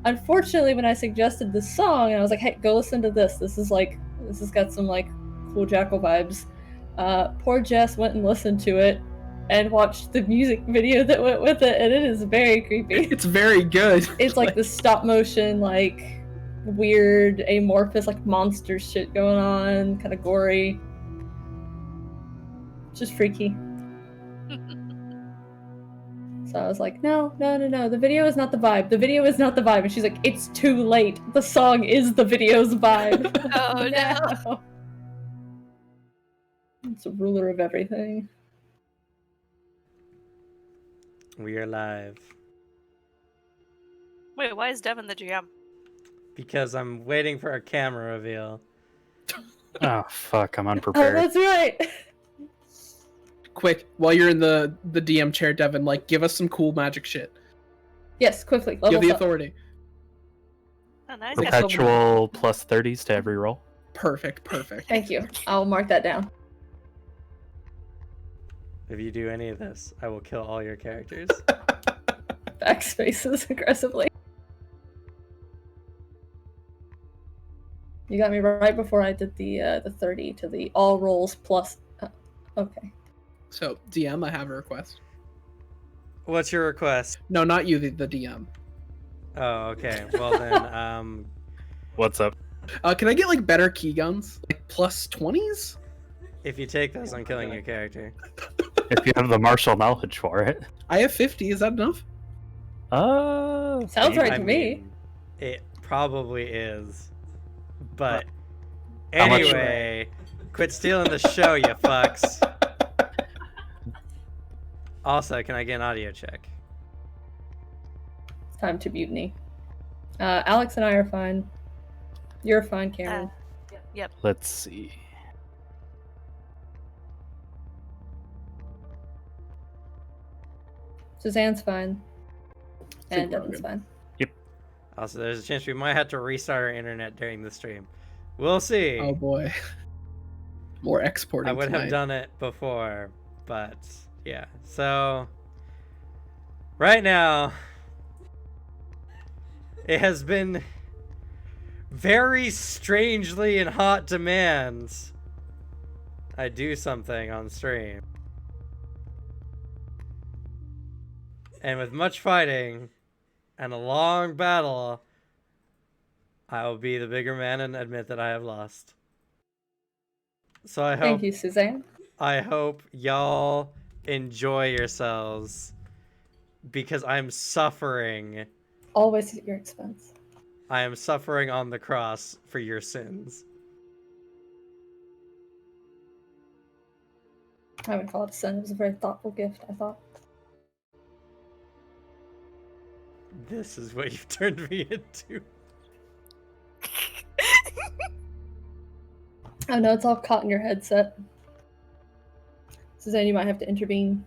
unfortunately, when I suggested this song, and I was like, "Hey, go listen to this. This has got some like cool Jackal vibes." Poor Jess went and listened to it and watched the music video that went with it, and it is very creepy. It's very good. It's like the stop motion, like weird amorphous, like monster shit going on, kind of gory. Just freaky. So I was like, no, the video is not the vibe. The video is not the vibe. And she's like, it's too late. The song is the video's vibe. Oh, no. It's a ruler of everything. We are live. Wait, why is Devin the GM? Because I'm waiting for a camera reveal. Oh, fuck, I'm Oh, unprepared. that's right. Quick, while you're in the DM chair, Devin, like, give us some cool magic shit. Yes, quickly. You have Levels the up. authority. Oh, nice. Perpetual plus 30s to every roll. Perfect. Thank you. I'll mark that down. If you do any of this, I will kill all your characters. Backspaces aggressively. You got me right before I did the 30 to the all rolls plus. Okay. So, DM, I have a request. What's your request? No, not you, the DM. Oh, okay. Well then, What's up? Can I get, like, better key guns? Like, plus 20s? if you take those, I'm killing your character. If you have the martial knowledge for it. I have 50, is that enough? Sounds right I to me. mean, it probably is. But How much- anyway, quit stealing the show, you fucks. Also, can I get an audio check? It's time to mutiny. Alex and I are fine. You're fine, Cameron. Yep. Let's see. Suzanne's fine. And Think we're Devin's good. fine. Also, there's a chance we might have to restart our internet during the stream. We'll see. Oh boy. More exporting I would tonight. have done it before, but yeah. So right now, it has been very strangely in hot demand I do something on stream. And with much fighting and a long battle, I will be the bigger man and admit that I have lost. So I hope Thank you, Suzanne. I hope y'all enjoy yourselves because I'm suffering. Always at your expense. I am suffering on the cross for your sins. I would call it a sin. It was a very thoughtful gift, I thought. This is what you've turned me into. Oh no, it's all caught in your headset. Suzanne, you might have to intervene.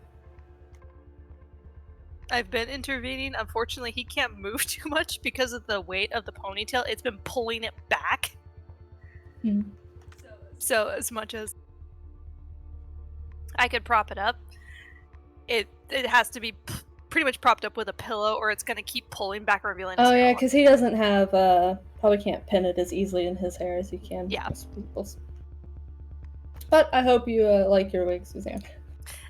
I've been intervening. Unfortunately, he can't move too much because of the weight of the ponytail. It's been pulling it back. Hmm. So as much as I could prop it up, it has to be pretty much propped up with a pillow, or it's gonna keep pulling back, revealing his Oh yeah, hairline. because he doesn't have, probably can't pin it as easily in his hair as you can. Yeah. Most people's. But I hope you like your wig, Suzanne.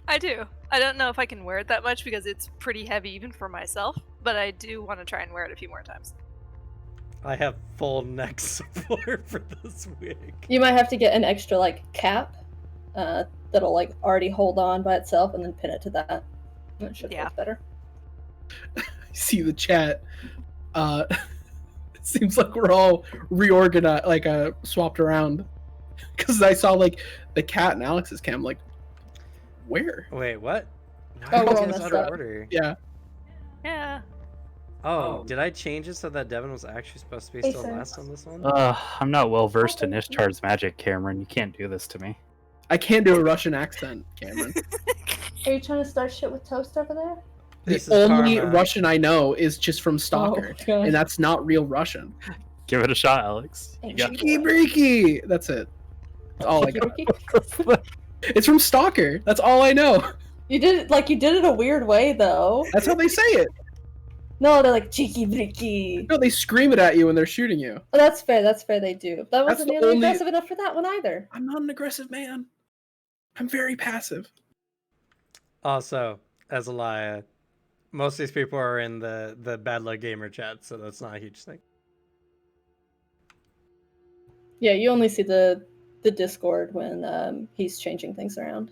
I do. I don't know if I can wear it that much because it's pretty heavy even for myself, but I do want to try and wear it a few more times. I have full neck support for this wig. You might have to get an extra, like, cap that'll, like, already hold on by itself and then pin it to that. That should Yeah. work better. I see the chat. It seems like we're all reorganized, like swapped around. Because I saw like the cat and Alex's cam. Like, where? Wait, what? Oh, we're all It's messed out of up. order. Yeah. Yeah. Oh, did I change it so that Devin was actually supposed to be Hey, still sir. last on this one? I'm not well versed in Ishtard's magic, Cameron. You can't do this to me. I can't do a Russian accent, Cameron. Are you trying to start shit with toast over there? This The is only karma. Russian I know is just from Stalker, Oh, God. and that's not real Russian. Give it a shot, Alex. You got Cheeky breaky. That's it. That's all I got. it. It's from Stalker. That's all I know. You did it a weird way though. That's how they say it. No, they're like cheeky bricky. No, they scream it at you when they're shooting you. Oh, that's fair. That's fair. They do. That wasn't the nearly only- aggressive enough for that one either. I'm not an aggressive man. I'm very passive. Also, as a liar, most of these people are in the Bad Luck Gamer chat, so that's not a huge thing. Yeah, you only see the Discord when he's changing things around.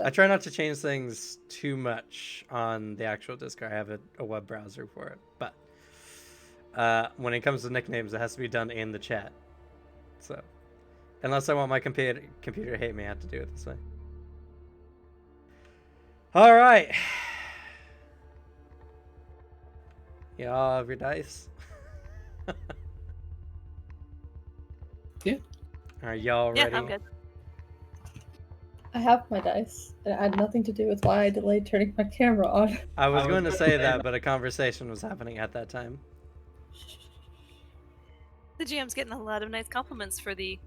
I try not to change things too much on the actual Discord. I have a web browser for it, but when it comes to nicknames, it has to be done in the chat. So, unless I want my computer to hate me, I have to do it this way. All right. Y'all have your dice? Yeah. Are y'all ready? Yeah, I'm good. I have my dice. It had nothing to do with why I delayed turning my camera on. I was going to say that, but a conversation was happening at that time. The GM's getting a lot of nice compliments for the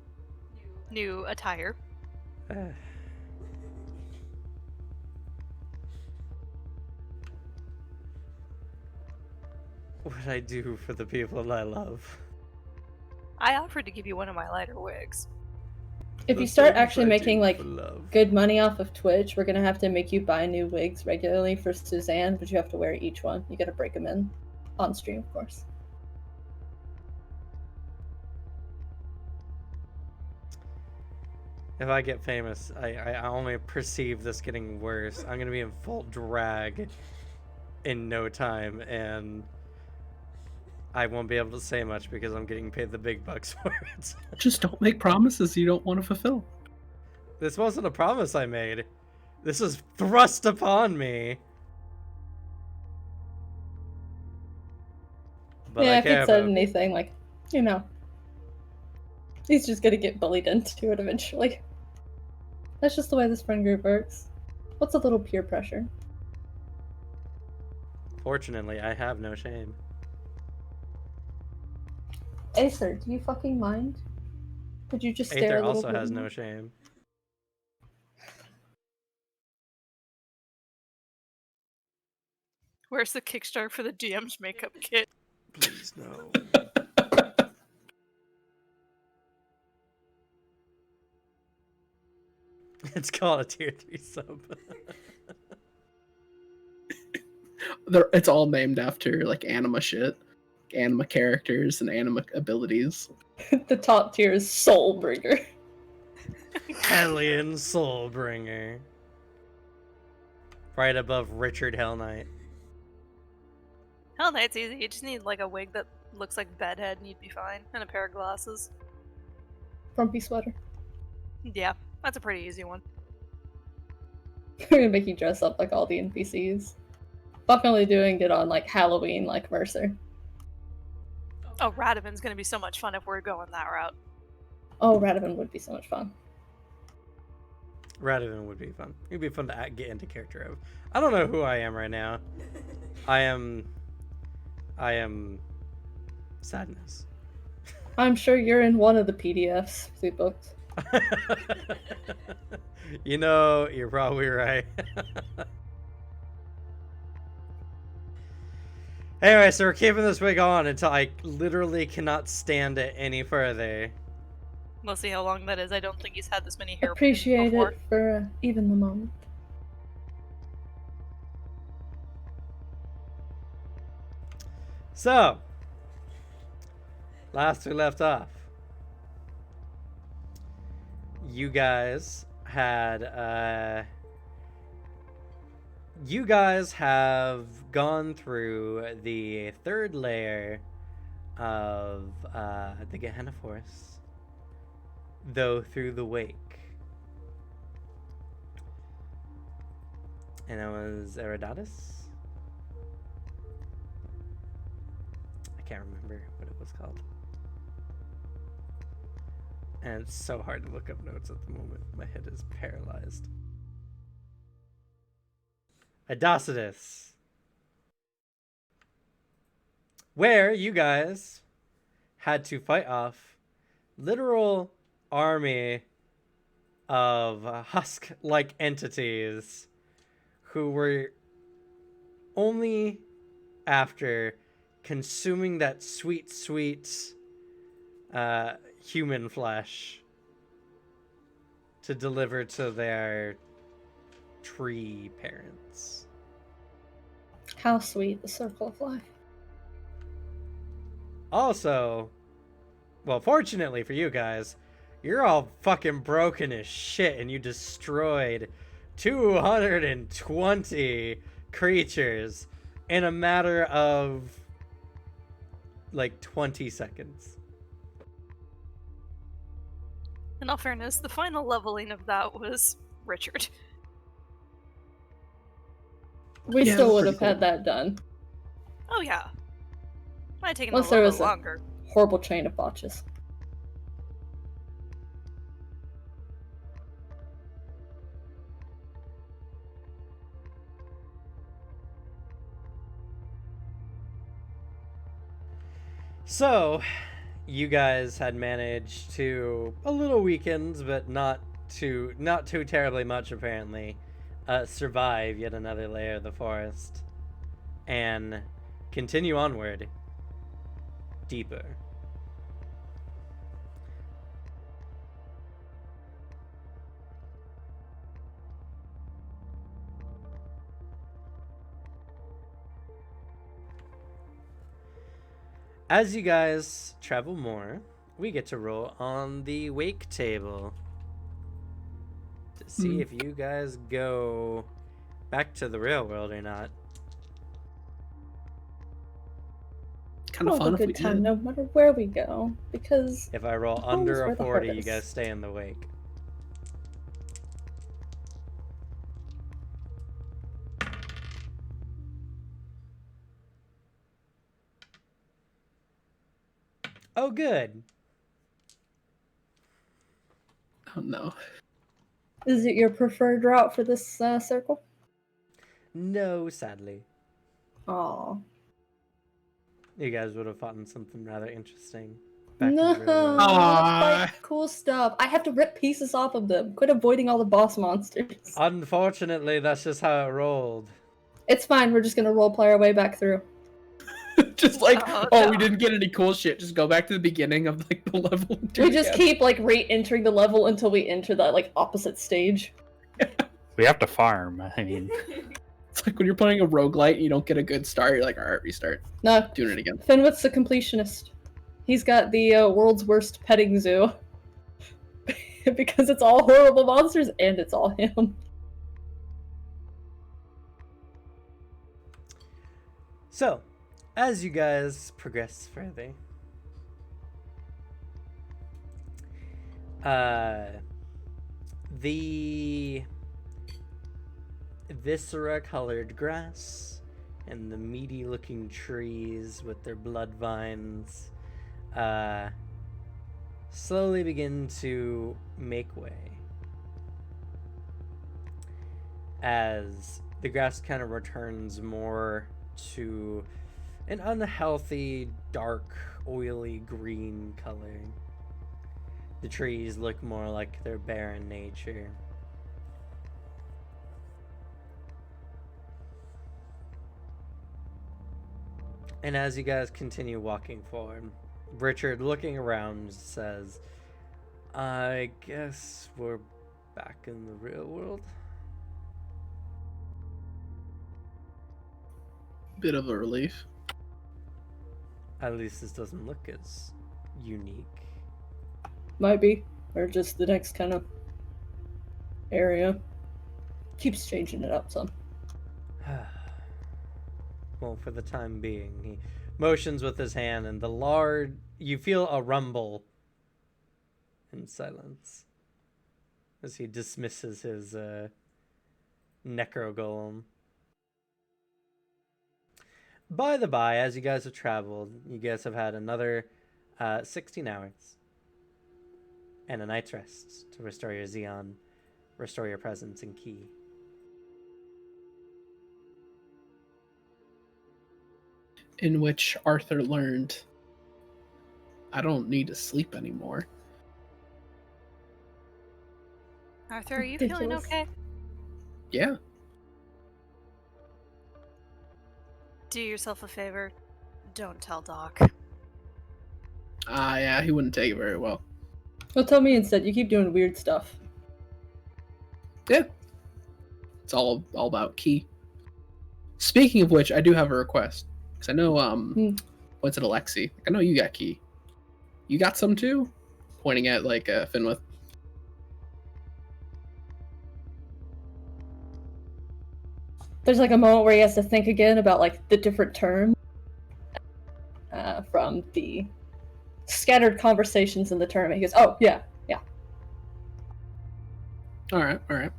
new attire. What I do for the people I love. I offered to give you one of my lighter wigs. If you start actually making like good money off of Twitch, we're gonna have to make you buy new wigs regularly for Suzanne, but you have to wear each one. You gotta break them in on stream, of course. If I get famous, I only perceive this getting worse. I'm gonna be in full drag in no time, and I won't be able to say much because I'm getting paid the big bucks for it. Just don't make promises you don't want to fulfill. This wasn't a promise I made. This was thrust upon me. But yeah, I if care he'd said about anything, like, you know, he's just gonna get bullied into it eventually. That's just the way this friend group works. What's a little peer pressure? Fortunately, I have no shame. Acer, do you fucking mind? Could you just stare Aether a little also bit has more? no shame. Where's the Kickstarter for the GM's makeup kit? Please no. It's called a tier 3 sub. It's all named after like anima shit, anima characters and anima abilities. The top tier is Soulbringer. Hellion Soulbringer. Right above Richard Hell Knight. Hell Knight's easy. You just need like a wig that looks like Bedhead and you'd be fine. And a pair of glasses. Grumpy sweater. Yeah, that's a pretty easy one. We're gonna make you dress up like all the NPCs. Definitely doing it on like Halloween like Mercer. Oh, Radaman's gonna be so much fun if we're going that route. Oh, Radaman would be so much fun. Radavan would be fun. It'd be fun to get into character of. I don't know who I am right now. I am sadness. I'm sure you're in one of the PDFs we booked. You know, you're probably right. Anyway, so we're keeping this wig on until I literally cannot stand it any further. We'll see how long that is. I don't think he's had this many hair Appreciate before. it for even the moment. So, last we left off, you guys had you guys have gone through the third layer of the Gehenna Forest, though through the wake. And that was Erodatus. I can't remember what it was called. And it's so hard to look up notes at the moment. My head is paralyzed. Adocidus. Where you guys had to fight off literal army of husk-like entities who were only after consuming that sweet, sweet human flesh to deliver to their tree parents. How sweet, the circle of life. Also, well, fortunately for you guys, you're all fucking broken as shit and you destroyed 220 creatures in a matter of like 20 seconds. In all fairness, the final leveling of that was Richard. We Yeah, still that's would pretty have had that done. Oh yeah. Might have taken Unless a there little was bit a longer. horrible chain of botches. So, you guys had managed to a little weekends, but not too terribly much apparently, survive yet another layer of the forest, and continue onward deeper. As you guys travel more, we get to roll on the wake table to see if you guys go back to the real world or not. Kind of We'll fun have a if we good time did. no matter where we go, because If I roll home is under a where the 40, heart you is. guys stay in the wake. Oh, good. Oh no. Is it your preferred route for this circle? No, sadly. Aw. You guys would have fought in something rather interesting. Back in the No, real world. Aw. like cool stuff. I have to rip pieces off of them. Quit avoiding all the boss monsters. Unfortunately, that's just how it rolled. It's fine. We're just gonna roleplay our way back through. Just like, Oh, oh, no. we didn't get any cool shit. Just go back to the beginning of like the level. and do We it just again. keep like re-entering the level until we enter that like opposite stage. We have to farm. I mean, It's like when you're playing a roguelite and you don't get a good start, you're like, alright, restart. No, Doing it again. Fenwick's the completionist. He's got the world's worst petting zoo. Because it's all horrible monsters and it's all him. So, as you guys progress further, the viscera-colored grass and the meaty-looking trees with their blood vines slowly begin to make way as the grass kind of returns more to an unhealthy, dark, oily green color. The trees look more like their barren nature. And as you guys continue walking forward, Richard, looking around, says, I guess we're back in the real world. Bit of a relief. At least this doesn't look as unique. Might be. Or just the next kind of area. Keeps changing it up some. Well, for the time being, he motions with his hand, and you feel a rumble in silence as he dismisses his necro golem. By the by, as you guys have traveled, you guys have had another 16 hours and a night's rest to restore your Xeon, restore your presence and key. In which Arthur learned, I don't need to sleep anymore. Arthur, are you feeling Ridiculous. okay? Yeah. Do yourself a favor. Don't tell Doc. Yeah, he wouldn't take it very well. Well, tell me instead. You keep doing weird stuff. Yeah. It's all about Key. Speaking of which, I do have a request. Because I know, what's it, Alexi? I know you got Key. You got some too? Pointing at, like, Finwith. There's like a moment where he has to think again about like the different terms from the scattered conversations in the tournament. He goes, "Oh yeah, yeah." All right.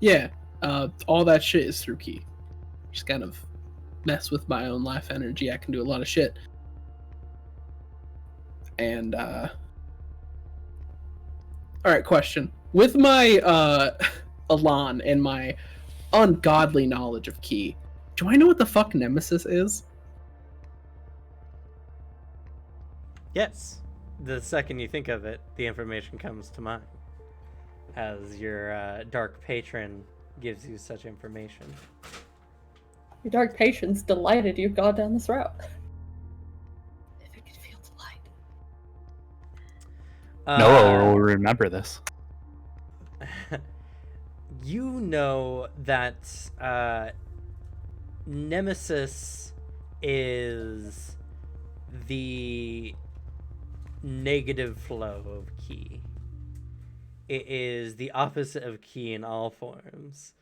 Yeah, all that shit is through Key. Just kind of mess with my own life energy. I can do a lot of shit. And all right, question. With my Elan and my ungodly knowledge of Key, do I know what the fuck Nemesis is? Yes. The second you think of it, the information comes to mind. As your dark patron gives you such information. Your dark patience delighted you've gone down this route. If it could feel delight. Noah will remember this. You know that Nemesis is the negative flow of Key. It is the opposite of Key in all forms.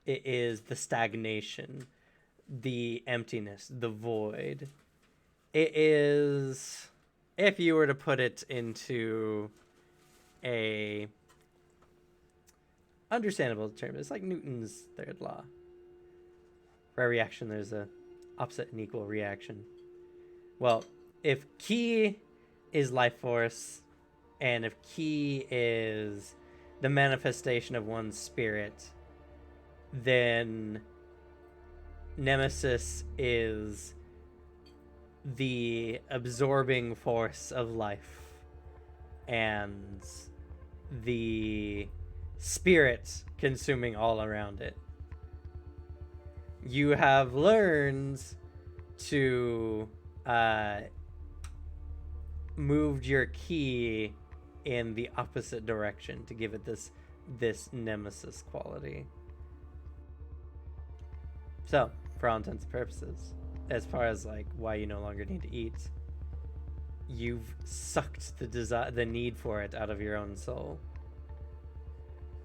It is the stagnation, the emptiness, the void. It is, if you were to put it into a understandable term, it's like Newton's third law. For every action, there's a opposite and equal reaction. Well, if Key is life force, and if Key is the manifestation of one's spirit, then Nemesis is the absorbing force of life and the spirit consuming all around it. You have learned to moved your Key in the opposite direction to give it this Nemesis quality. So, for all intents and purposes, as far as like why you no longer need to eat, you've sucked the need for it out of your own soul.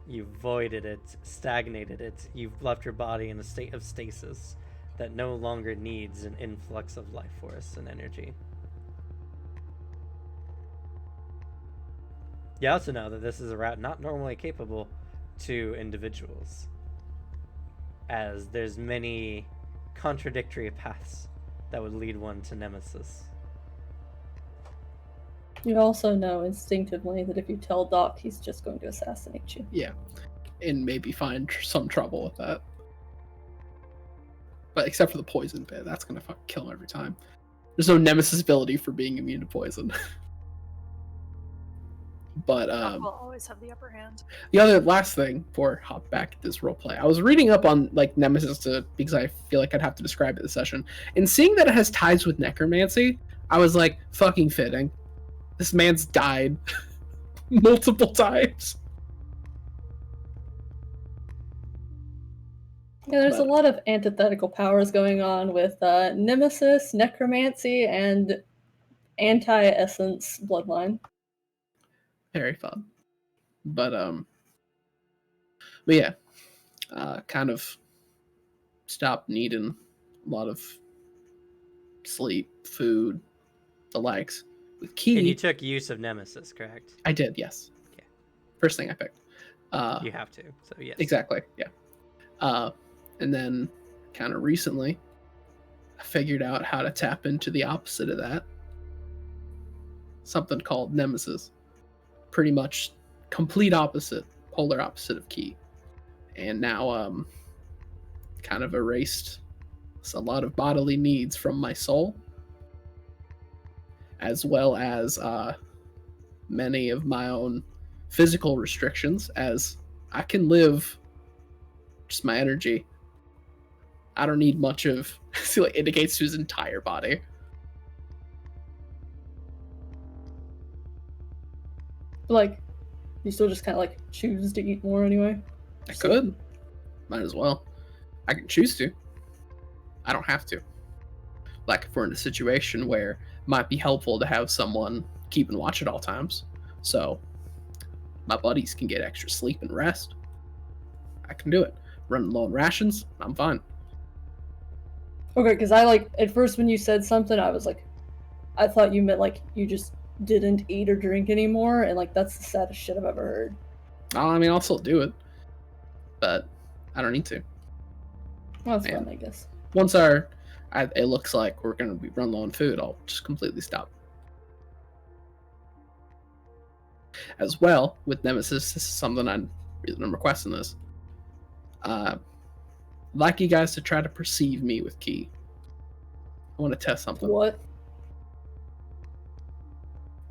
You've voided it, stagnated it. You've left your body in a state of stasis that no longer needs an influx of life force and energy. You also know that this is a route not normally capable to individuals, as there's many contradictory paths that would lead one to Nemesis. You also know instinctively that if you tell Doc, he's just going to assassinate you. Yeah, and maybe find some trouble with that. But except for the poison bit, that's gonna fucking kill him every time. There's no Nemesis ability for being immune to poison. But We'll always have the upper hand. the other last thing before I hop back at this roleplay, I was reading up on like Nemesis because I feel like I'd have to describe it this session, and seeing that it has ties with necromancy, I was like, fucking fitting. This man's died multiple times. Yeah, there's a lot of antithetical powers going on with Nemesis, necromancy, and anti-essence bloodline. Very fun. But yeah, kind of stopped needing a lot of sleep, food, the likes. With Key, And you took use of Nemesis, correct? I did, yes. Okay. First thing I picked. You have to, so yes. Exactly, yeah. And then kind of recently, I figured out how to tap into the opposite of that. Something called Nemesis. Pretty much complete opposite, polar opposite of Key. And now kind of erased a lot of bodily needs from my soul, as well as many of my own physical restrictions, as I can live just my energy I don't need much of. See, like indicates to his entire body. Like, you still just kind of like choose to eat more anyway. I could. Might as well. I can choose to. I don't have to. Like, if we're in a situation where it might be helpful to have someone keep and watch at all times, so my buddies can get extra sleep and rest, I can do it. Running low on rations, I'm fine. Okay, because I like at first when you said something, I was like, I thought you meant like you just didn't eat or drink anymore, and like that's the saddest shit I've ever heard. Oh, I mean, I'll still do it, but I don't need to. Well, that's Man. fun, I guess. Once it looks like we're going to be run low on food, I'll just completely stop. As well, with Nemesis, this is something I'm requesting this. I'd like you guys to try to perceive me with Key. I want to test something. What?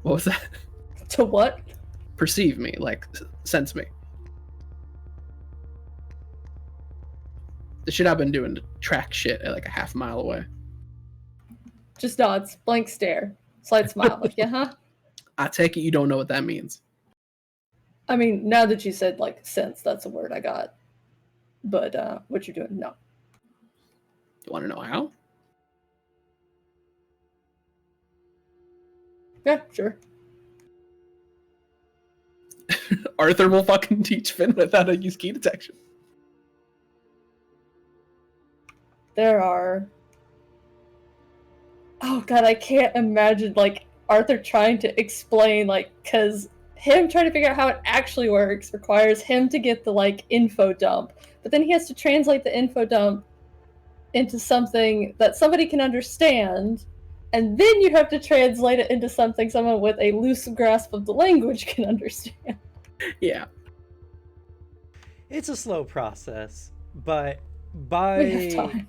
What was that? To what? Perceive me, like sense me. The shit I've been doing to track shit at like a half mile away. Just nods, blank stare, slight smile. Like, yeah, huh? I take it you don't know what that means. I mean, now that you said like sense, that's a word I got. But what you're doing, no. You want to know how? Yeah, sure. Arthur will fucking teach Finn without a use key detection. There are. Oh god, I can't imagine like Arthur trying to explain like because him trying to figure out how it actually works requires him to get the like info dump, but then he has to translate the info dump into something that somebody can understand, and then you have to translate it into something someone with a loose grasp of the language can understand. Yeah. It's a slow process, but We have time.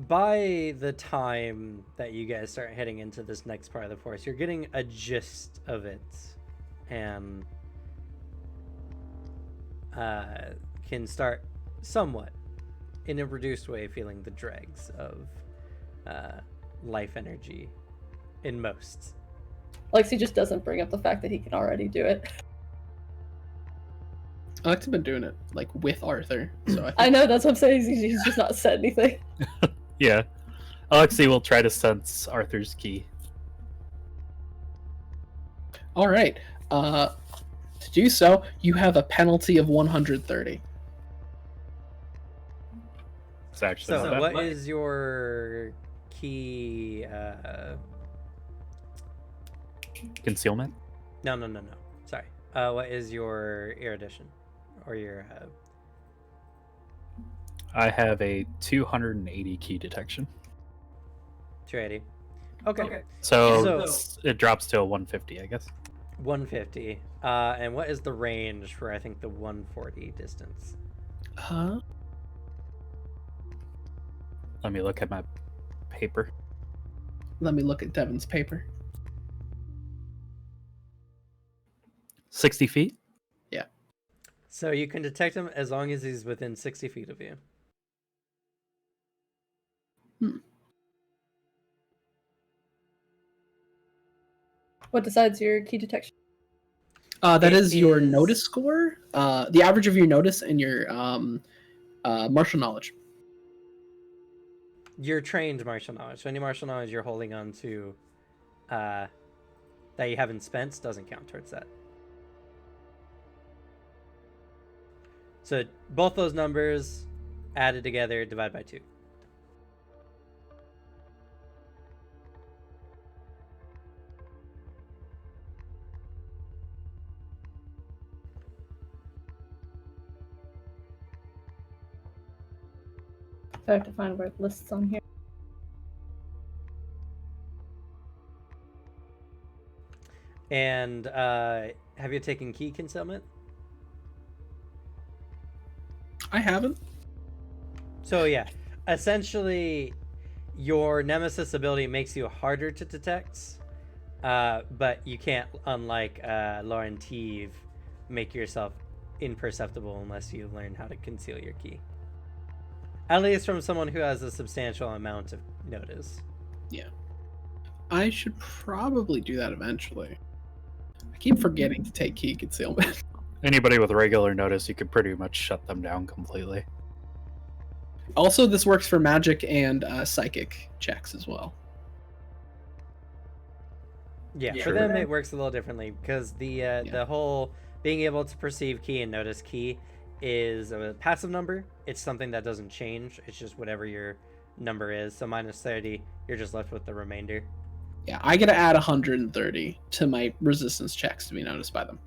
by the time that you guys start heading into this next part of the force, you're getting a gist of it, and can start somewhat in a reduced way feeling the dregs of life energy in most. Lexi just doesn't bring up the fact that he can already do it. Alex has been doing it like with Arthur, so I know, that's what I'm saying. He's just not said anything. Yeah. Alexei will try to sense Arthur's key. All right. To do so, you have a penalty of 130. It's actually not So that what much. is your key? Concealment? No. Sorry. What is your erudition? Or your... I have a 280 key detection. 280. Okay. So it drops to a 150, I guess. 150. And what is the range for, I think, the 140 distance? Huh? Let me look at my paper. Let me look at Devin's paper. 60 feet? So you can detect him as long as he's within 60 feet of you. What decides your key detection? That It is your is- notice score. The average of your notice and your martial knowledge. Your trained martial knowledge. So any martial knowledge you're holding on to that you haven't spent doesn't count towards that. So both those numbers added together, divide by 2. I have to find where it lists on here. And have you taken key concealment? I haven't. So yeah, essentially, your nemesis ability makes you harder to detect, but you can't, unlike Lauren Teve, make yourself imperceptible unless you learn how to conceal your key. At least from someone who has a substantial amount of notice. I should probably do that eventually. I keep forgetting to take key concealment. Anybody with regular notice, you could pretty much shut them down completely. Also, this works for magic and psychic checks as well. Yeah, Yeah. for them it works a little differently because the whole being able to perceive key and notice key is a passive number. It's something that doesn't change. It's just whatever your number is. So minus 30, you're just left with the remainder. Yeah, I get to add 130 to my resistance checks to be noticed by them.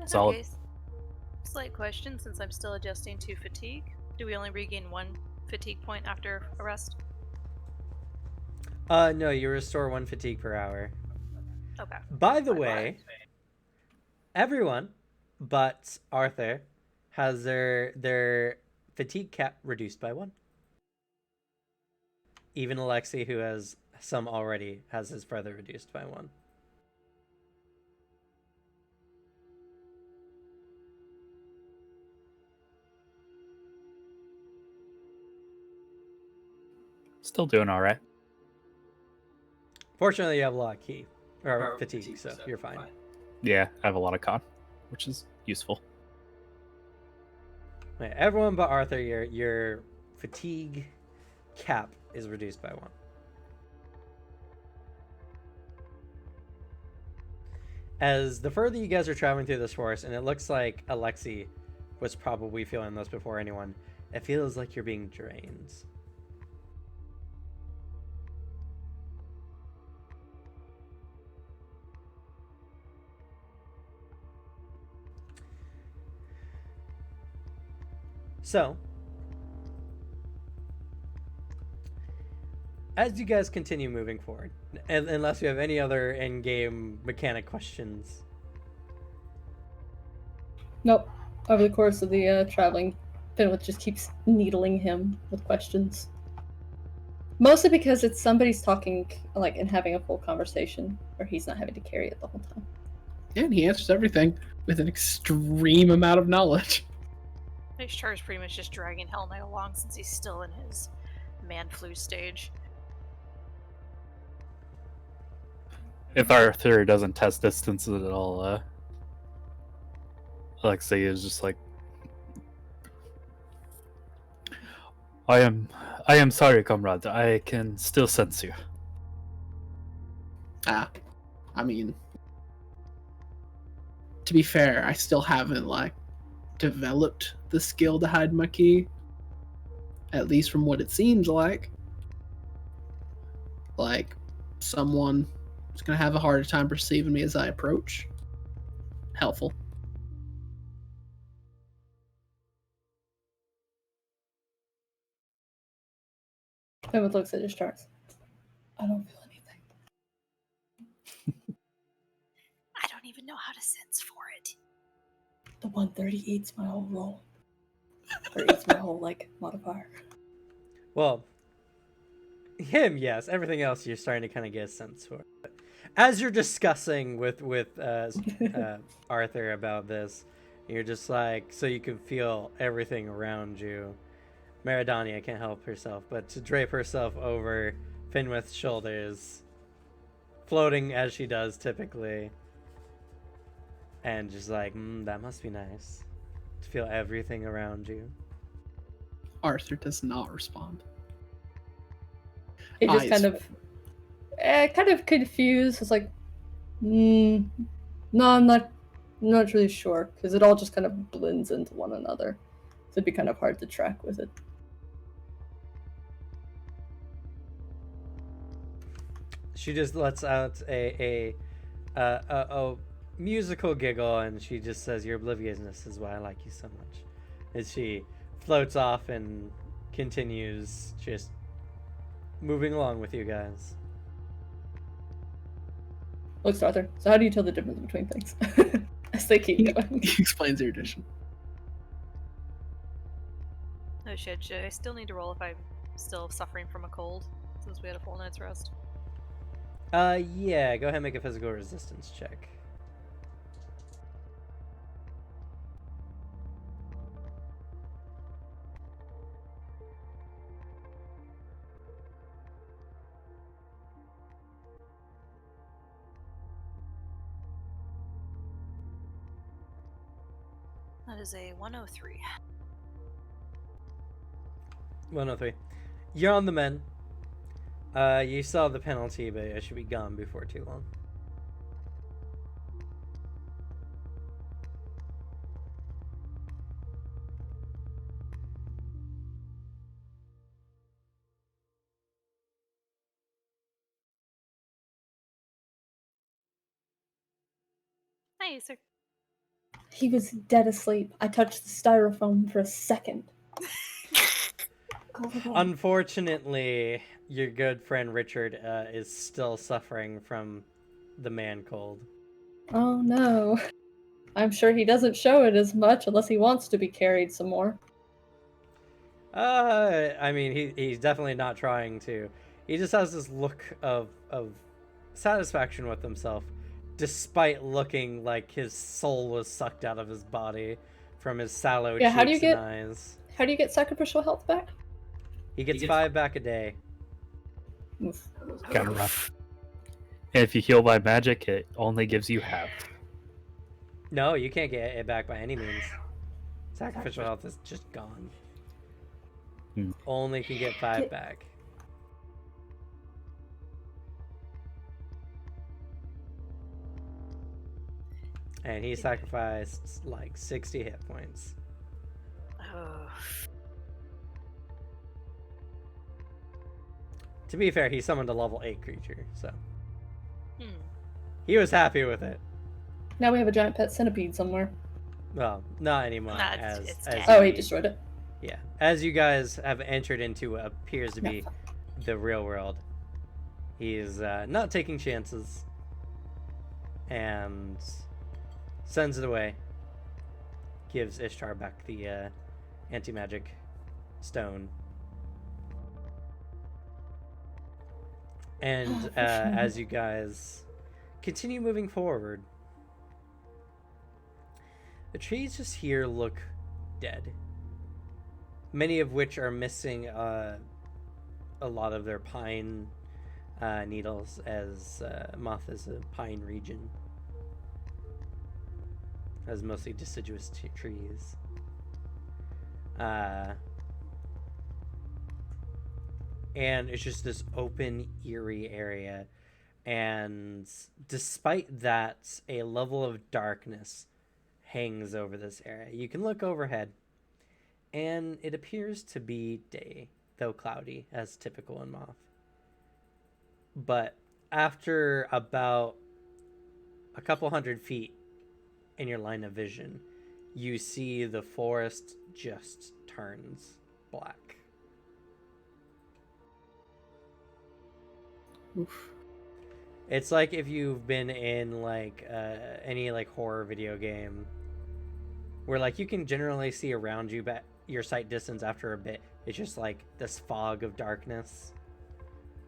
Solid. Okay. Slight question, since I'm still adjusting to fatigue. Do we only regain 1 fatigue point after a rest? No, you restore 1 fatigue per hour. Okay. By the way, everyone but Arthur has their fatigue cap reduced by 1. Even Alexei, who has some already, has his further reduced by 1. Still doing all right. Fortunately, you have a lot of key or fatigue, so you're fine. Yeah, I have a lot of con, which is useful. Right, everyone but Arthur, your fatigue cap is reduced by 1. As the further you guys are traveling through this forest, and it looks like Alexei was probably feeling this before anyone, it feels like you're being drained. So, as you guys continue moving forward, unless you have any other in-game mechanic questions. Nope. Over the course of the traveling, Fenwith just keeps needling him with questions. Mostly because it's somebody's talking, like, and having a full conversation, where he's not having to carry it the whole time. Yeah, and he answers everything with an extreme amount of knowledge. Char's pretty much just dragging Hell Knight along since he's still in his man flu stage. If Arthur doesn't test distances at all, Alexei is just like, I am sorry, comrade. I can still sense you. I mean, to be fair, I still haven't, like, developed the skill to hide my key. At least from what it seems like. Like, someone is going to have a harder time perceiving me as I approach. Helpful. Fenwith looks at his charts. I don't feel anything. I don't even know how to sense for it. The 130 eats my whole roll. Or eats my whole, like, modifier. Well, him, yes. Everything else you're starting to kind of get a sense for. But as you're discussing with Arthur about this, you're just like, so you can feel everything around you. Meridania can't help herself but to drape herself over Fenwith's shoulders, floating as she does typically, and just like, that must be nice to feel everything around you. Arthur does not respond. He just Eyes. kind of confused. It's like, no, I'm not really sure, because it all just kind of blends into one another. So it'd be kind of hard to track with it. She just lets out a musical giggle, and she just says, "Your obliviousness is why I like you so much." As she floats off and continues just moving along with you guys. Looks to Arthur. So how do you tell the difference between things? As they keep going. He explains erudition. Oh shit, should I still need to roll if I'm still suffering from a cold, since we had a full night's rest? Yeah, go ahead and make a physical resistance check. That is a 103. 103. You're on the men. You saw the penalty, but it should be gone before too long. Hi, sir. He was dead asleep. I touched the styrofoam for a second. Go away. Unfortunately, your good friend Richard is still suffering from the man cold. Oh no. I'm sure he doesn't show it as much unless he wants to be carried some more. I mean, he's definitely not trying to. He just has this look of satisfaction with himself, despite looking like his soul was sucked out of his body from his sallow Yeah, cheeks and eyes. How do you get sacrificial health back? He gets 5 back a day. Oof. Kind of rough. And if you heal by magic, it only gives you half. No, you can't get it back by any means. Sacrificial health is just gone. Only can get 5 back. And he sacrificed like 60 hit points. Oh. To be fair, he summoned a level 8 creature, so Hmm. he was happy with it. Now we have a giant pet centipede somewhere. Well, not anymore. Nah, it's dead. Oh, he destroyed it. Yeah, as you guys have entered into what appears to be the real world, he's not taking chances and sends it away. Gives Ishtar back the anti-magic stone. And as you guys continue moving forward, the trees just here look dead. Many of which are missing a lot of their pine needles, as Moth is a pine region. Has mostly deciduous trees. And it's just this open, eerie area. And despite that, a level of darkness hangs over this area. You can look overhead, and it appears to be day, though cloudy, as typical in Moth. But after about a couple hundred feet in your line of vision, you see the forest just turns black. Oof. It's like if you've been in like any like horror video game where like you can generally see around you but your sight distance after a bit. It's just like this fog of darkness,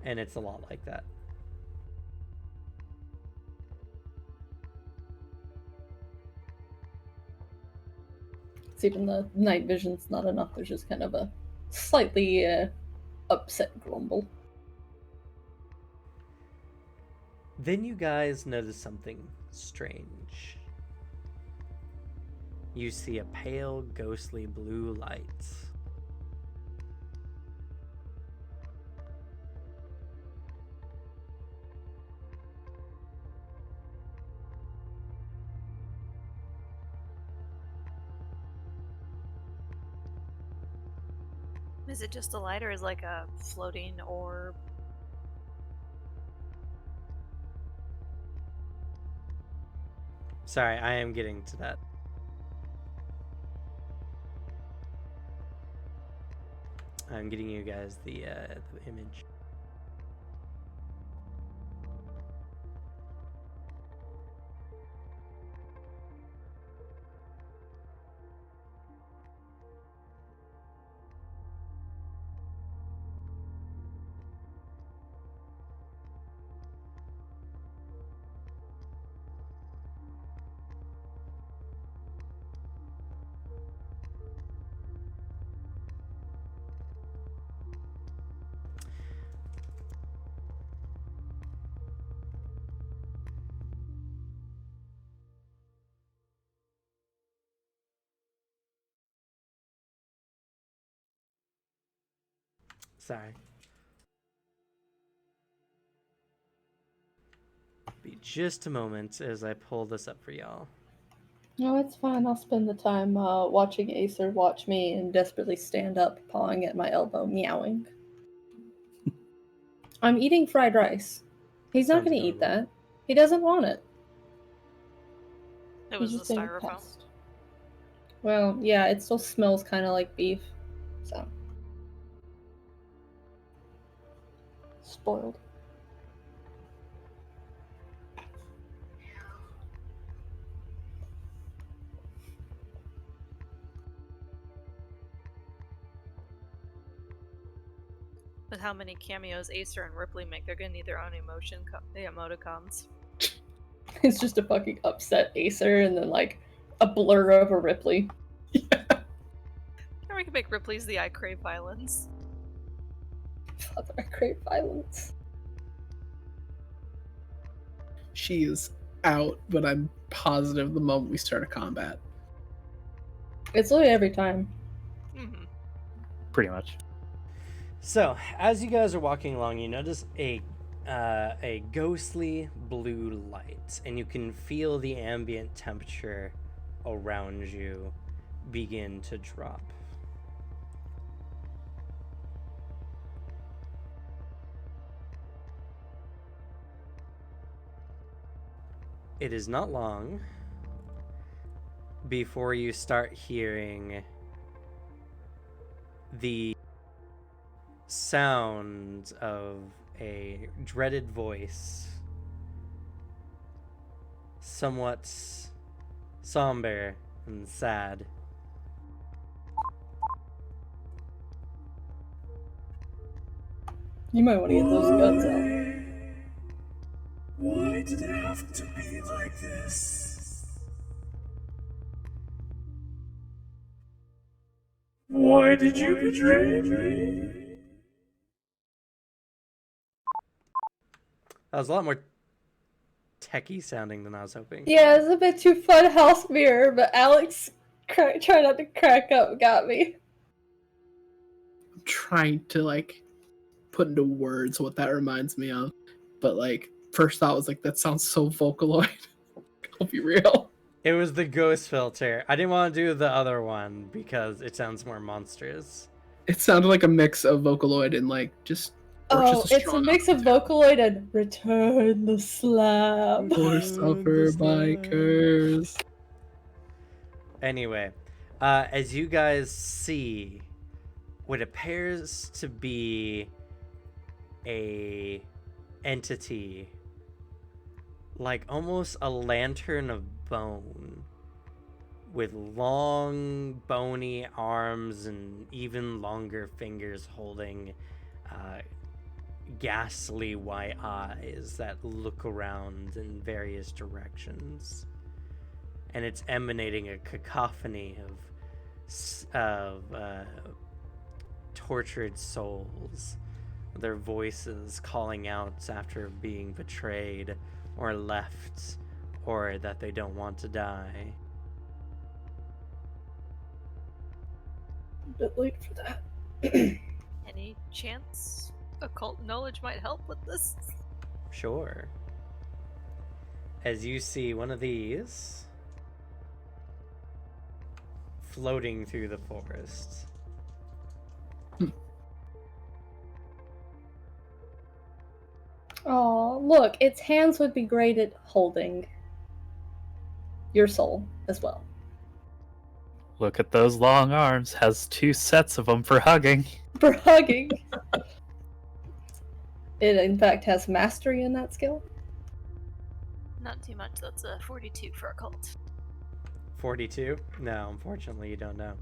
and it's a lot like that. It's even the night vision's not enough. There's just kind of a slightly upset grumble. Then you guys notice something strange. You see a pale, ghostly blue light. Is it just a light or is it like a floating orb? Sorry, I am getting to that. I'm getting you guys the image. Sorry. Be just a moment as I pull this up for y'all. No, it's fine. I'll spend the time watching Acer watch me and desperately stand up, pawing at my elbow, meowing. I'm eating fried rice. He's not Sounds going to eat adorable. that. He doesn't want it. It He's was the just being a styrofoam. pest. Well, yeah, it still smells kind of like beef. So. Spoiled. With how many cameos Acer and Ripley make, they're gonna need their own emoticons. It's just a fucking upset Acer and then like a blur of a Ripley. Or we could make Ripley's the I crave violence. Father, I crave violence. She is out, but I'm positive the moment we start a combat. It's literally every time. Mm-hmm. Pretty much. So, as you guys are walking along, you notice a ghostly blue light, and you can feel the ambient temperature around you begin to drop. It is not long before you start hearing the sound of a dreaded voice, somewhat somber and sad. You might want to get those guns out. Why did it have to be like this? Why did you betray me? That was a lot more techie sounding than I was hoping. Yeah, it's a bit too fun house mirror, but Alex try not to crack up got me. I'm trying to like put into words what that reminds me of, but like first thought was like that sounds so Vocaloid. I'll be real. It was the ghost filter. I didn't want to do the other one because it sounds more monstrous. It sounded like a mix of Vocaloid and like just. Or Oh, just a it's a strong mix of Vocaloid and Return the Slab. or suffer by curse. Anyway, as you guys see what appears to be a entity, like almost a lantern of bone, with long bony arms and even longer fingers holding ghastly white eyes that look around in various directions, and it's emanating a cacophony of tortured souls, their voices calling out after being betrayed or left, or that they don't want to die. A bit late for that. Any chance occult knowledge might help with this? Sure. As you see one of these floating through the forest. Oh, look, its hands would be great at holding your soul as well. Look at those long arms. Has 2 sets of them for hugging. For hugging. It, in fact, has mastery in that skill. Not too much. That's a 42 for occult. 42? No, unfortunately, you don't know.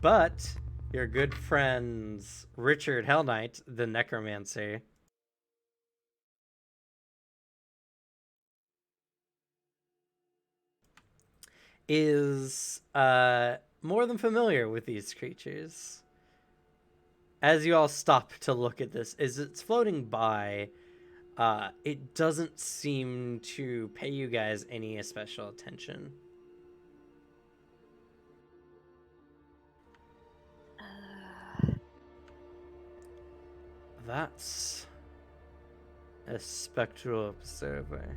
But your good friends Richard Hell Knight, the necromancer, is more than familiar with these creatures. As you all stop to look at this, as it's floating by, it doesn't seem to pay you guys any special attention. That's a spectral observer.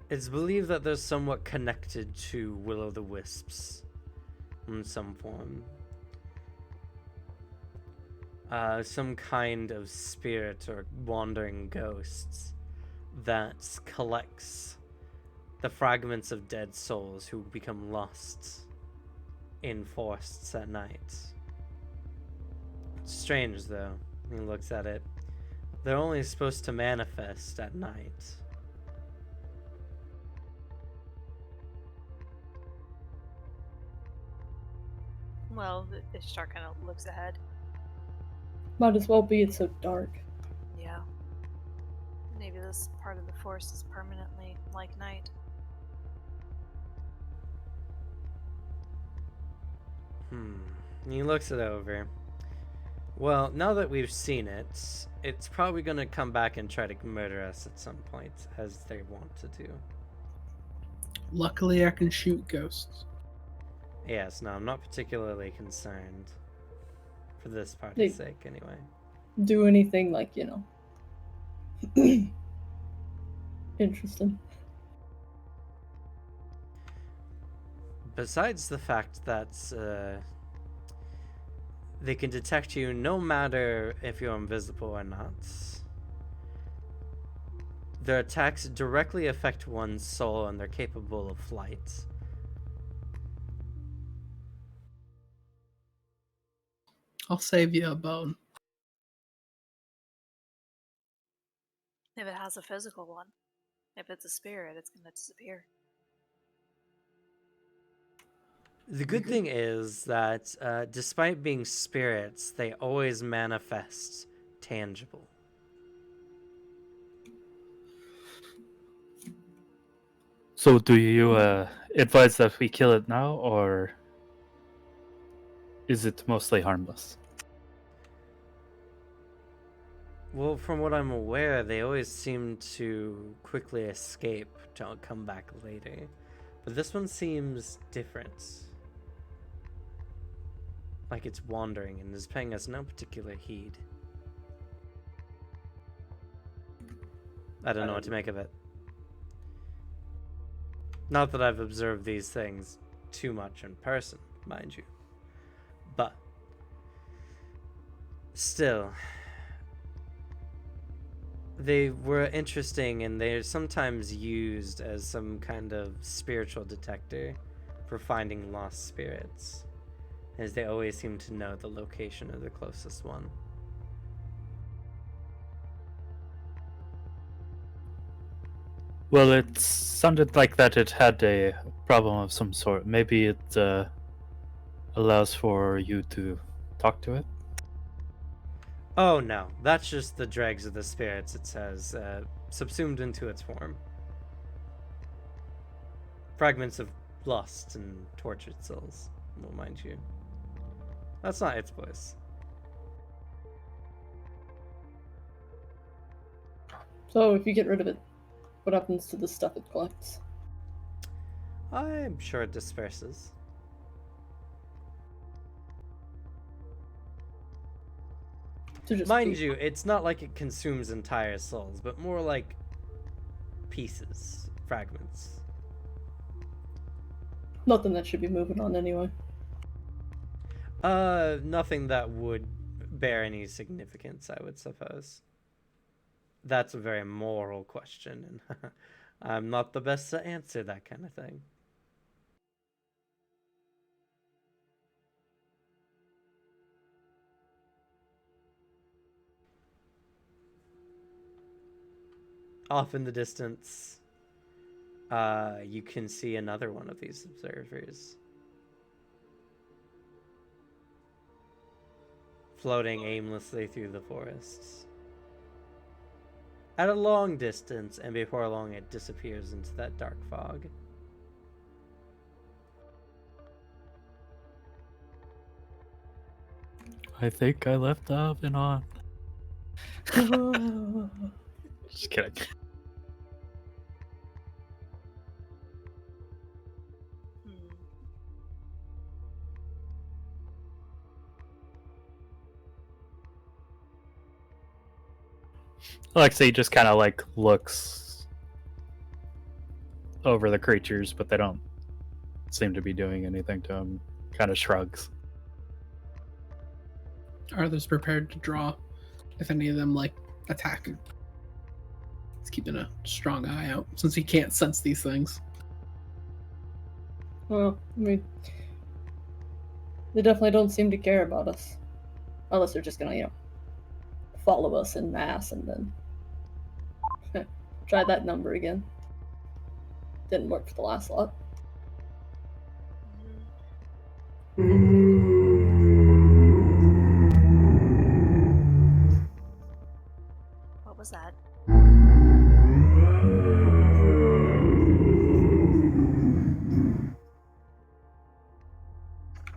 It's believed that they're somewhat connected to will-o'-the-wisps in some form. Some kind of spirit or wandering ghosts that collects the fragments of dead souls who become lost in forests at night. Strange, though. He looks at it. They're only supposed to manifest at night. Well, Ishtar kind of looks ahead. Might as well be, it's so dark. Yeah. Maybe this part of the forest is permanently like night. He looks it over. Well, now that we've seen it, it's probably gonna come back and try to murder us at some point, as they want to do. Luckily, I can shoot ghosts. Yes, no, I'm not particularly concerned. For this party's sake, anyway. Do anything like, interesting. Besides the fact that they can detect you no matter if you're invisible or not, their attacks directly affect one's soul and they're capable of flight. I'll save you a bone. If it has a physical one. If it's a spirit, it's gonna disappear. The good thing is that despite being spirits, they always manifest tangible. So do you advise that we kill it now, or is it mostly harmless? Well, from what I'm aware, they always seem to quickly escape to come back later. But this one seems different. Like it's wandering and is paying us no particular heed. I don't know what to make of it. Not that I've observed these things too much in person, mind you. But still, they were interesting and they're sometimes used as some kind of spiritual detector for finding lost spirits, as they always seem to know the location of the closest one. Well, it sounded like that it had a problem of some sort. Maybe it allows for you to talk to it? Oh no, that's just the dregs of the spirits, it says, subsumed into its form. Fragments of lost and tortured souls, well, mind you. That's not its voice. So if you get rid of it, what happens to the stuff it collects? I'm sure it disperses. Mind you, it's not like it consumes entire souls, but more like pieces, fragments. Nothing that should be moving on anyway. Nothing that would bear any significance, I would suppose. That's a very moral question, and I'm not the best to answer that kind of thing. Off in the distance, you can see another one of these observers floating aimlessly through the forests. At a long distance, and before long it disappears into that dark fog. I think I left the oven on. Just kidding. Alexei just kind of like looks over the creatures, but they don't seem to be doing anything to him. Kind of shrugs. Arthur's prepared to draw if any of them like attack. He's keeping a strong eye out since he can't sense these things. Well, I mean, they definitely don't seem to care about us. Unless they're just gonna, follow us in mass and then try that number again. Didn't work for the last lot. What was that?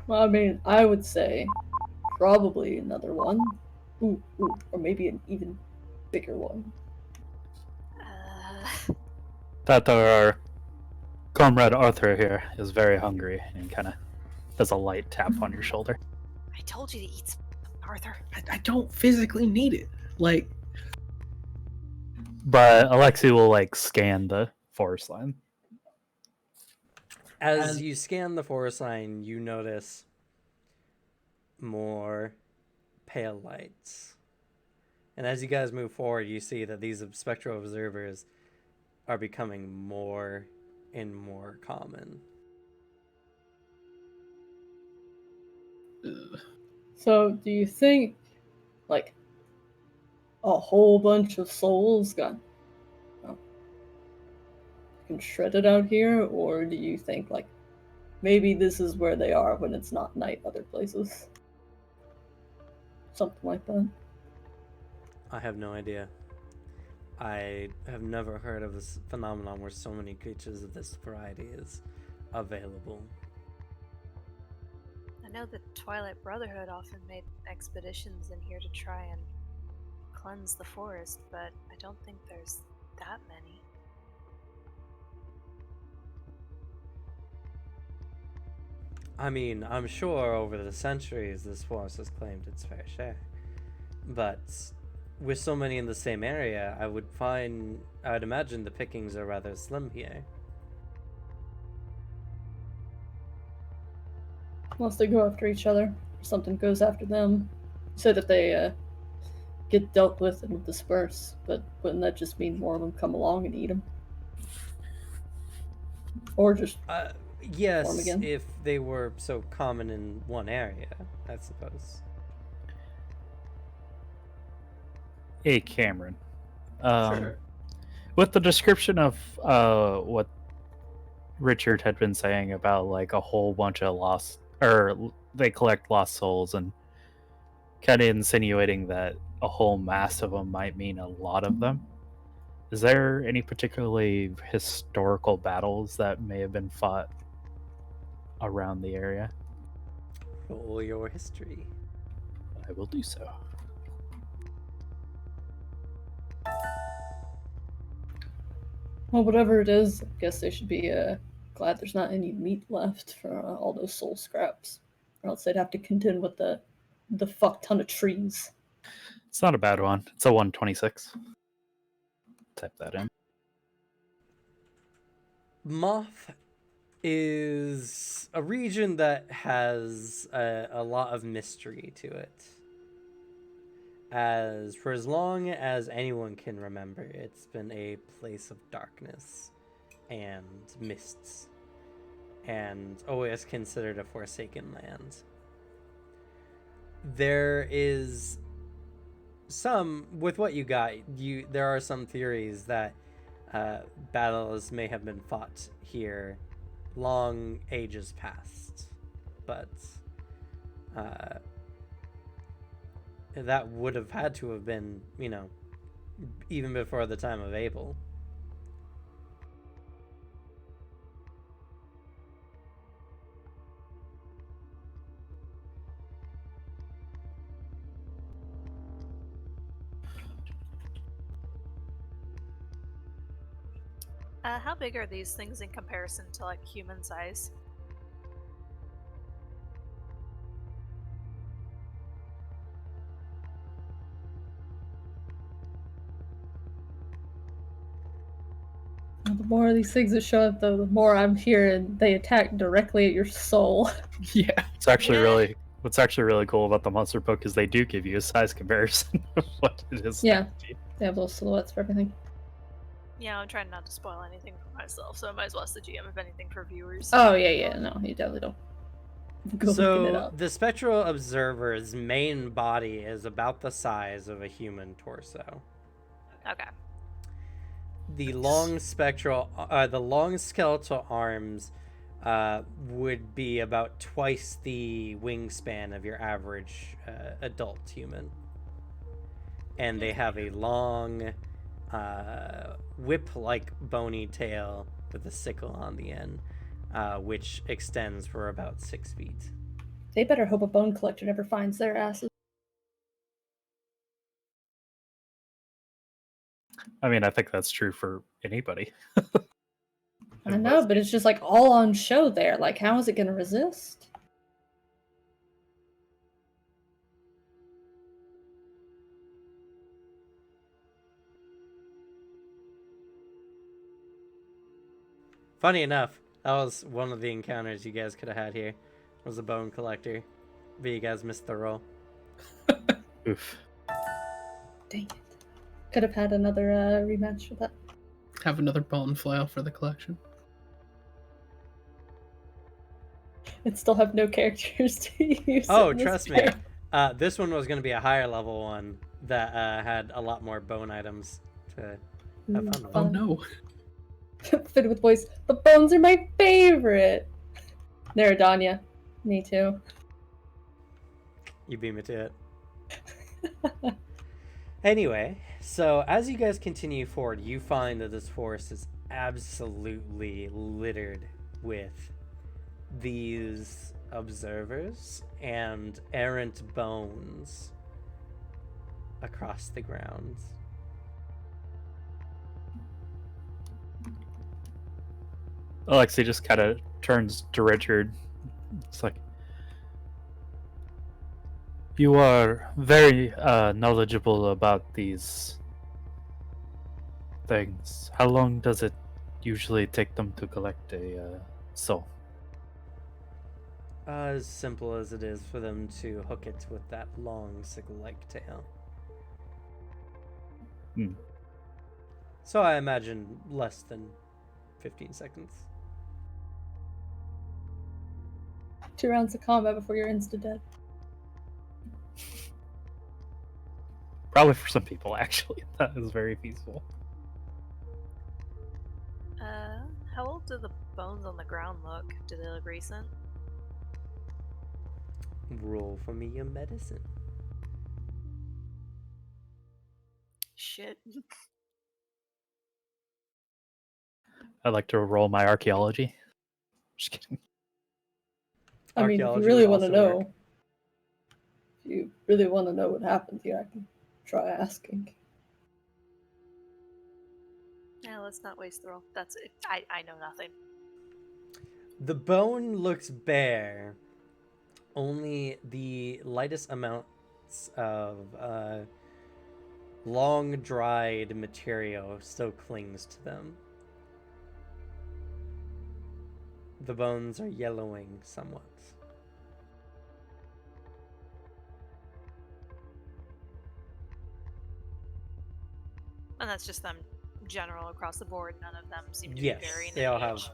Well, I mean, I would say probably another one. Ooh, or maybe an even bigger one. That our comrade Arthur here is very hungry and kind of does a light tap on your shoulder. I told you to eat some, Arthur. I don't physically need it. Like, But Alexei will like scan the forest line. As you scan the forest line, you notice more pale lights. And as you guys move forward, you see that these spectral observers are becoming more and more common. So, do you think, like, a whole bunch of souls got shredded out here, or do you think, like, maybe this is where they are when it's not night other places? Something like that. I have no idea. I have never heard of this phenomenon where so many creatures of this variety is available. I know the Twilight Brotherhood often made expeditions in here to try and cleanse the forest, but I don't think there's that many. I mean, I'm sure over the centuries this forest has claimed its fair share. But with so many in the same area, I would imagine the pickings are rather slim here. Unless they go after each other, or something goes after them. So that they get dealt with and disperse, but wouldn't that just mean more of them come along and eat them? Or just form Yes, again? if they were so common in one area, I suppose. Hey, Cameron. Sure. With the description of what Richard had been saying about like a whole bunch of lost, or they collect lost souls, and kind of insinuating that a whole mass of them might mean a lot of them. Is there any particularly historical battles that may have been fought around the area? Roll your history. I will do so. Well, whatever it is, I guess they should be glad there's not any meat left for all those soul scraps. Or else they'd have to contend with the fuck ton of trees. It's not a bad one. It's a 126. Type that in. Moth is a region that has a lot of mystery to it. As for as long as anyone can remember, it's been a place of darkness and mists, and always considered a forsaken land. There is some, with what you got, there are some theories that battles may have been fought here long ages past, but that would have had to have been, even before the time of Abel. How big are these things in comparison to like human size? more of these things that show up, though, the more I'm hearing they attack directly at your soul. Yeah. It's actually really what's actually really cool about the monster book is they do give you a size comparison of what it is. Yeah. They have little silhouettes for everything. Yeah, I'm trying not to spoil anything for myself, so I might as well ask the GM if anything for viewers. Oh, yeah. No, you definitely don't. Go looking it So up. the spectral observer's main body is about the size of a human torso. Okay. The long skeletal arms would be about twice the wingspan of your average adult human. And they have a long whip-like bony tail with a sickle on the end, which extends for about 6 feet. They better hope a bone collector never finds their asses. I mean, I think that's true for anybody. I know, but it's just like all on show there. Like, how is it going to resist? Funny enough, that was one of the encounters you guys could have had here. Was a bone collector, but you guys missed the roll. Oof. Dang it. Could have had another rematch with that. Have another bone flail for the collection. And still have no characters to use. Oh, in this trust me. game. This one was going to be a higher level one that had a lot more bone items to have fun with. Oh no. Fitted with voice. The bones are my favorite. There, Danya. Me too. You beat me to it. Anyway, so as you guys continue forward, you find that this forest is absolutely littered with these observers and errant bones across the grounds. Alexei just kind of turns to Richard. It's like, you are very knowledgeable about these things. How long does it usually take them to collect a soul? As simple as it is for them to hook it with that long sickle-like tail. Hmm. So I imagine less than 15 seconds. 2 rounds of combat before you're insta-dead. Probably for some people, actually. That is very feasible. How old do the bones on the ground look? Do they look recent? Roll for me your medicine. Shit. I'd like to roll my archaeology. Just kidding. I mean, if you Archaeology really would want to also know, work. if you really want to know what happens here, I can try asking. Yeah, let's not waste the roll. That's it. I know nothing. The bone looks bare. Only the lightest amounts of long dried material still clings to them. The bones are yellowing somewhat. And that's just them general across the board. None of them seem to Yes, be varying they in all have age.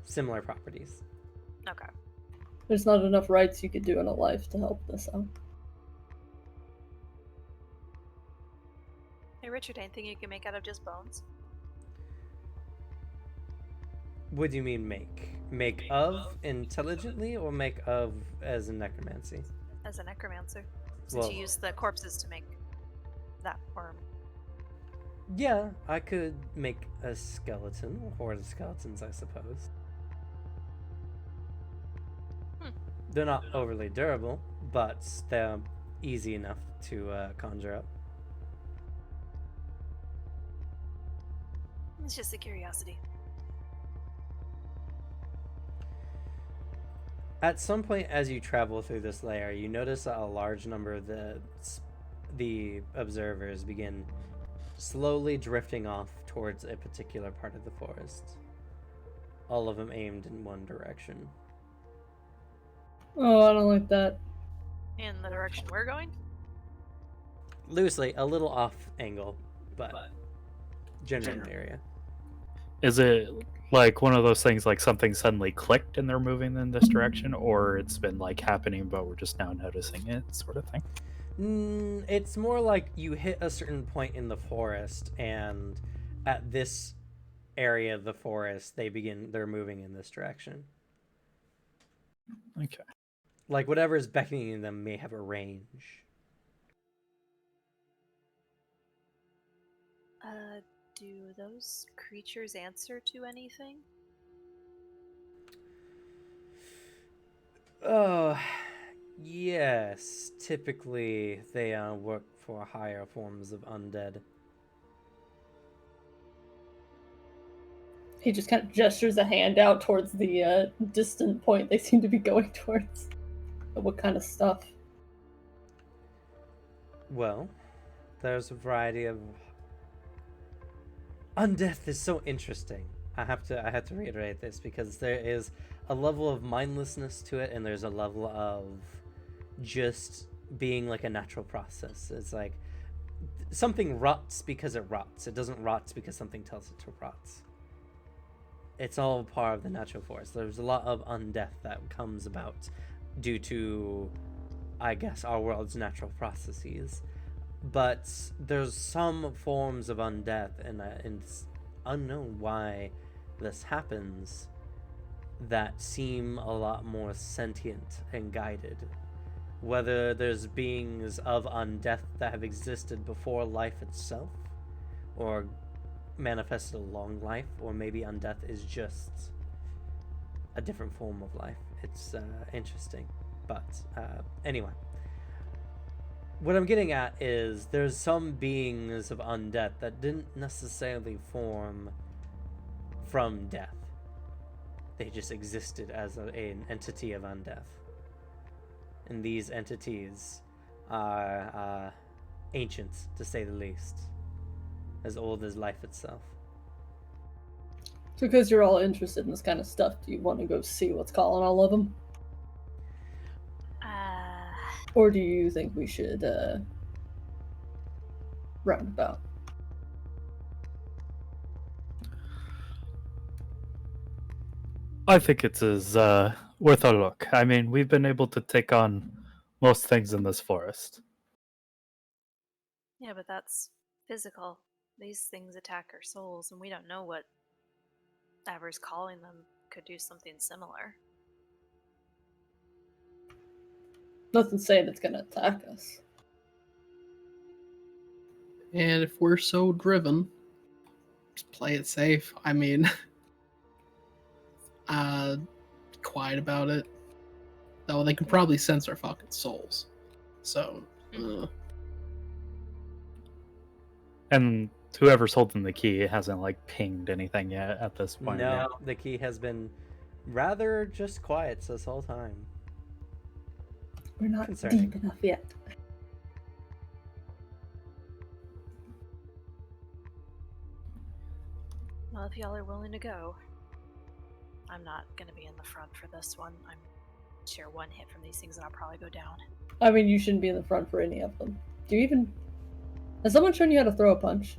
similar properties. Okay. There's not enough rites you could do in a life to help this out. Hey Richard, anything you can make out of just bones? What do you mean make? Make of intelligently or make of as in necromancy? As a necromancer. Since Well, you use the corpses to make that worm. yeah, I could make a skeleton, or horde of skeletons, I suppose. They're not overly durable, but they're easy enough to conjure up. It's just a curiosity. At some point as you travel through this layer, you notice that a large number of the observers begin slowly drifting off towards a particular part of the forest. all of them aimed in one direction. Oh, I don't like that. In the direction we're going? Loosely, a little off angle, but general area. Is it like one of those things like something suddenly clicked and they're moving in this direction, or it's been like happening but we're just now noticing it, sort of thing? It's more like you hit a certain point in the forest, and at this area of the forest, they're moving in this direction. Okay. Like whatever is beckoning them may have a range. Do those creatures answer to anything? Oh, yes. Typically, they work for higher forms of undead. He just kind of gestures a hand out towards the distant point they seem to be going towards. But what kind of stuff? Well, there's a variety of... Undeath is so interesting. I have to reiterate this because there is a level of mindlessness to it, and there's a level of just being like a natural process. It's like something rots because it rots. It doesn't rot because something tells it to rot. It's all part of the natural force. There's a lot of undeath that comes about due to, I guess, our world's natural processes. But there's some forms of undeath, and it's unknown why this happens, that seem a lot more sentient and guided. Whether there's beings of undeath that have existed before life itself, or manifested a long life, or maybe undeath is just a different form of life. It's interesting. But anyway. What I'm getting at is there's some beings of undeath that didn't necessarily form from death. They just existed as an entity of undeath. And these entities are ancient, to say the least. As old as life itself. So because you're all interested in this kind of stuff, do you want to go see what's calling all of them? Or do you think we should roundabout? I think it is worth a look. I mean, we've been able to take on most things in this forest. Yeah, but that's physical. These things attack our souls, and we don't know what whatever's calling them could do something similar. Nothing's saying it's gonna attack us. And if we're so driven, just play it safe. I mean, quiet about it. Though they can probably sense our fucking souls. So, And whoever sold them the key hasn't like pinged anything yet at this point. No, right? the key has been rather just quiet this whole time. We're not Concerning. deep enough yet. Well, if y'all are willing to go, I'm not going to be in the front for this one. I'm sure one hit from these things and I'll probably go down. I mean, you shouldn't be in the front for any of them. Do you even... Has someone shown you how to throw a punch?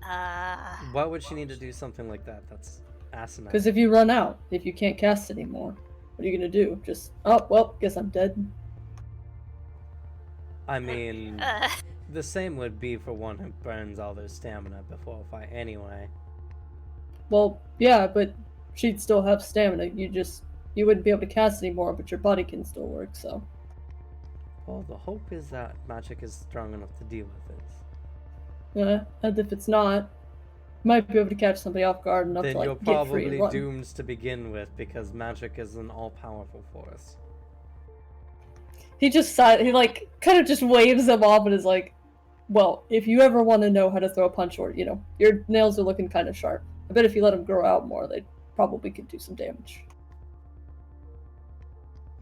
Why would she need to do something like that? That's asinine. Because if you run out, if you can't cast anymore, what are you gonna do? Just, oh, well, guess I'm dead. I mean, the same would be for one who burns all their stamina before a fight anyway. Well, yeah, but she'd still have stamina. You wouldn't be able to cast anymore, but your body can still work, so. Well, the hope is that magic is strong enough to deal with it. Yeah, and if it's not, you might be able to catch somebody off guard enough Then to, like, you're get free probably and run. doomed to begin with, because magic is an all-powerful force. He just kind of just waves them off and is like, well, if you ever want to know how to throw a punch, or, your nails are looking kind of sharp. I bet if you let them grow out more, they probably could do some damage.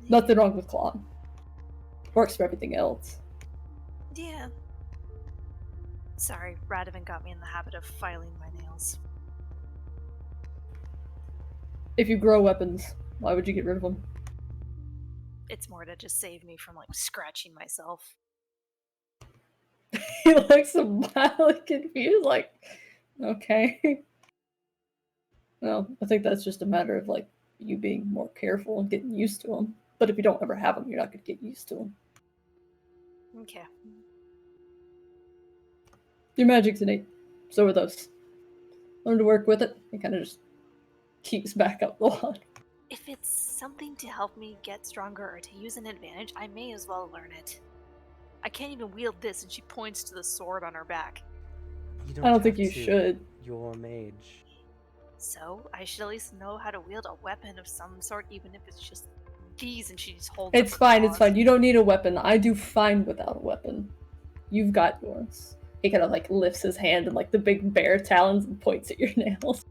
Nothing wrong with clawing. Works for everything else. Yeah. Sorry, Radovan got me in the habit of filing my nails. If you grow weapons, why would you get rid of them? It's more to just save me from like scratching myself. He looks mildly confused, like, okay. No, I think that's just a matter of like you being more careful and getting used to them. But if you don't ever have them, you're not going to get used to them. Okay. Your magic's innate. So are those. Learn to work with it. It kind of just keeps back up the wand. If it's something to help me get stronger or to use an advantage, I may as well learn it. I can't even wield this, and she points to the sword on her back. You I don't think have you to. should. You're a mage. So, I should at least know how to wield a weapon of some sort, even if it's just these, and she just holds It's up her fine, it's claws. fine. You don't need a weapon. I do fine without a weapon. You've got yours. He kind of like lifts his hand and like the big bear talons and points at your nails.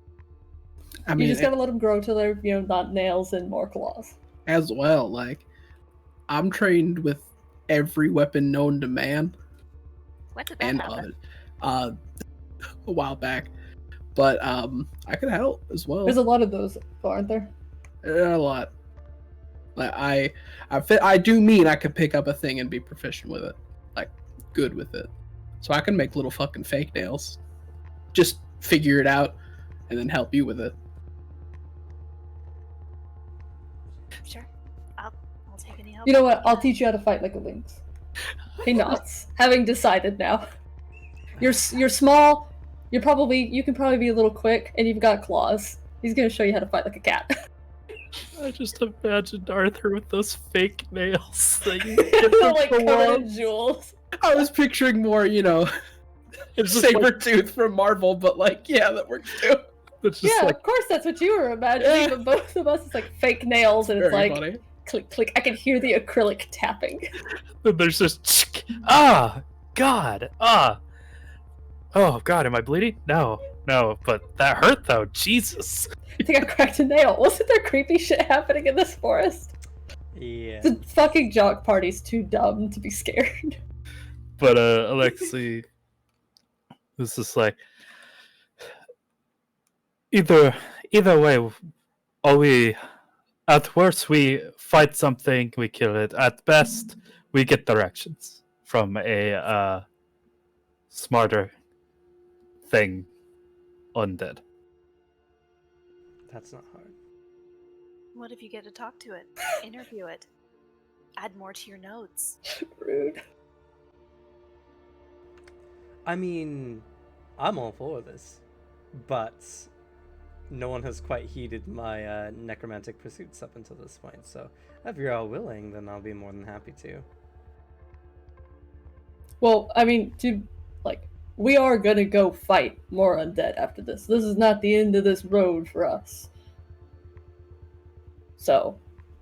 I mean, You just gotta let them grow till they're, not nails and more claws. as well, like, I'm trained with every weapon known to man When did that and happen? a while back. But I could help as well. There's a lot of those, aren't there? A lot. Like I do mean I could pick up a thing and be proficient with it, like good with it. So I can make little fucking fake nails. Just figure it out, and then help you with it. Sure. I'll take any help. You know I what? can I'll get. teach you how to fight like a lynx. He nods, having decided now. You're small. You can probably be a little quick, and you've got claws. He's gonna show you how to fight like a cat. I just imagined Arthur with those fake nails that you get from Like the covered wall. in jewels. I was picturing more, It's just like, Sabretooth from Marvel, but like, yeah, that works too. it's just Yeah, like of course that's what you were imagining, Yeah. but both of us it's like fake nails, and it's Very like funny. click click. I can hear the acrylic tapping. there's just God, oh God, am I bleeding? No, but that hurt though. Jesus. I think I cracked a nail. Wasn't there creepy shit happening in this forest? Yeah. The fucking jock party's too dumb to be scared. But Alexi, this is like either way, or we at worst we fight something, we kill it. At best, we get directions from a smarter thing undead. That's not hard. What if you get to talk to it? Interview it. Add more to your notes. Rude. I mean, I'm all for this, but no one has quite heeded my necromantic pursuits up until this point, so if you're all willing, then I'll be more than happy to. Well, I mean, we are gonna go fight more undead after this. This is not the end of this road for us. So,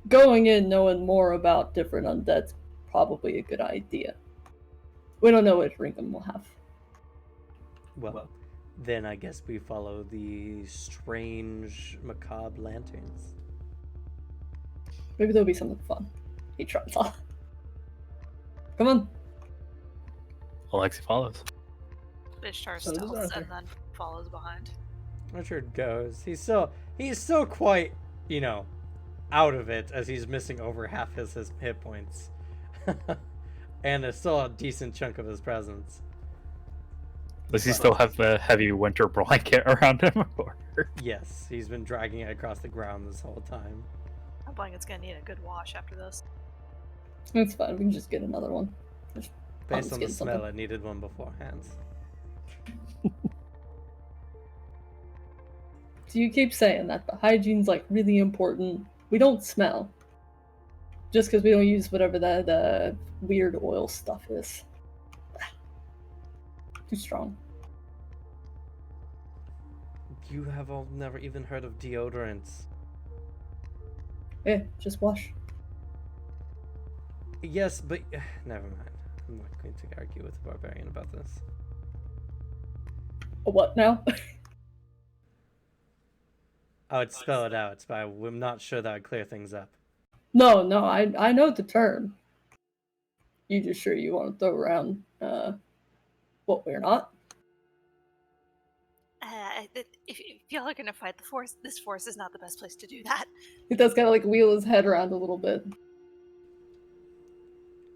going in knowing more about different undead's probably a good idea. We don't know which Ringham will have. Well, then I guess we follow the strange, macabre lanterns. Maybe there'll be something fun. He trots off. Come on. Alexi follows. Ishtar So does stealths Arthur. and then follows behind. Richard goes. He's still quite, out of it, as he's missing over half his hit points. And there's still a decent chunk of his presence. Does he still have the heavy winter blanket around him? Or... Yes, he's been dragging it across the ground this whole time. That blanket's gonna need a good wash after this. It's fine. We can just get another one. Based on the get smell, something. it needed one beforehand. So you keep saying that, but hygiene's like really important. We don't smell. Just because we don't use whatever the weird oil stuff is. Too strong. You have all never even heard of deodorants. Yeah, just wash. Yes, but never mind. I'm not going to argue with the barbarian about this. A what now? I would spell it out, but I'm not sure that would clear things up. No, I know the term. You just sure you want to throw around what we're not? If y'all are gonna fight the forest, this forest is not the best place to do that. He does kind of like wheel his head around a little bit.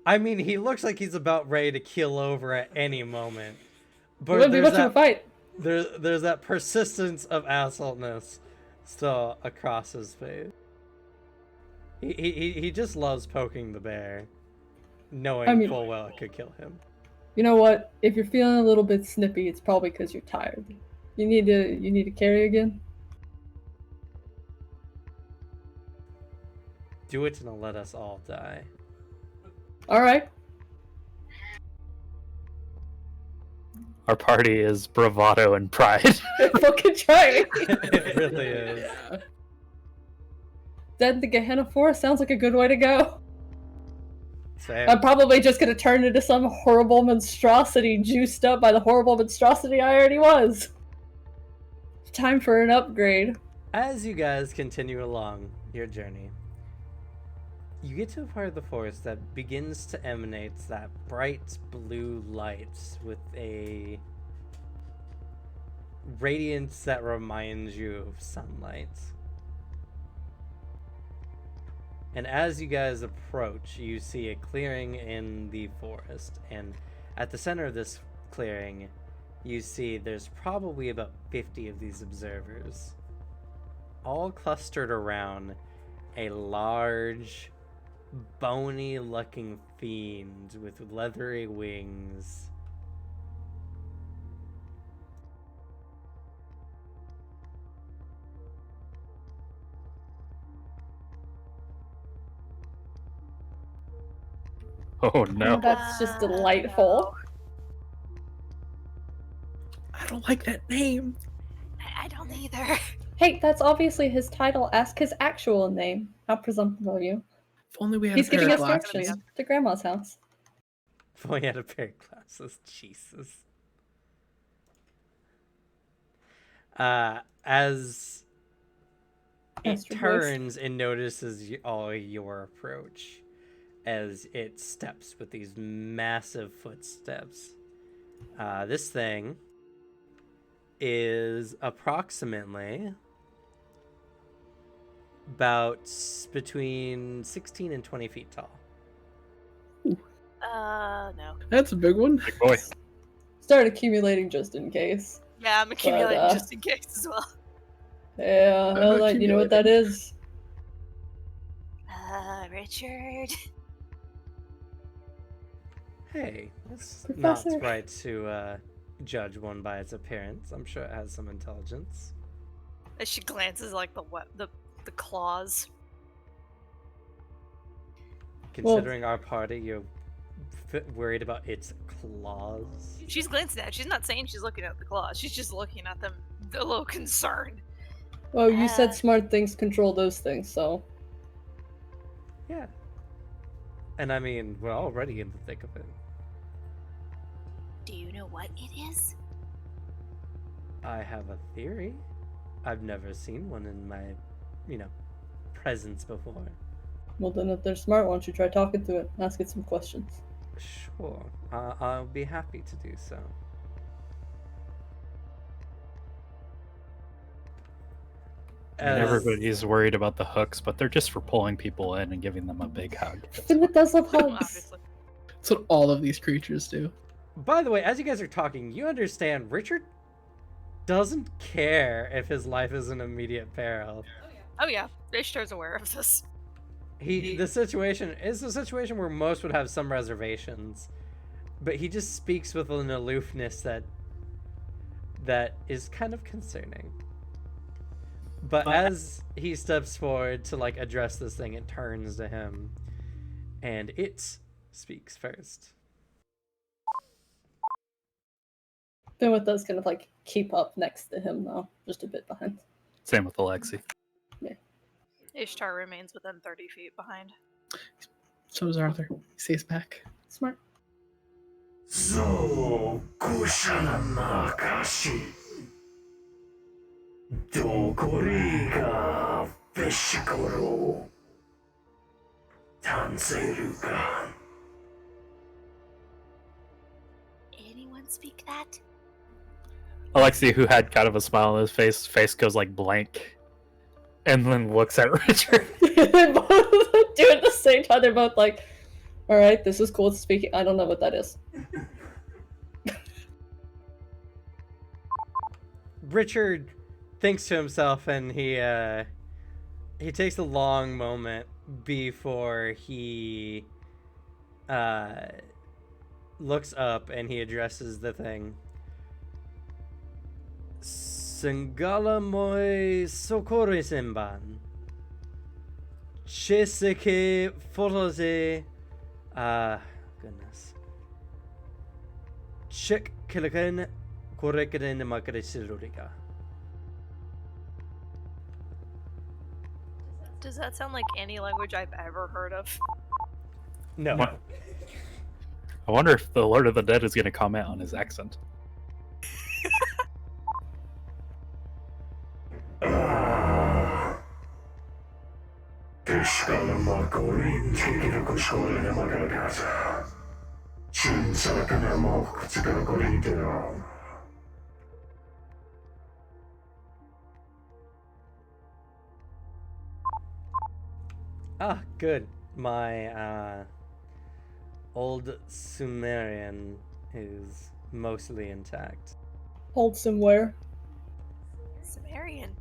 I mean, he looks like he's about ready to keel over at any moment. It But wouldn't be there's much of a fight. there's that persistence of assholeness still across his face. He just loves poking the bear, knowing full well it could kill him. You know what? If you're feeling a little bit snippy, it's probably because you're tired. You need to carry again. Do it and I'll let us all die. All right. Our party is bravado and pride. Fucking try. It really is. Then the Gehenna Forest sounds like a good way to go. Same. I'm probably just gonna turn into some horrible monstrosity juiced up by the horrible monstrosity I already was. Time for an upgrade. As you guys continue along your journey, you get to a part of the forest that begins to emanate that bright blue light with a radiance that reminds you of sunlight. And as you guys approach, you see a clearing in the forest, and at the center of this clearing, you see there's probably about 50 of these observers, all clustered around a large, bony-looking fiend with leathery wings. Oh no. That's just delightful. I don't like that name. I don't either. Hey, that's obviously his title. Ask his actual name. How presumptive of you. If only we had He's a pair giving of us glasses. directions to Grandma's house. If only had a pair of glasses. Jesus. As it Astrid voice. turns and notices all your approach, as it steps with these massive footsteps. This thing is approximately about between 16 and 20 feet tall. No. That's a big one. Big boy. Start accumulating just in case. Yeah, I'm accumulating But, just in case as well. Yeah, hell, you know what that is? Richard. Hey, it's Professor. not right to judge one by its appearance. I'm sure it has some intelligence. As she glances like the claws. Considering our party, you're worried about its claws. She's glancing at it. She's not saying she's looking at the claws. She's just looking at them a little concerned. Well, you said smart things control those things, so. Yeah. And I mean, we're already in the thick of it. Do you know what it is? I have a theory. I've never seen one in my, presence before. Well, then if they're smart, why don't you try talking to it? Ask it some questions. Sure. I'll be happy to do so. And everybody's worried about the hooks, but they're just for pulling people in and giving them a big hug. Then it does love hugs. Obviously. That's what all of these creatures do. By the way, as you guys are talking, you understand Richard doesn't care if his life is in immediate peril. Oh yeah, Ishtar's aware of this. The situation is a situation where most would have some reservations, but he just speaks with an aloofness that is kind of concerning. But as he steps forward to address this thing, it turns to him, and it speaks first. Then does kind of keep up next to him though, just a bit behind. Same with Alexi. Ishtar remains within 30 feet behind. So is Arthur. He stays back. Smart. So, Kushanamakashi. Dokoriga Veshikoro. Tanseruka. Anyone speak that? Alexi, who had kind of a smile on his face goes like blank, and then looks at Richard. They both do it at the same time. They're both like, all right, this is cool speaking. I don't know what that is. Richard thinks to himself, and he takes a long moment before he looks up and he addresses the thing. Singala moi sokore semban. Chiseke fotoze. Goodness. Chik kilikan korekaden makare silurika. Does that sound like any language I've ever heard of? No. What? I wonder if the Lord of the Dead is going to comment on his accent. Ah, good. My old Sumerian is mostly intact. Hold somewhere. Sumerian.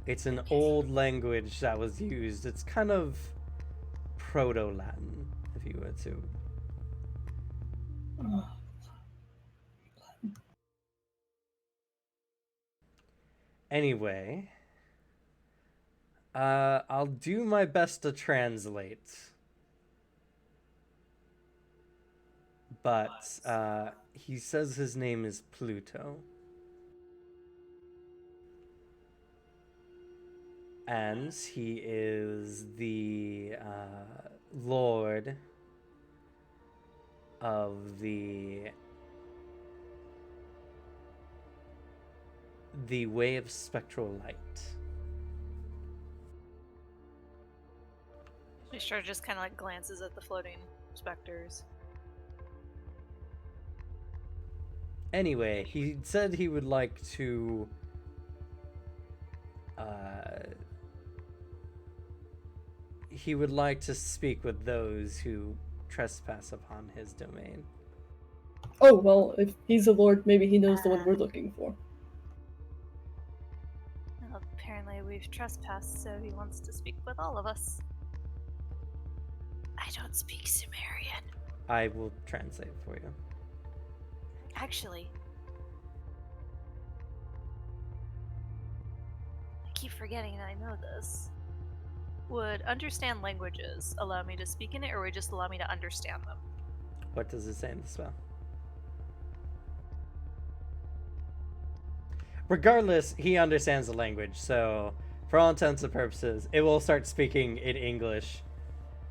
It's an old language that was used. It's kind of Proto-Latin, if you were to. Anyway, I'll do my best to translate. But he says his name is Pluto. And he is the lord of the way of spectral light. Sure, just kind of like glances at the floating specters. Anyway, he said he would like to speak with those who trespass upon his domain. Oh, well, if he's a lord, maybe he knows the one we're looking for. Well, apparently we've trespassed, so he wants to speak with all of us. I don't speak Sumerian. I will translate for you. Actually, I keep forgetting that I know this. Would understand languages allow me to speak in it, or would it just allow me to understand them? What does it say in the spell? Regardless, he understands the language, so for all intents and purposes, it will start speaking in English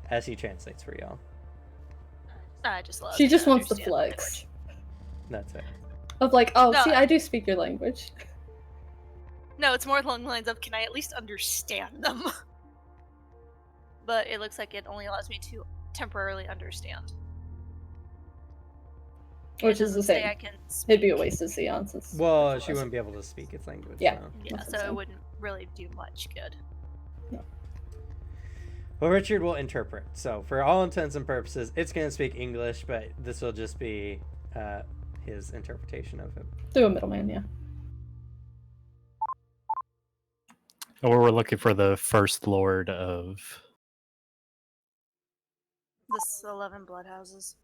as he translates for y'all. I just love. She just wants to understand flex. That's it. Of like, oh, No. see, I do speak your language. No, it's more along the lines of, can I at least understand them? But it looks like it only allows me to temporarily understand. Which It is the doesn't say same. I can speak. It'd be a waste of Xeon since... Well, she wouldn't be able to speak its language. Yeah. So. Yeah, That's so insane. it wouldn't really do much good. Well, Richard will interpret. So, for all intents and purposes, it's going to speak English, but this will just be his interpretation of it. Through a middleman, yeah. Or we're looking for the first lord of... This 11 bloodhouses.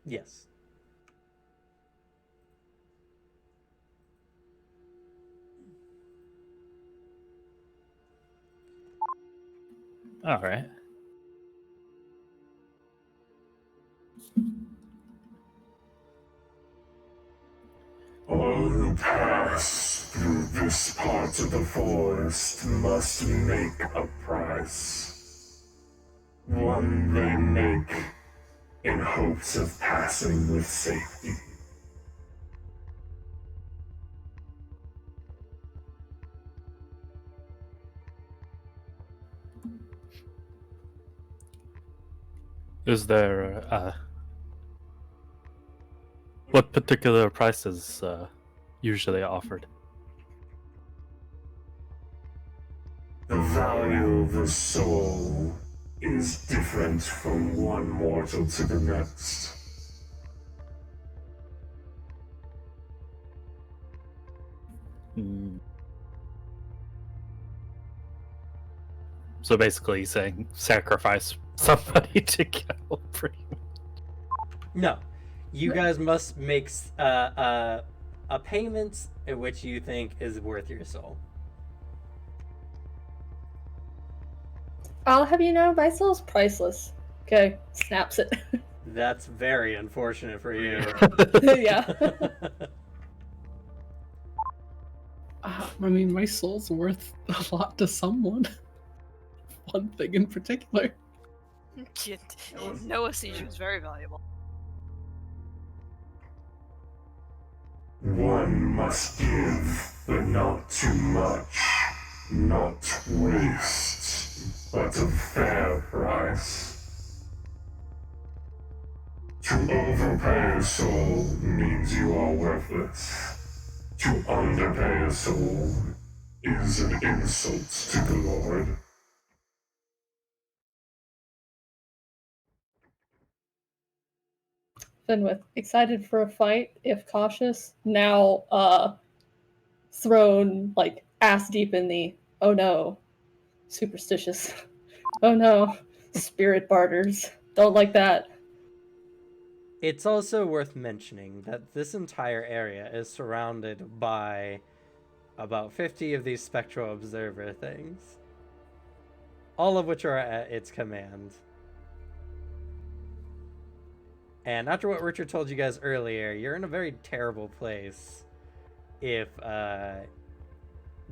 Yes. All right. All who pass through this part of the forest must make a price. One they make in hopes of passing with safety. Is there particular price is usually offered? The value of the soul is different from one mortal to the next. Hmm. So basically, he's saying sacrifice somebody to kill. Pretty much. No, you guys must make a payment in which you think is worth your soul. I'll have you know, my soul's priceless. Okay, snaps it. That's very unfortunate for you. Yeah. I mean, my soul's worth a lot to someone. One thing in particular. Noah sees you as very valuable. One must give, but not too much. Not waste, but a fair price. To overpay a soul means you are worthless. To underpay a soul is an insult to the Lord. Fenwith, excited for a fight, if cautious, now thrown like ass deep in the oh no, superstitious. Oh no, spirit barters. Don't like that. It's also worth mentioning that this entire area is surrounded by about 50 of these spectral observer things, all of which are at its command. And after what Richard told you guys earlier, you're in a very terrible place if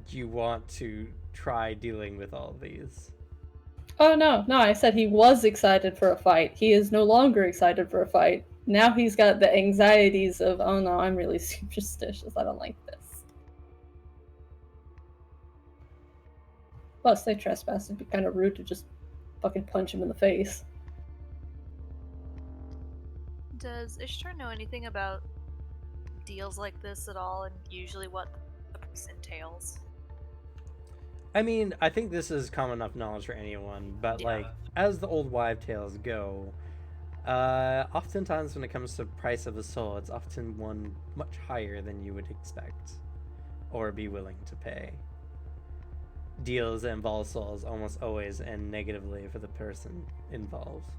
you want to try dealing with all of these. Oh no, I said he was excited for a fight. He is no longer excited for a fight. Now he's got the anxieties of, oh no, I'm really superstitious. I don't like this. Plus, they trespassed. It'd be kind of rude to just fucking punch him in the face. Does Ishtar know anything about deals like this at all, and usually what the price entails? I mean, I think this is common enough knowledge for anyone, but Yeah. like, as the old wives' tales go, oftentimes when it comes to price of a soul, it's often one much higher than you would expect or be willing to pay. Deals that involve souls almost always end negatively for the person involved.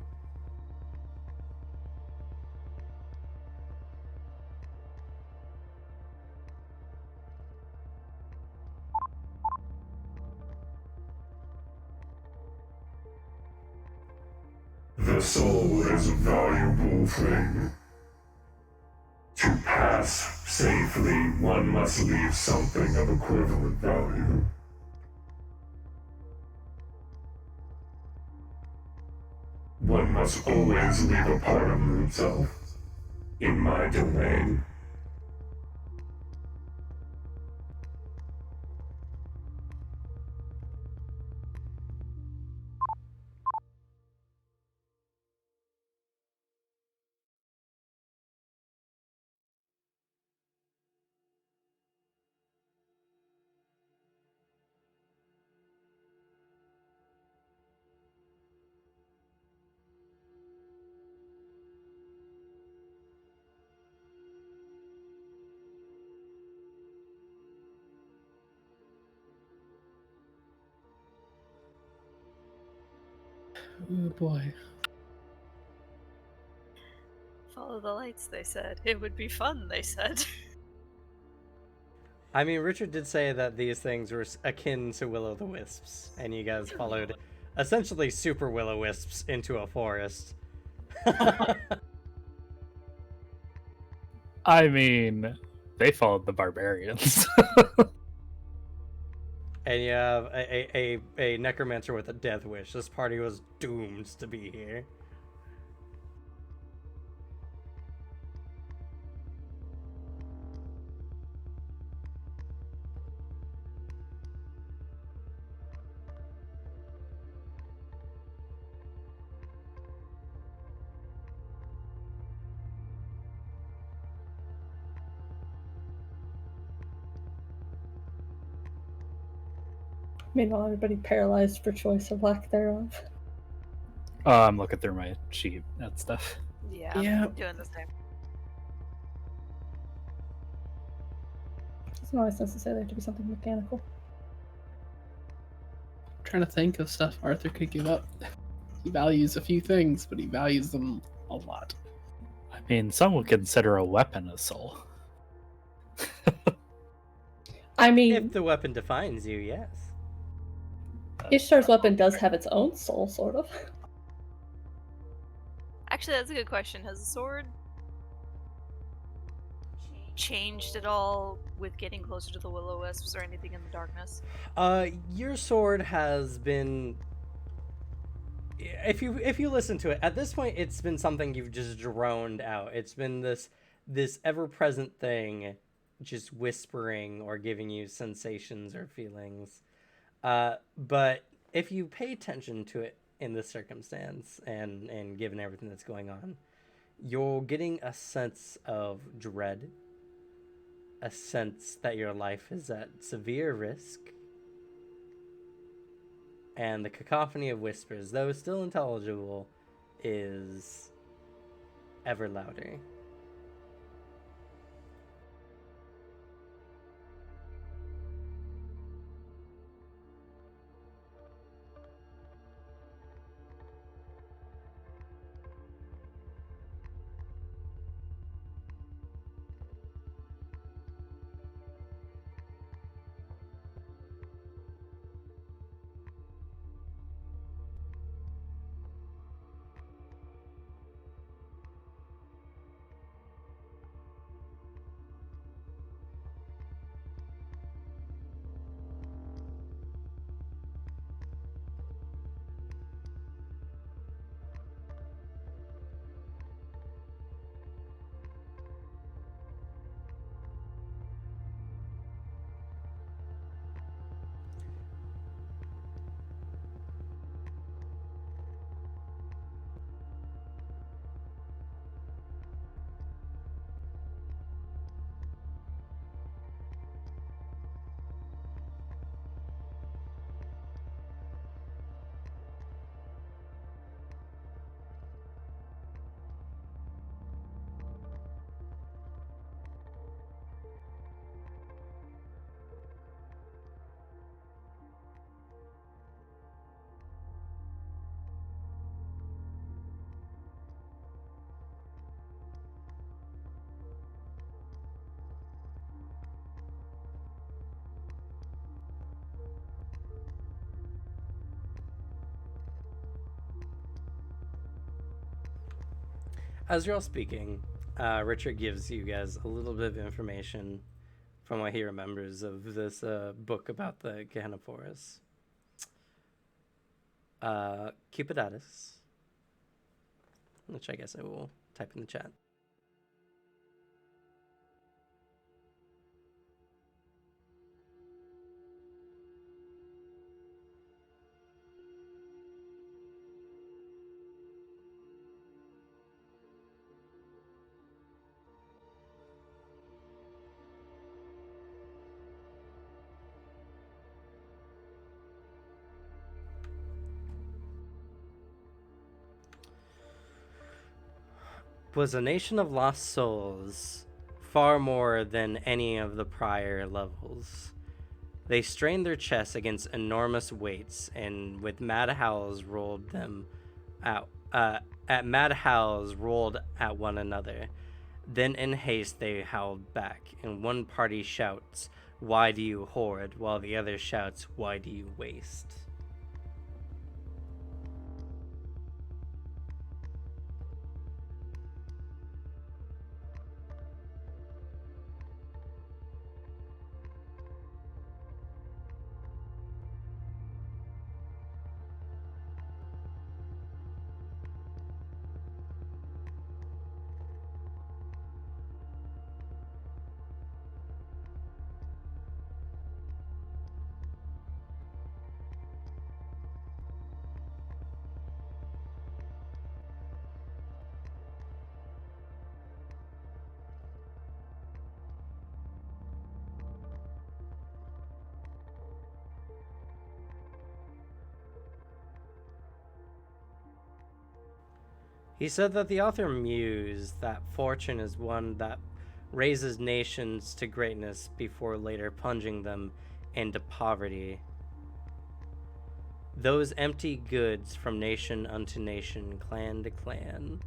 The soul is a valuable thing. To pass safely, one must leave something of equivalent value. One must always leave a part of himself in my domain. Oh boy. Follow the lights, they said. It would be fun, they said. I mean, Richard did say that these things were akin to will-o'-the-wisps, and you guys followed essentially super will-o'-wisps into a forest. I mean, they followed the barbarians. And you have a necromancer with a death wish. This party was doomed to be here. Meanwhile, everybody paralyzed for choice or lack thereof. Oh, I'm looking through my sheet. That stuff. Yeah, Yeah. I'm doing the same. It's not always necessarily have to be something mechanical. Trying to think of stuff Arthur could give up. He values a few things, but he values them a lot. I mean, some would consider a weapon a soul. I mean, If the weapon defines you, yes. Ishtar's weapon does have its own soul, sort of. Actually, that's a good question. Has the sword changed at all with getting closer to the will-o-wisps or anything in the darkness? Your sword has been. If you listen to it at this point, it's been something you've just droned out. It's been this ever-present thing, just whispering or giving you sensations or feelings. But if you pay attention to it in this circumstance and given everything that's going on, you're getting a sense of dread, a sense that your life is at severe risk, and the cacophony of whispers, though still intelligible, is ever louder. As you're all speaking, Richard gives you guys a little bit of information from what he remembers of this book about the Gehenna Forest. Cupidatus, which I guess I will type in the chat. Was a nation of lost souls, far more than any of the prior levels. They strained their chests against enormous weights, and with mad howls rolled them out. Mad howls rolled at one another. Then in haste they howled back, and one party shouts, "Why do you hoard?" while the other shouts, "Why do you waste?" He said that the author mused that fortune is one that raises nations to greatness before later plunging them into poverty. Those empty goods from nation unto nation, clan to clan.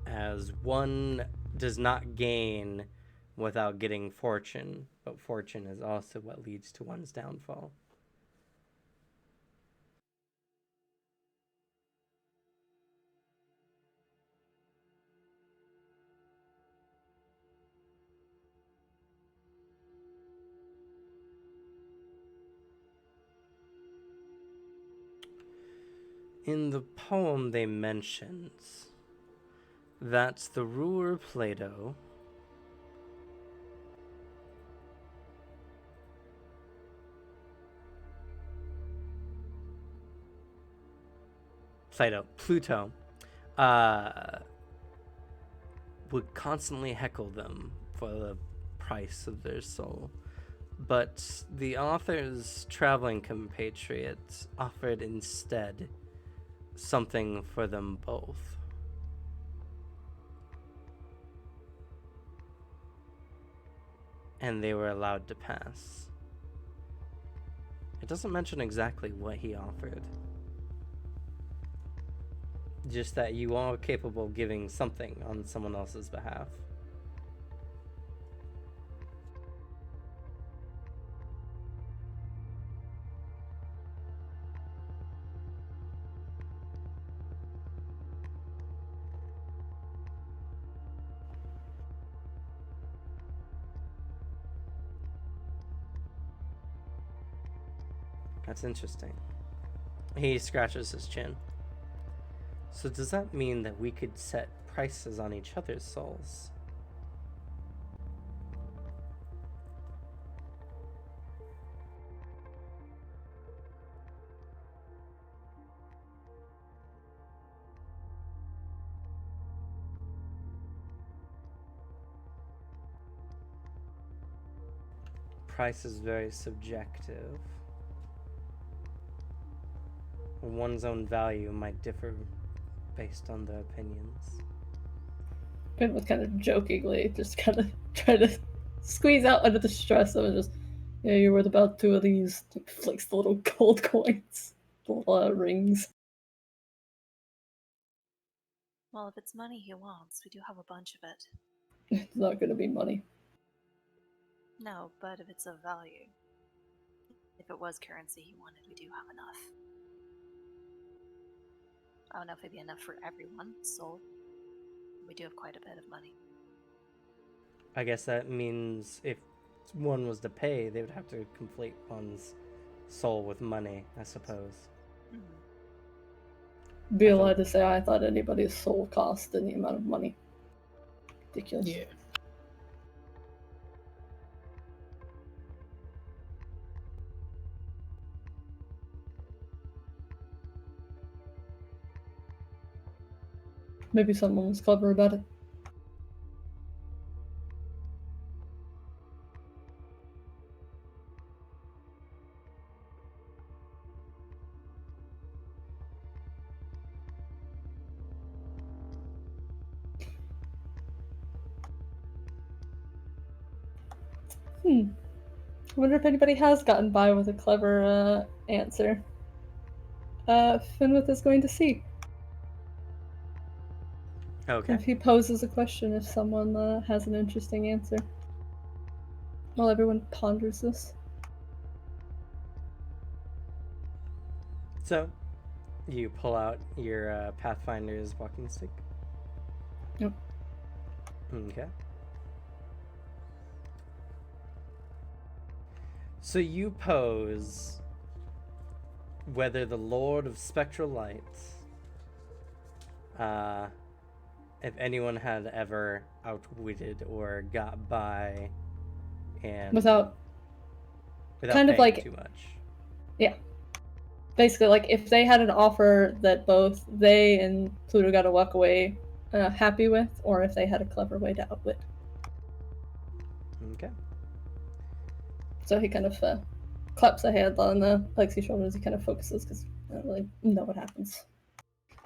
As one does not gain without getting fortune, but fortune is also what leads to one's downfall. In the poem, they mentioned that the ruler Plato Pluto would constantly heckle them for the price of their soul. But the author's traveling compatriots offered instead something for them both. And they were allowed to pass. It doesn't mention exactly what he offered. Just that you are capable of giving something on someone else's behalf. That's interesting. He scratches his chin. So does that mean that we could set prices on each other's souls? Price is very subjective. One's own value might differ based on their opinions. Ben was kind of jokingly just kind of trying to squeeze out under the stress of it. Just, yeah, you're worth about 2 of these. Like, flicks the little gold coins, the little rings. Well, if it's money he wants, we do have a bunch of it. It's not going to be money. No, but if it's of value. If it was currency he wanted, we do have enough. I don't know if it'd be enough for everyone, so we do have quite a bit of money. I guess that means if one was to pay, they would have to conflate one's soul with money, I suppose. Be allowed to say I thought anybody's soul cost any amount of money. Ridiculous. Yeah. Maybe someone was clever about it. I wonder if anybody has gotten by with a clever answer. Finwith is going to see. Okay. If he poses a question, if someone has an interesting answer. While everyone ponders this. So, you pull out your Pathfinder's walking stick? Yep. Okay. So you pose whether the Lord of Spectral Light, if anyone had ever outwitted or got by and Without kind of paying like too much. Yeah. Basically, like, if they had an offer that both they and Pluto got to walk away happy with, or if they had a clever way to outwit. Okay. So he kind of claps a hand on the Lexi shoulder as he kind of focuses because I don't really know what happens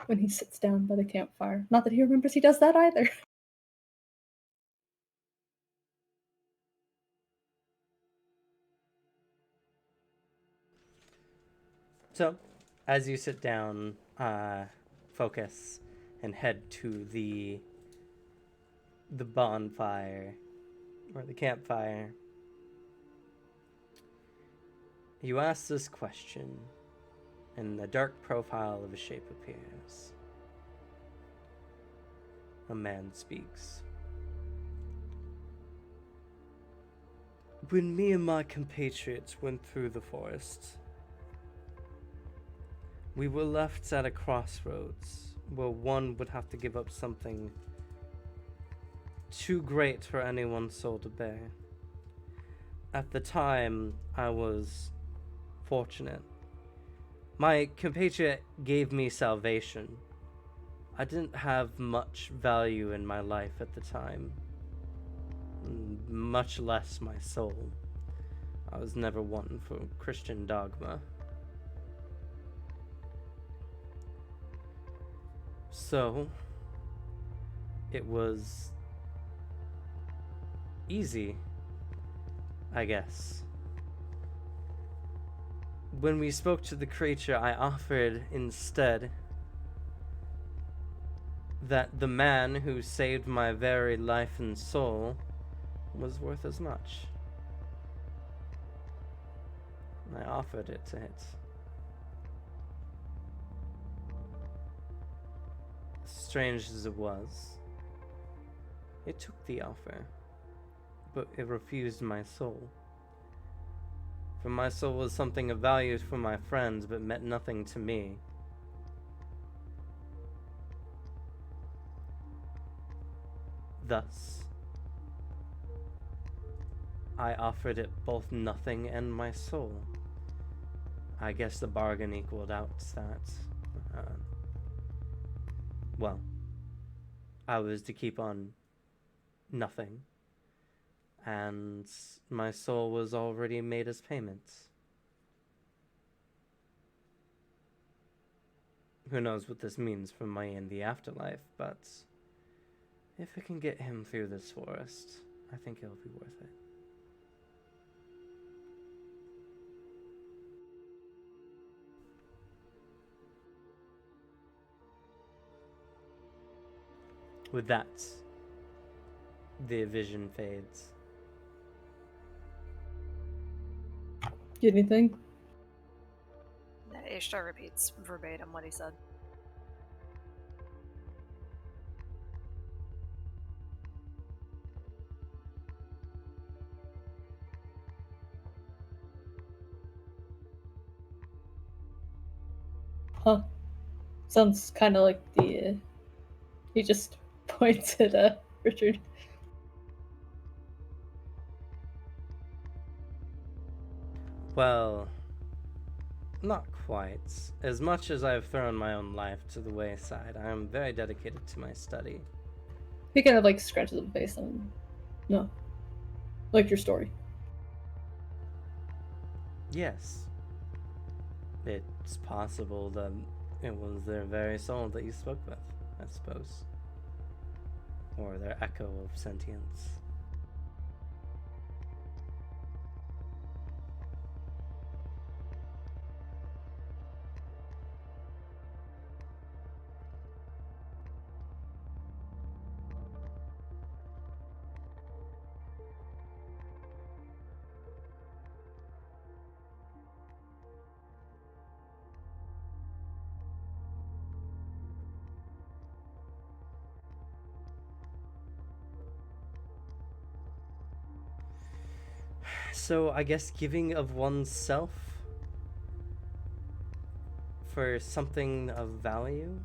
when he sits down by the campfire. Not that he remembers he does that either. So, as you sit down, focus, and head to the bonfire or the campfire, you ask this question, and the dark profile of a shape appears. A man speaks. When me and my compatriots went through the forest, we were left at a crossroads where one would have to give up something too great for anyone's soul to bear. At the time, I was fortunate. My compatriot gave me salvation. I didn't have much value in my life at the time, much less my soul. I was never one for Christian dogma. So, it was easy, I guess. When we spoke to the creature, I offered instead that the man who saved my very life and soul was worth as much. I offered it to it. Strange as it was, it took the offer, but it refused my soul. For my soul was something of value for my friends, but meant nothing to me. Thus, I offered it both nothing and my soul. I guess the bargain equaled out that, well, I was to keep on nothing, and my soul was already made as payment. Who knows what this means for me in the afterlife, but if it can get him through this forest, I think it'll be worth it. With that, the vision fades. Get anything? Ishtar repeats verbatim what he said. Huh. Sounds kind of like the. He just points at Richard. Well, not quite. As much as I've thrown my own life to the wayside, I am very dedicated to my study. He kind of like scratches the face and no, like your story. Yes. It's possible that it was their very soul that you spoke with, I suppose. Or their echo of sentience. So I guess giving of oneself for something of value?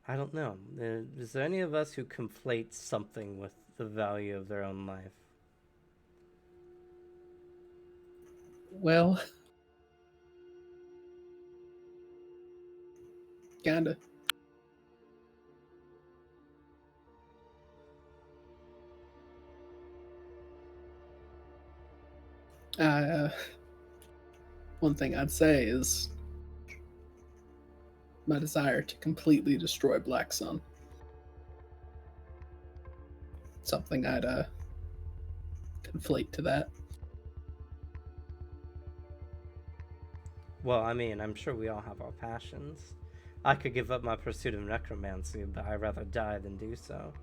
I don't know. Is there any of us who conflates something with the value of their own life? Well, kinda. One thing I'd say is my desire to completely destroy Black Sun. Something I'd conflate to that. Well, I mean, I'm sure we all have our passions. I could give up my pursuit of necromancy, but I'd rather die than do so.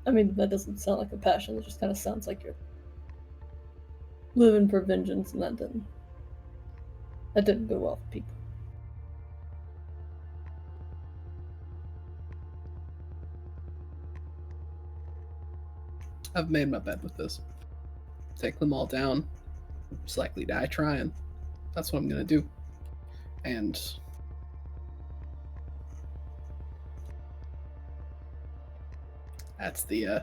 I mean, that doesn't sound like a passion. It just kind of sounds like you're living for vengeance, and that didn't go well for people. I've made my bed with this. Take them all down. Most likely die trying. That's what I'm gonna do. And that's the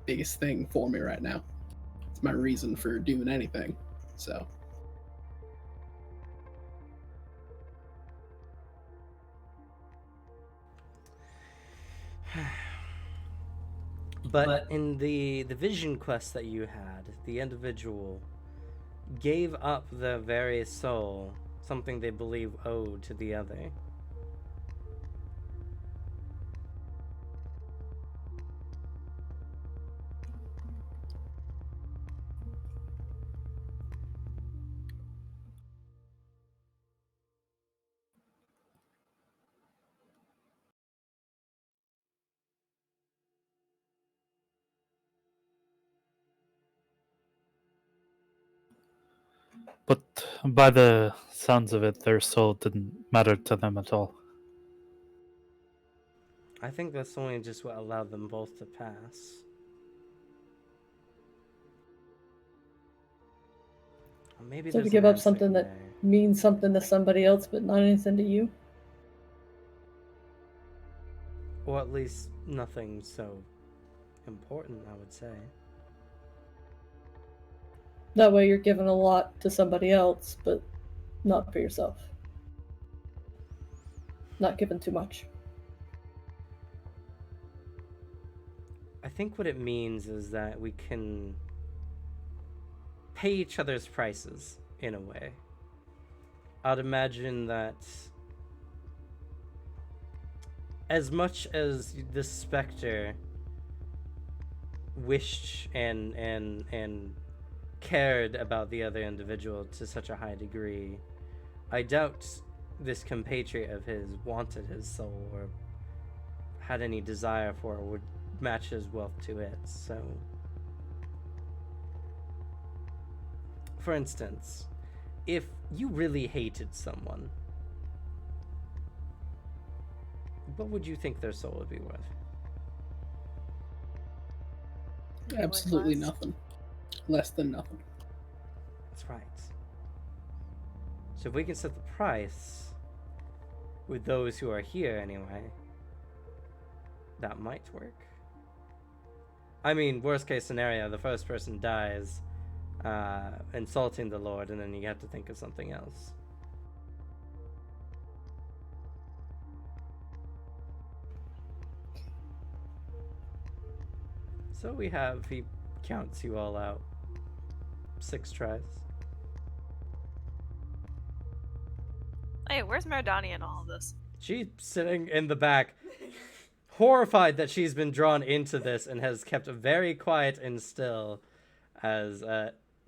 biggest thing for me right now. It's my reason for doing anything. So But in the vision quest that you had, the individual gave up their very soul, something they believe owed to the other. But by the sounds of it, their soul didn't matter to them at all. I think that's only just what allowed them both to pass. Or maybe So to there's give an up answer something that there. means something to somebody else, but not anything to you. Or at least nothing so important, I would say. That way, you're giving a lot to somebody else, but not for yourself. Not giving too much. I think what it means is that we can pay each other's prices, in a way. I'd imagine that as much as this specter wished and cared about the other individual to such a high degree, I doubt this compatriot of his wanted his soul or had any desire for it, would match his wealth to it. So, for instance, if you really hated someone, what would you think their soul would be worth? absolutely nothing. Less than nothing. That's right. So if we can set the price with those who are here anyway, that might work. I mean, worst case scenario, the first person dies insulting the Lord, and then you have to think of something else. So he counts you all out. 6 tries. Hey, where's Mardani in all of this? She's sitting in the back, horrified that she's been drawn into this and has kept very quiet and still, as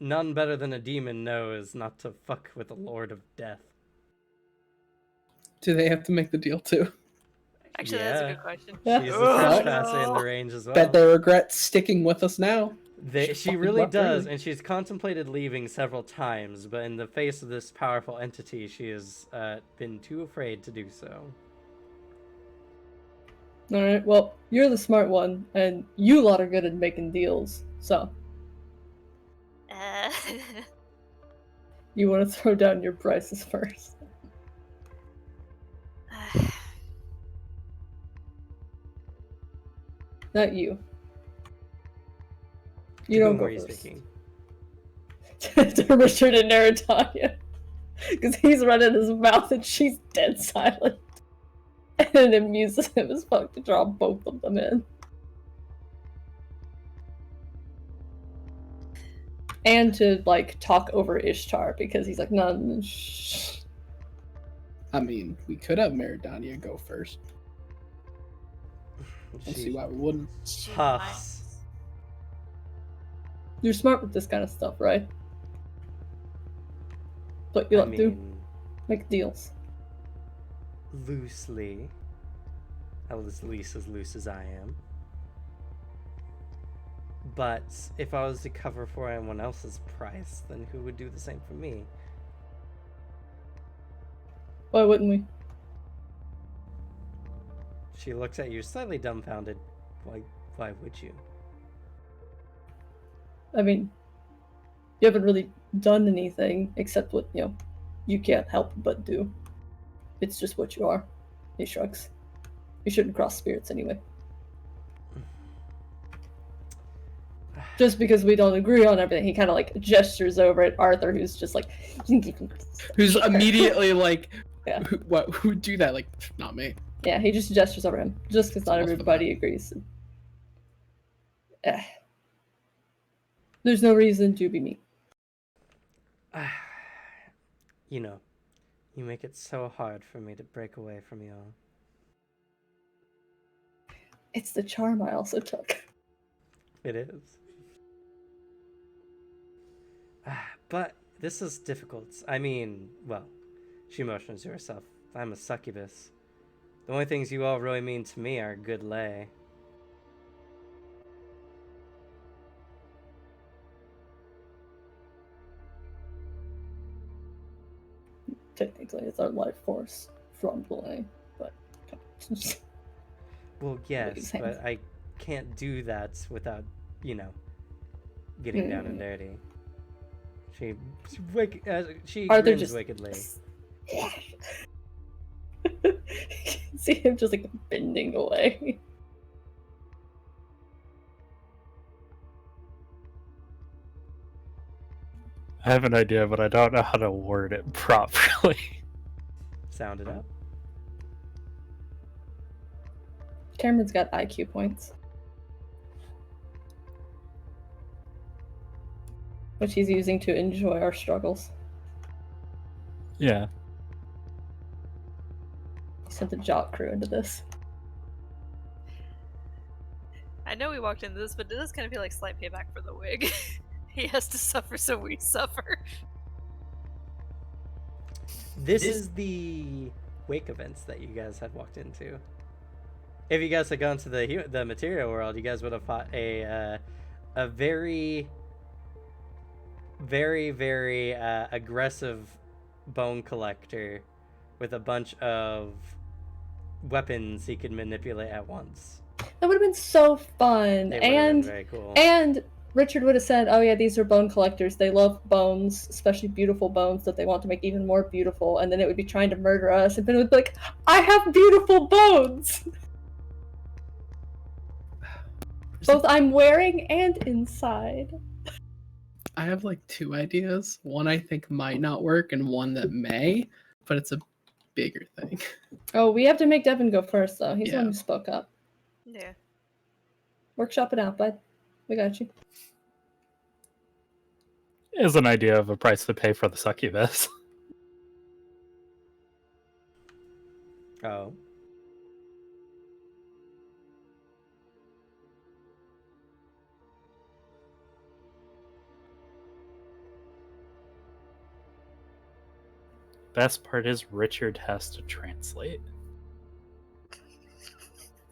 none better than a demon knows not to fuck with the Lord of Death. Do they have to make the deal too? Actually, that's a good question. She's the trespasser in the range as well. Bet they regret sticking with us now. She really does, and she's contemplated leaving several times, but in the face of this powerful entity, she has been too afraid to do so. Alright, well, you're the smart one, and you lot are good at making deals, so. You want to throw down your prices first. Not you. You To don't whom go were you first. speaking? To Richard and Naratanya. Because he's running his mouth and she's dead silent. And it amuses him as fuck to draw both of them in. And to, like, talk over Ishtar, because he's like, no, shh. I mean, we could have Meridania go first. Don't see why we wouldn't. Huffs. You're smart with this kind of stuff, right? What you I like to do? mean, Make deals. loosely. At least as loose as I am. But if I was to cover for anyone else's price, then who would do the same for me? Why wouldn't we? She looks at you slightly dumbfounded. Why would you? I mean, you haven't really done anything except what, you can't help but do. It's just what you are. He shrugs. You shouldn't cross spirits anyway. Just because we don't agree on everything, he kind of like gestures over at Arthur, who's just like, Who's immediately like, Yeah. who would do that? Like, not me. Yeah, he just gestures over him, just because not Most of everybody agrees. There's no reason to be me. You know, you make it so hard for me to break away from you all. It's the charm I also took. It is. But this is difficult. I mean, well, she motions to herself. I'm a succubus. The only things you all really mean to me are good lay. Technically, it's our life force from play, but... Well, yes, but I can't do that without, getting down and dirty. She Arthur grins just... wickedly. You can see him just like bending away. I have an idea, but I don't know how to word it properly. Sound it up. Cameron's got IQ points. Which he's using to enjoy our struggles. Yeah. He sent the jock crew into this. I know we walked into this, but it does kind of feel like slight payback for the wig. He has to suffer, so we suffer. This is the wake events that you guys had walked into. If you guys had gone to the material world, you guys would have fought a very, very, very aggressive bone collector with a bunch of weapons he could manipulate at once. That would have been so fun. It would have been very cool. And Richard would have said, oh yeah, these are bone collectors. They love bones, especially beautiful bones that they want to make even more beautiful. And then it would be trying to murder us. And then it would be like, I have beautiful bones! Both I'm wearing and inside. I have like two ideas. One I think might not work, and one that may, but it's a bigger thing. Oh, we have to make Devin go first, though. He's the one Yeah. who spoke up. Yeah. Workshop it out, bud. We got you. Is an idea of a price to pay for the succubus. Oh. Best part is Richard has to translate.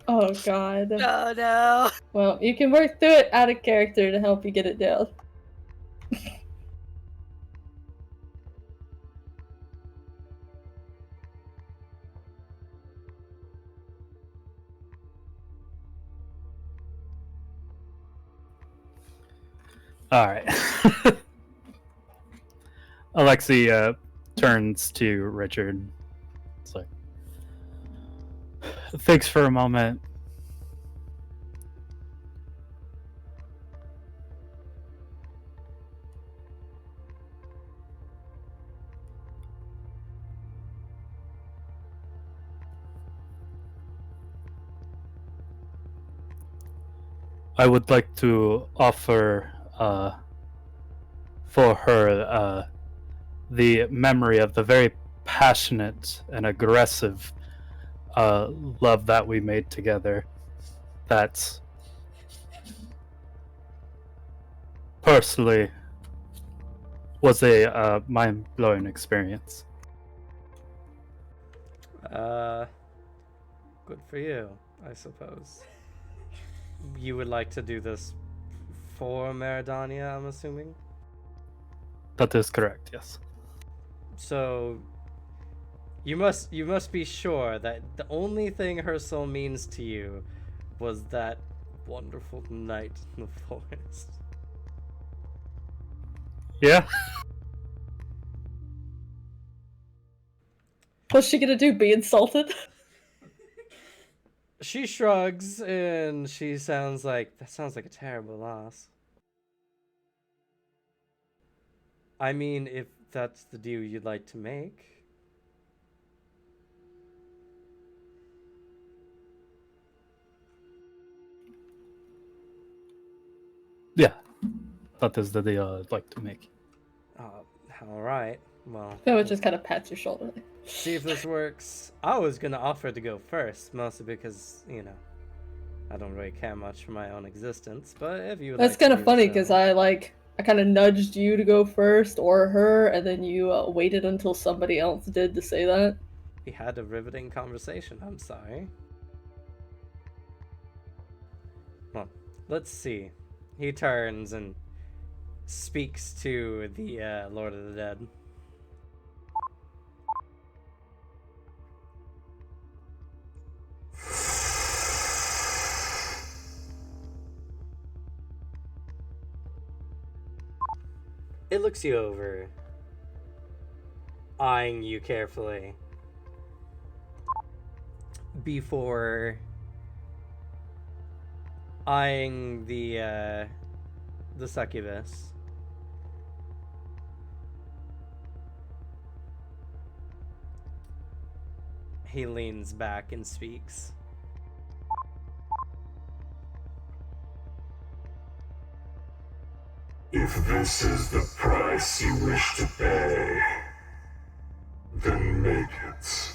Oh, God. Oh no. Well, you can work through it out of character to help you get it down. Alright. Alexi turns to Richard. It's like, thanks for a moment. I would like to offer for her the memory of the very passionate and aggressive love that we made together. That personally was a mind-blowing experience. Good for you, I suppose. You would like to do this for Meridania, I'm assuming? That is correct, yes. So you must be sure that the only thing her soul means to you was that wonderful night in the forest. Yeah. What's she gonna do? Be insulted? She shrugs and she sounds like, that sounds like a terrible loss. I mean, if that's the deal you'd like to make. Yeah. That is the deal I'd like to make. All right. Well, It just kind of pats your shoulder. see if this works. I was gonna offer to go first, mostly because, you know, I don't really care much for my own existence. But if you would That's like to kind of do funny so- because I kind of nudged you to go first or her, and then you waited until somebody else did to say that. We had a riveting conversation. I'm sorry. Well, let's see. He turns and speaks to the Lord of the Dead. It looks you over, eyeing you carefully before eyeing the succubus. He leans back and speaks. If this is the price you wish to pay, then make it.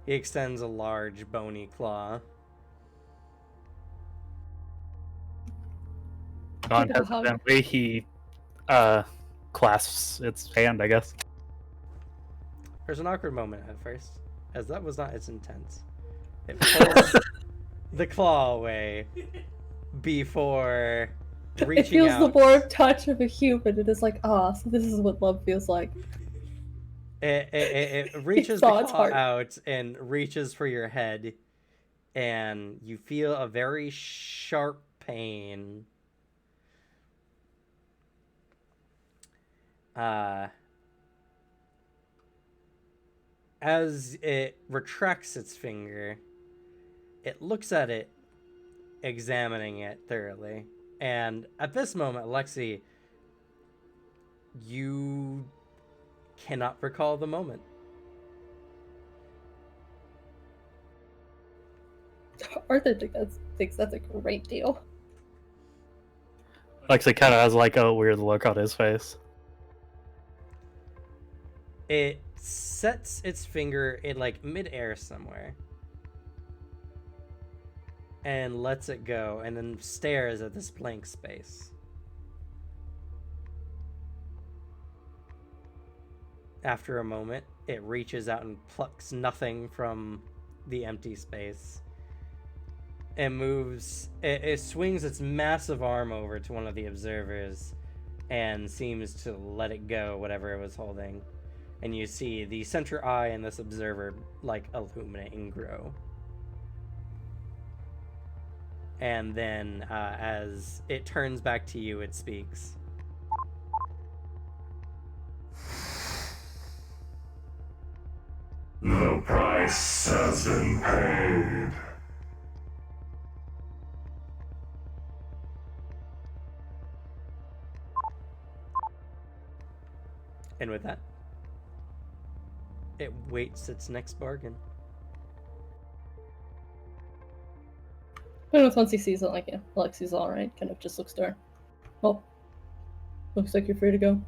He extends a large bony claw. Non-hesitantly, he clasps its hand, I guess. There's an awkward moment at first, as that was not its intent. It pulls the claw away before It reaching feels out. the warm touch of a human. It is like, so this is what love feels like. It reaches the Thaw its claw heart. out and reaches for your head, and you feel a very sharp pain. As it retracts its finger, it looks at it, examining it thoroughly. And at this moment, Alexi, you cannot recall the moment. Arthur thinks that's a great deal. Lexi kind of has like a weird look on his face. It sets its finger in like midair somewhere and lets it go and then stares at this blank space. After a moment, it reaches out and plucks nothing from the empty space and moves. It swings its massive arm over to one of the observers and seems to let it go, whatever it was holding. And you see the center eye in this observer like illuminate and grow. And then as it turns back to you, it speaks. The price has been paid. And with that, it waits its next bargain. But once he sees it, like, yeah, Alexi's alright, kind of just looks to her. Well, looks like you're free to go.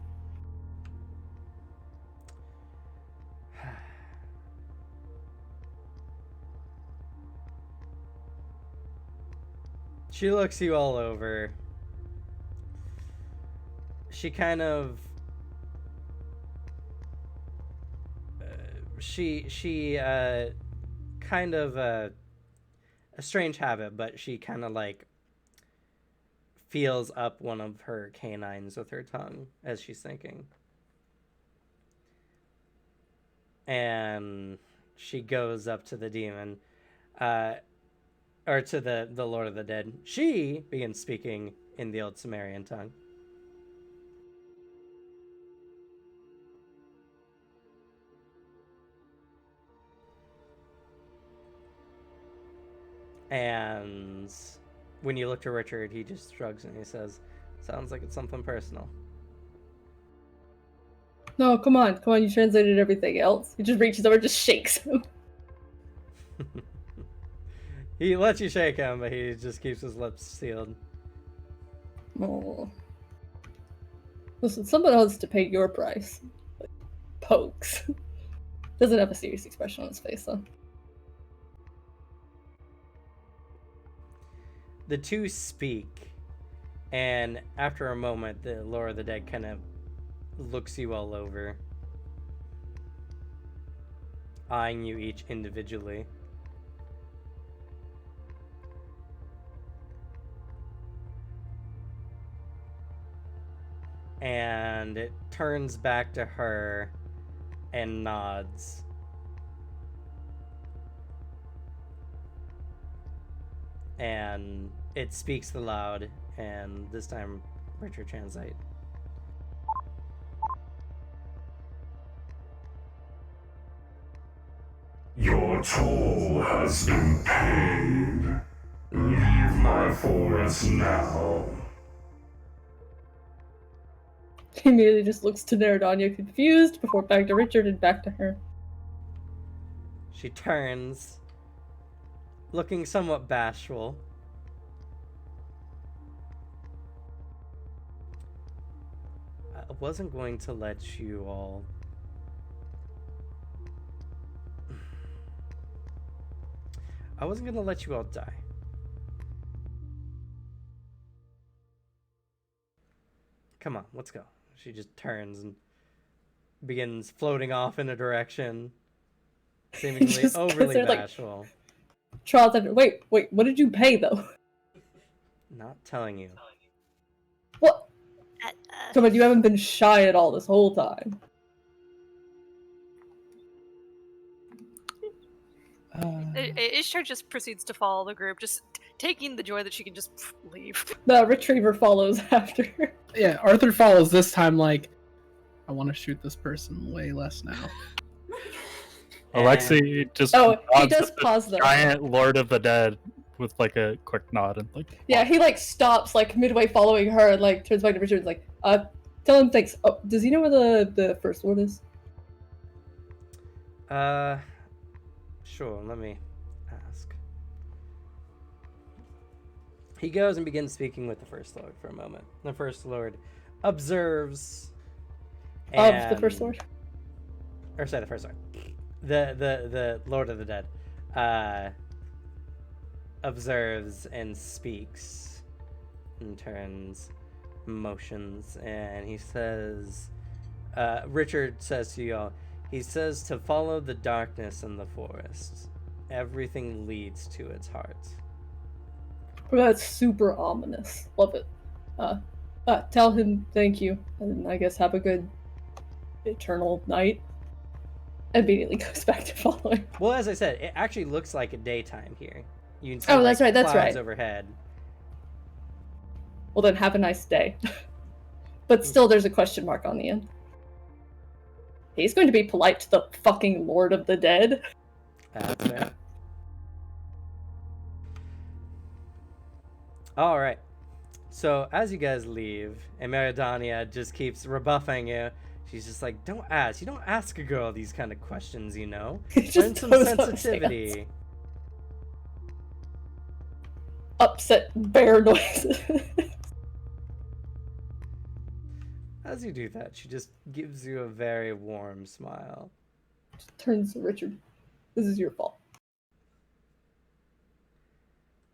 She looks you all over. She kind of... she kind of a strange habit, but she kind of like feels up one of her canines with her tongue as she's thinking. And she goes up to the demon, or to the Lord of the Dead. She begins speaking in the old Sumerian tongue. And when you look to Richard, he just shrugs and he says, "Sounds like it's something personal." No, come on, you translated everything else. He just reaches over and just shakes him. He lets you shake him, but he just keeps his lips sealed. Oh. Listen, someone else to pay your price. Like, pokes. Doesn't have a serious expression on his face, though. The two speak, and after a moment, the Lord of the Dead kind of looks you all over, eyeing you each individually. And it turns back to her and nods. And it speaks aloud, and this time Richard translate. Your toll has been paid. Leave my forest now. He immediately just looks to Neridania confused, before back to Richard and back to her. She turns, looking somewhat bashful. I wasn't going to let you all... I wasn't going to let you all die. Come on, let's go. She just turns and begins floating off in a direction, seemingly overly bashful. Like, Charles, wait, what did you pay, though? Not telling you. What? Come on, you haven't been shy at all this whole time. Ishtar just proceeds to follow the group, just taking the joy that she can just leave. The retriever follows after her. Yeah, Arthur follows this time like, I want to shoot this person way less now. Alexi just Oh, he nods does at the pause though. giant Lord of the Dead with like a quick nod and like. Yeah, he like stops like midway following her and like turns back to Richard and is like, tell him thanks. Oh, does he know where the first lord is? Sure, let me ask. He goes and begins speaking with the First Lord for a moment. The First Lord observes... Of the First Lord? Or sorry, the First Lord. The Lord of the Dead. Observes and speaks and turns, motions, and he says... Richard says to you all, he says to follow the darkness in the forest. Everything leads to its heart. Oh, that's super ominous. Love it. Tell him thank you, and I guess have a good eternal night. Immediately goes back to following. Well, as I said, it actually looks like a daytime here. You can see, Oh, that's like, right, that's clouds right. overhead. Well, then have a nice day. But still, there's a question mark on the end. He's going to be polite to the fucking Lord of the Dead. That's fair. All right. So as you guys leave, and Meridania just keeps rebuffing you. She's just like, "Don't ask. You don't ask a girl these kind of questions, you know. Just Learn some throws up his sensitivity." Upset bear noises. As you do that, she just gives you a very warm smile. Turns to Richard. This is your fault.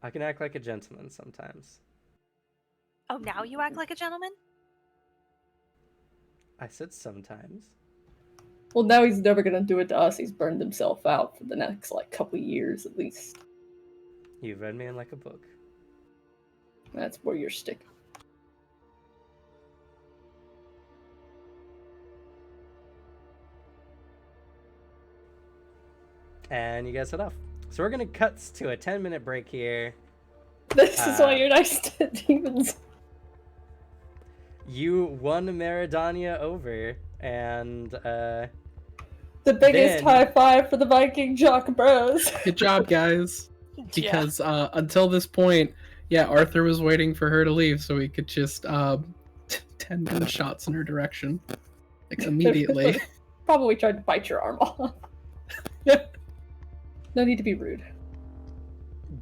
I can act like a gentleman sometimes. Oh, now you act like a gentleman? I said sometimes. Well, now he's never gonna do it to us. He's burned himself out for the next, like, couple years at least. You've read me like a book. That's where you're sticking. And you guys head off. So we're gonna cut to a 10-minute break here. This is why you're nice to demons. You won Meridania over, and The biggest then- high five for the Viking Jock Bros. Good job, guys. Because until this point, yeah, Arthur was waiting for her to leave so he could just 10 gunshots in her direction. Like, immediately. Probably tried to bite your arm off. Yeah. No need to be rude.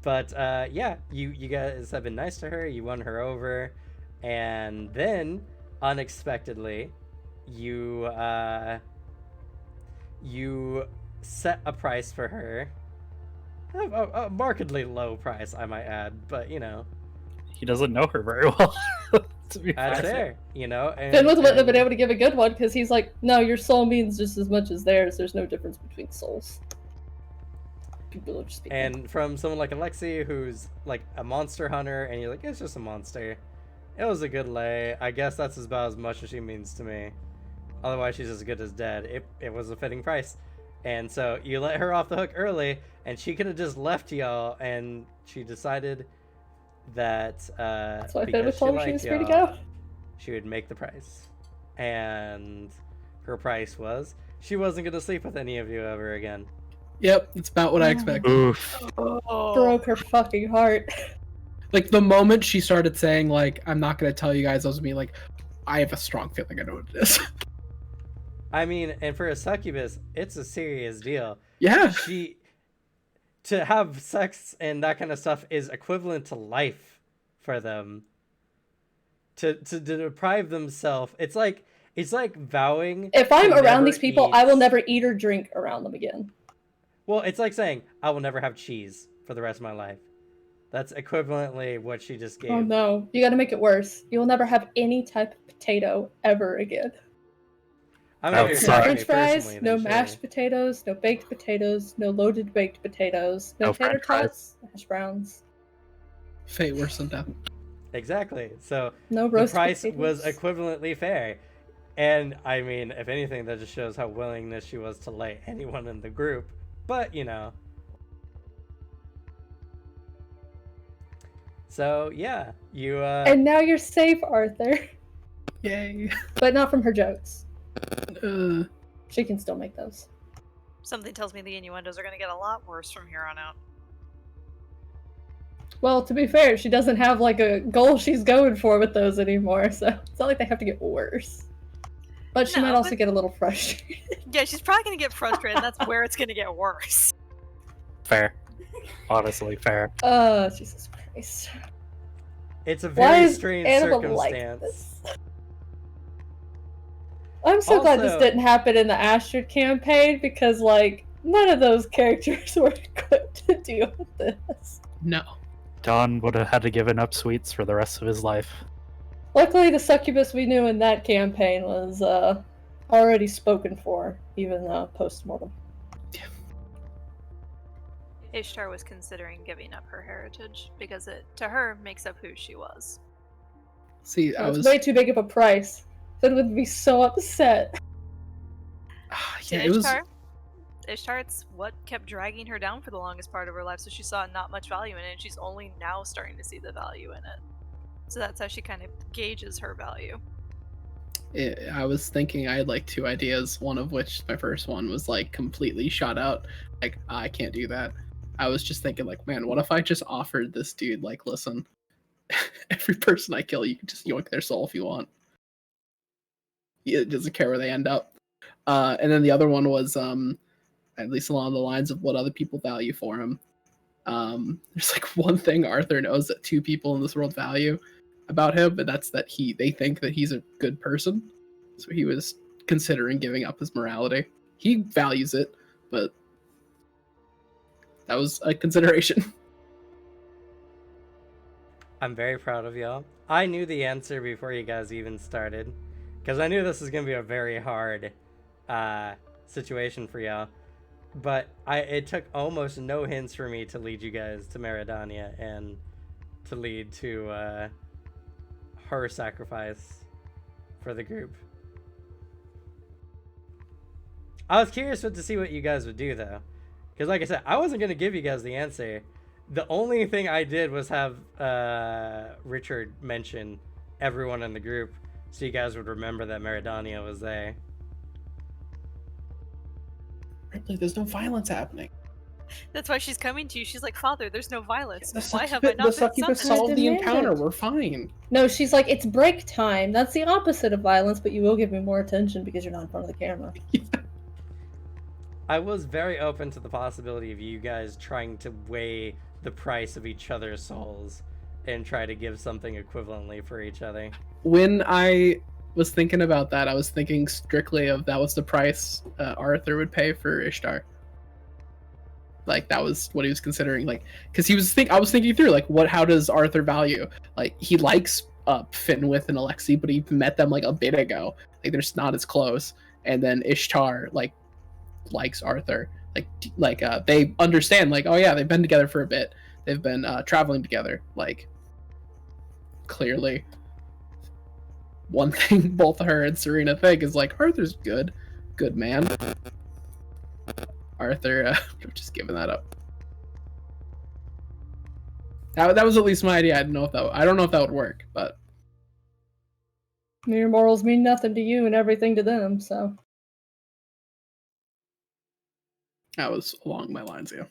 But yeah, you guys have been nice to her. You won her over, and then unexpectedly, you set a price for her. A markedly low price, I might add, but you know. He doesn't know her very well. To be That's fair. fair, you know. And, Finn wouldn't have been able to give a good one because he's like, no, your soul means just as much as theirs. There's no difference between souls. People are just speaking. And from someone like Alexi, who's like a monster hunter, and you're like, it's just a monster. It was a good lay. I guess that's about as much as she means to me. Otherwise, she's as good as dead. It was a fitting price. And so you let her off the hook early, and she could have just left y'all, and she decided that That's why Finn because was told her she liked was free to y'all, go. she would make the price. And her price was she wasn't going to sleep with any of you ever again. Yep, it's about what I expected. Oof. Broke her fucking heart. Like, the moment she started saying, like, I'm not going to tell you guys, I was me like, I have a strong feeling I know what it is. I mean, and for a succubus, it's a serious deal. Yeah. To have sex and that kind of stuff is equivalent to life for them. To deprive themselves, it's like vowing. If I'm to around never these people, eat- I will never eat or drink around them again. Well, it's like saying I will never have cheese for the rest of my life. That's equivalently what she just gave. Oh no, you gotta make it worse. You will never have any type of potato ever again. I Oh, mean, if you're sorry. talking to French me fries, personally, no then mashed sure. potatoes, no baked potatoes, no loaded baked potatoes, no No tater French fries. tots, hash browns, Fate worse than death. Exactly. So no the roast price potatoes. was equivalently fair. And I mean, if anything, that just shows how willingness she was to lay anyone in the group. But, you know. So, yeah, you, And now you're safe, Arthur. Yay. But not from her jokes. Uh, She can still make those. Something tells me the innuendos are going to get a lot worse from here on out. Well, to be fair, she doesn't have like a goal she's going for with those anymore, so it's not like they have to get worse. But she No, might also but- get a little frustrated. Yeah, she's probably going to get frustrated. That's where it's going to get worse. Fair. Honestly, fair. Jesus Christ. it's a Why very is strange Anima circumstance. like this? I'm so glad this Also- didn't happen in the Astrid campaign because, like, none of those characters were equipped to deal with this. no. Don would have had to given up sweets for the rest of his life. Luckily, the succubus we knew in that campaign was already spoken for, even post-mortem. Ishtar was considering giving up her heritage because it, to her, makes up who she was. See, I It's was. way too big of a price. Finn would be so upset. Yeah, it was. Ishtar, Ishtar, it's what kept dragging her down for the longest part of her life, so she saw not much value in it, and she's only now starting to see the value in it. So that's how she kind of gauges her value. I was thinking I had like two ideas, one of which my first one was like completely shot out. Like, I can't do that. I was just thinking, like, man, what if I just offered this dude, like, listen, every person I kill, you can just yoink their soul if you want. It doesn't care where they end up. And then the other one was, at least along the lines of what other people value for him. There's like one thing Arthur knows that two people in this world value about him, and that's that they think that he's a good person. So he was considering giving up his morality. He values it, but that was a consideration. I'm very proud of y'all. I knew the answer before you guys even started, because I knew this was gonna be a very hard situation for y'all. But it took almost no hints for me to lead you guys to Meridania and to lead to her sacrifice for the group. I was curious to see what you guys would do, though. Because like I said, I wasn't going to give you guys the answer. The only thing I did was have Richard mention everyone in the group so you guys would remember that Meridania was there. Ripley, there's no violence happening. That's why she's coming to you. She's like, Father, there's no violence. The Why have I not been succubus summoned? solved the Demand encounter. it. We're fine. No, she's like, it's break time. That's the opposite of violence, but you will give me more attention because you're not in front of the camera. I was very open to the possibility of you guys trying to weigh the price of each other's souls and try to give something equivalently for each other. When I was thinking about that, I was thinking strictly of that was the price Arthur would pay for Ishtar. Like, that was what he was considering. Like, because I was thinking through, like, how does Arthur value? Like, he likes Finwith and Alexei, but he met them like a bit ago. Like, they're just not as close. And then Ishtar likes Arthur. Like they understand. Like, oh yeah, they've been together for a bit. They've been traveling together. Like, clearly, one thing both her and Serena think is like, Arthur's good man. Arthur, just giving that up. That was at least my idea. I don't know if that would work, but Your morals mean nothing to you and everything to them, so. that was along my lines, yeah.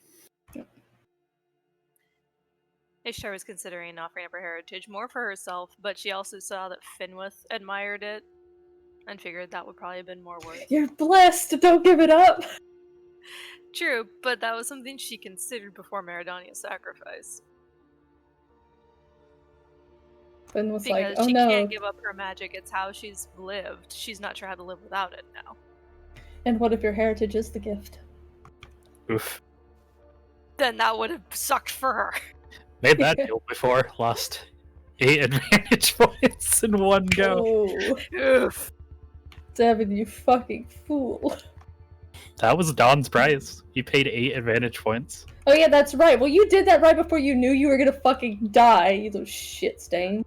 Ishtar was considering offering up her heritage more for herself, but she also saw that Finwith admired it and figured that would probably have been more worth. You're blessed! Don't give it up! True, but that was something she considered before Meridania's sacrifice. Finn was Because like, oh she no. can't give up her magic, it's how she's lived. She's not sure how to live without it now. And what if your heritage is the gift? Oof. Then that would have sucked for her. Made that deal before. Lost 8 advantage points in one go. Oh, Oof. Devin, you fucking fool. That was Don's price. He paid 8 advantage points. Oh yeah, that's right. Well, you did that right before you knew you were gonna fucking die, you little shit stain.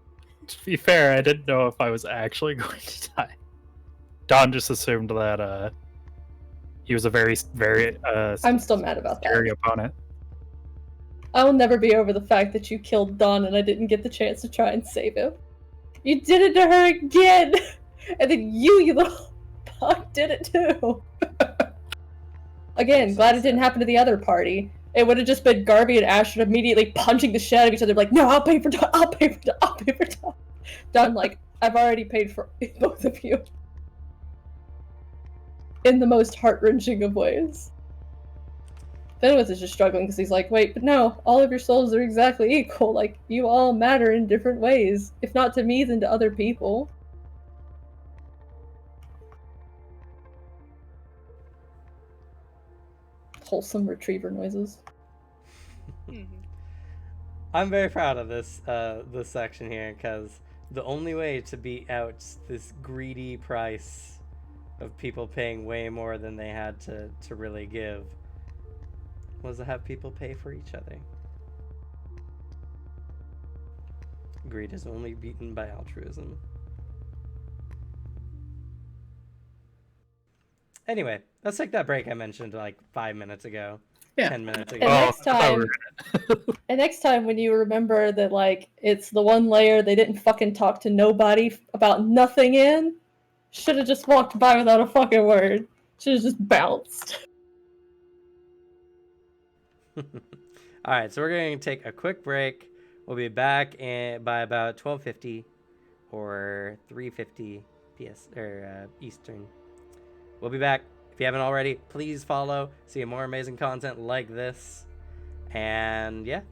To be fair, I didn't know if I was actually going to die. Don just assumed that he was a very I'm still mad about scary that. opponent. I'll never be over the fact that you killed Don and I didn't get the chance to try and save him. You did it to her again! And then you little punk, did it too. Again, glad it didn't happen to the other party. It would have just been Garvey and Ashton immediately punching the shit out of each other, like, no, I'll pay for Don, I'll pay for Don, I'll pay for Don. Don, like, I've already paid for both of you. In the most heart-wrenching of ways. Fenwith is just struggling because he's like, wait, but no, all of your souls are exactly equal. Like, you all matter in different ways. If not to me, then to other people. Wholesome retriever noises. I'm very proud of this this section here because the only way to beat out this greedy price of people paying way more than they had to really give was to have people pay for each other. Greed is only beaten by altruism. Anyway, let's take that break I mentioned like 5 minutes ago. Yeah. 10 minutes And ago. next I thought we time, and next time when you remember that like it's the one layer they didn't fucking talk to nobody about nothing in, should have just walked by without a fucking word. Should have just bounced. Alright, so we're going to take a quick break. We'll be back by about 12:50 or 3:50 PS or Eastern. We'll be back. If you haven't already, please follow. See more amazing content like this. And yeah.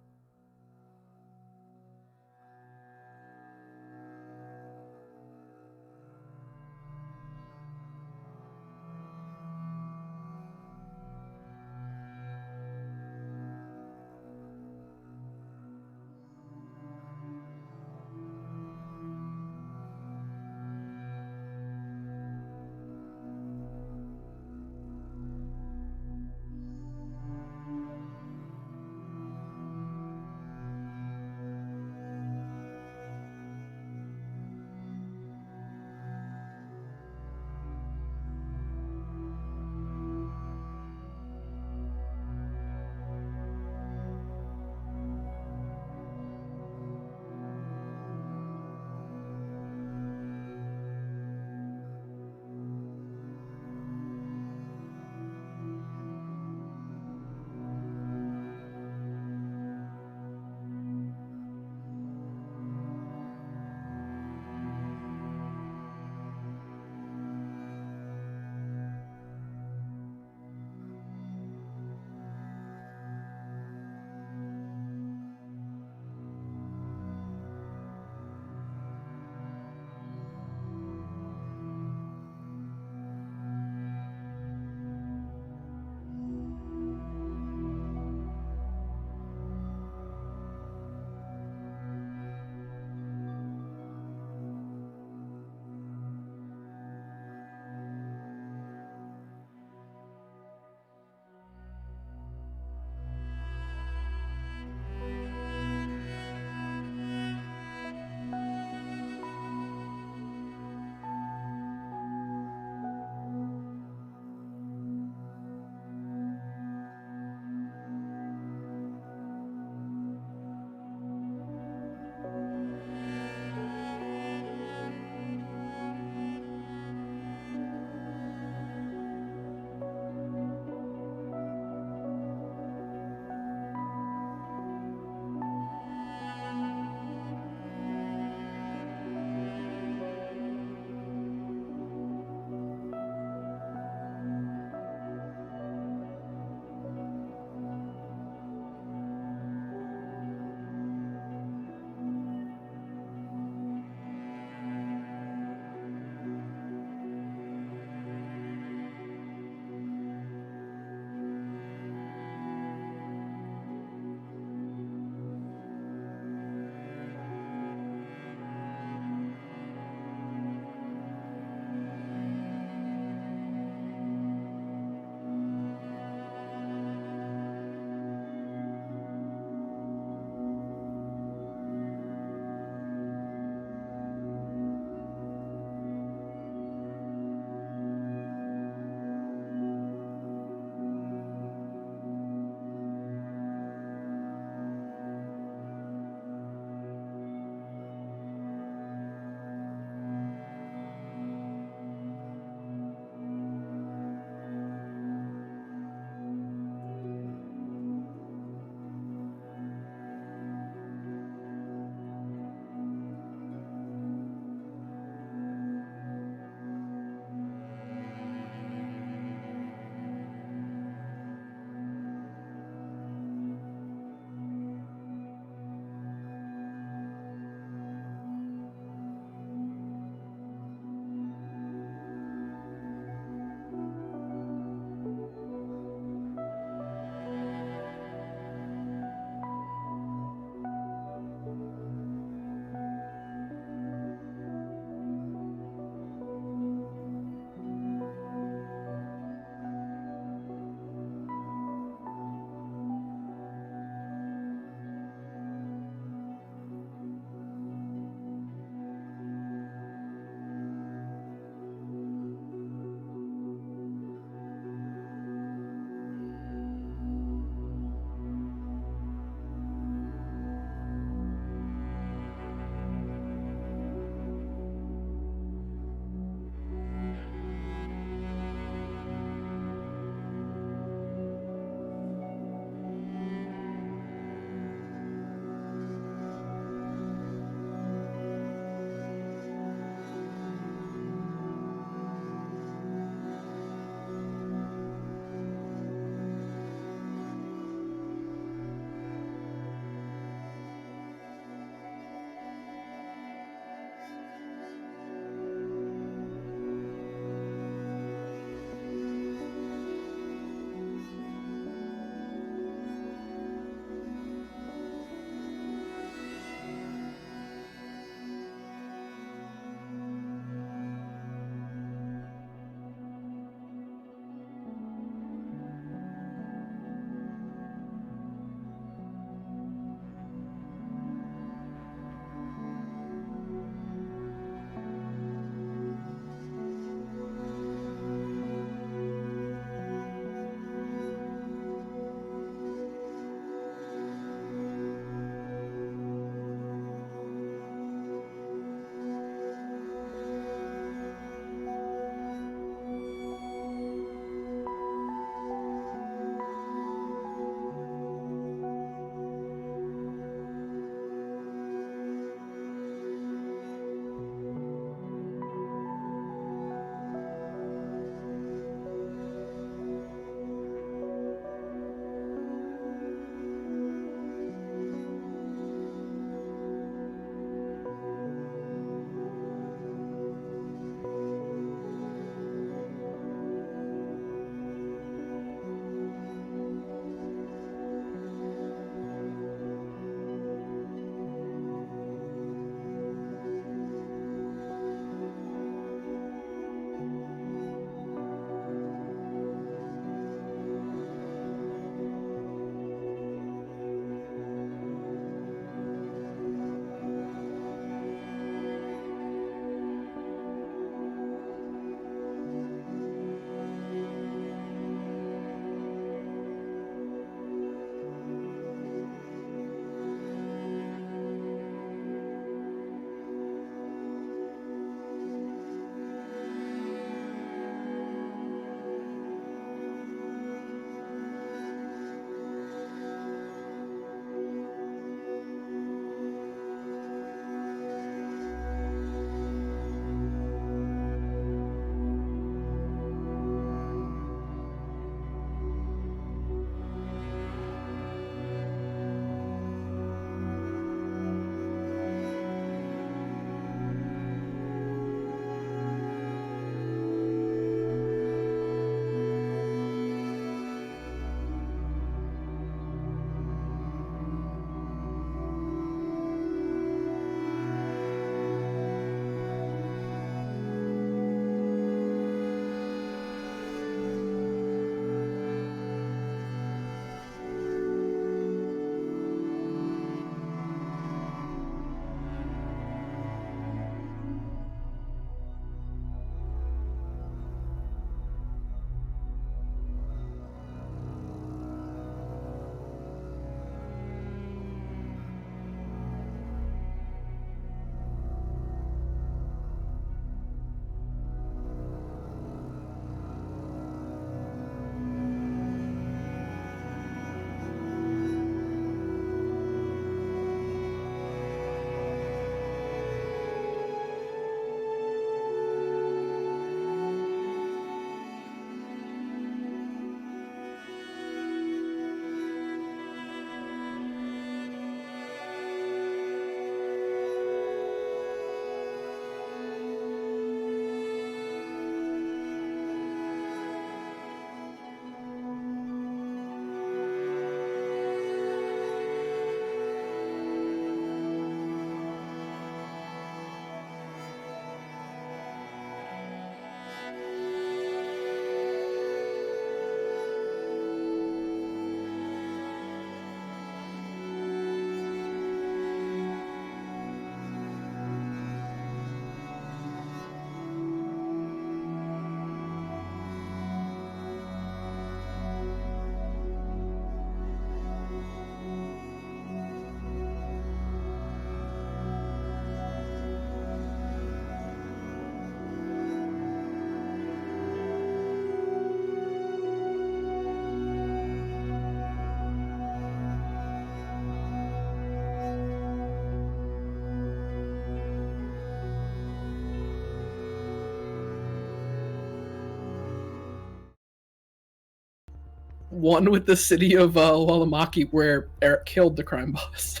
one with the city of Walamaki where Eric killed the crime boss.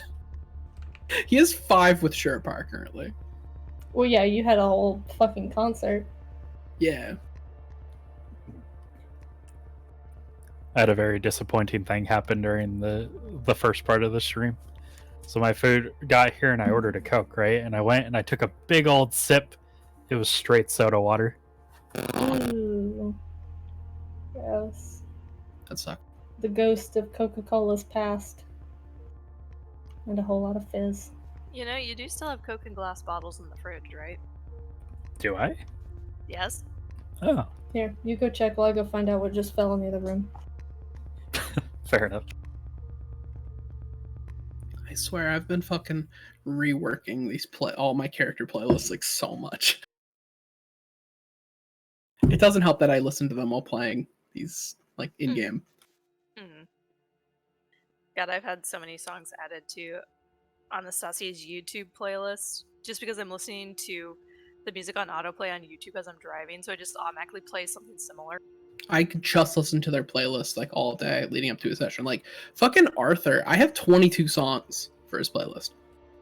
He has 5 with Sherpa currently. Well, yeah, you had a whole fucking concert. Yeah. I had a very disappointing thing happen during the first part of the stream. So my food got here and I ordered a Coke, right? And I went and I took a big old sip. It was straight soda water. Ooh. Gross. That sucked. The ghost of Coca-Cola's past. And a whole lot of fizz. You know, you do still have Coke in glass bottles in the fridge, right? Do I? Yes. Oh, Here, you go check while I go find out what just fell in the other room. fair enough. I swear I've been fucking reworking these all my character playlists like so much. It doesn't help that I listen to them while playing these like in game. God, I've had so many songs added to Anastasia's YouTube playlist just because I'm listening to the music on autoplay on YouTube as I'm driving, so I just automatically play something similar. I could just listen to their playlist like all day leading up to a session. Like fucking Arthur, I have 22 songs for his playlist.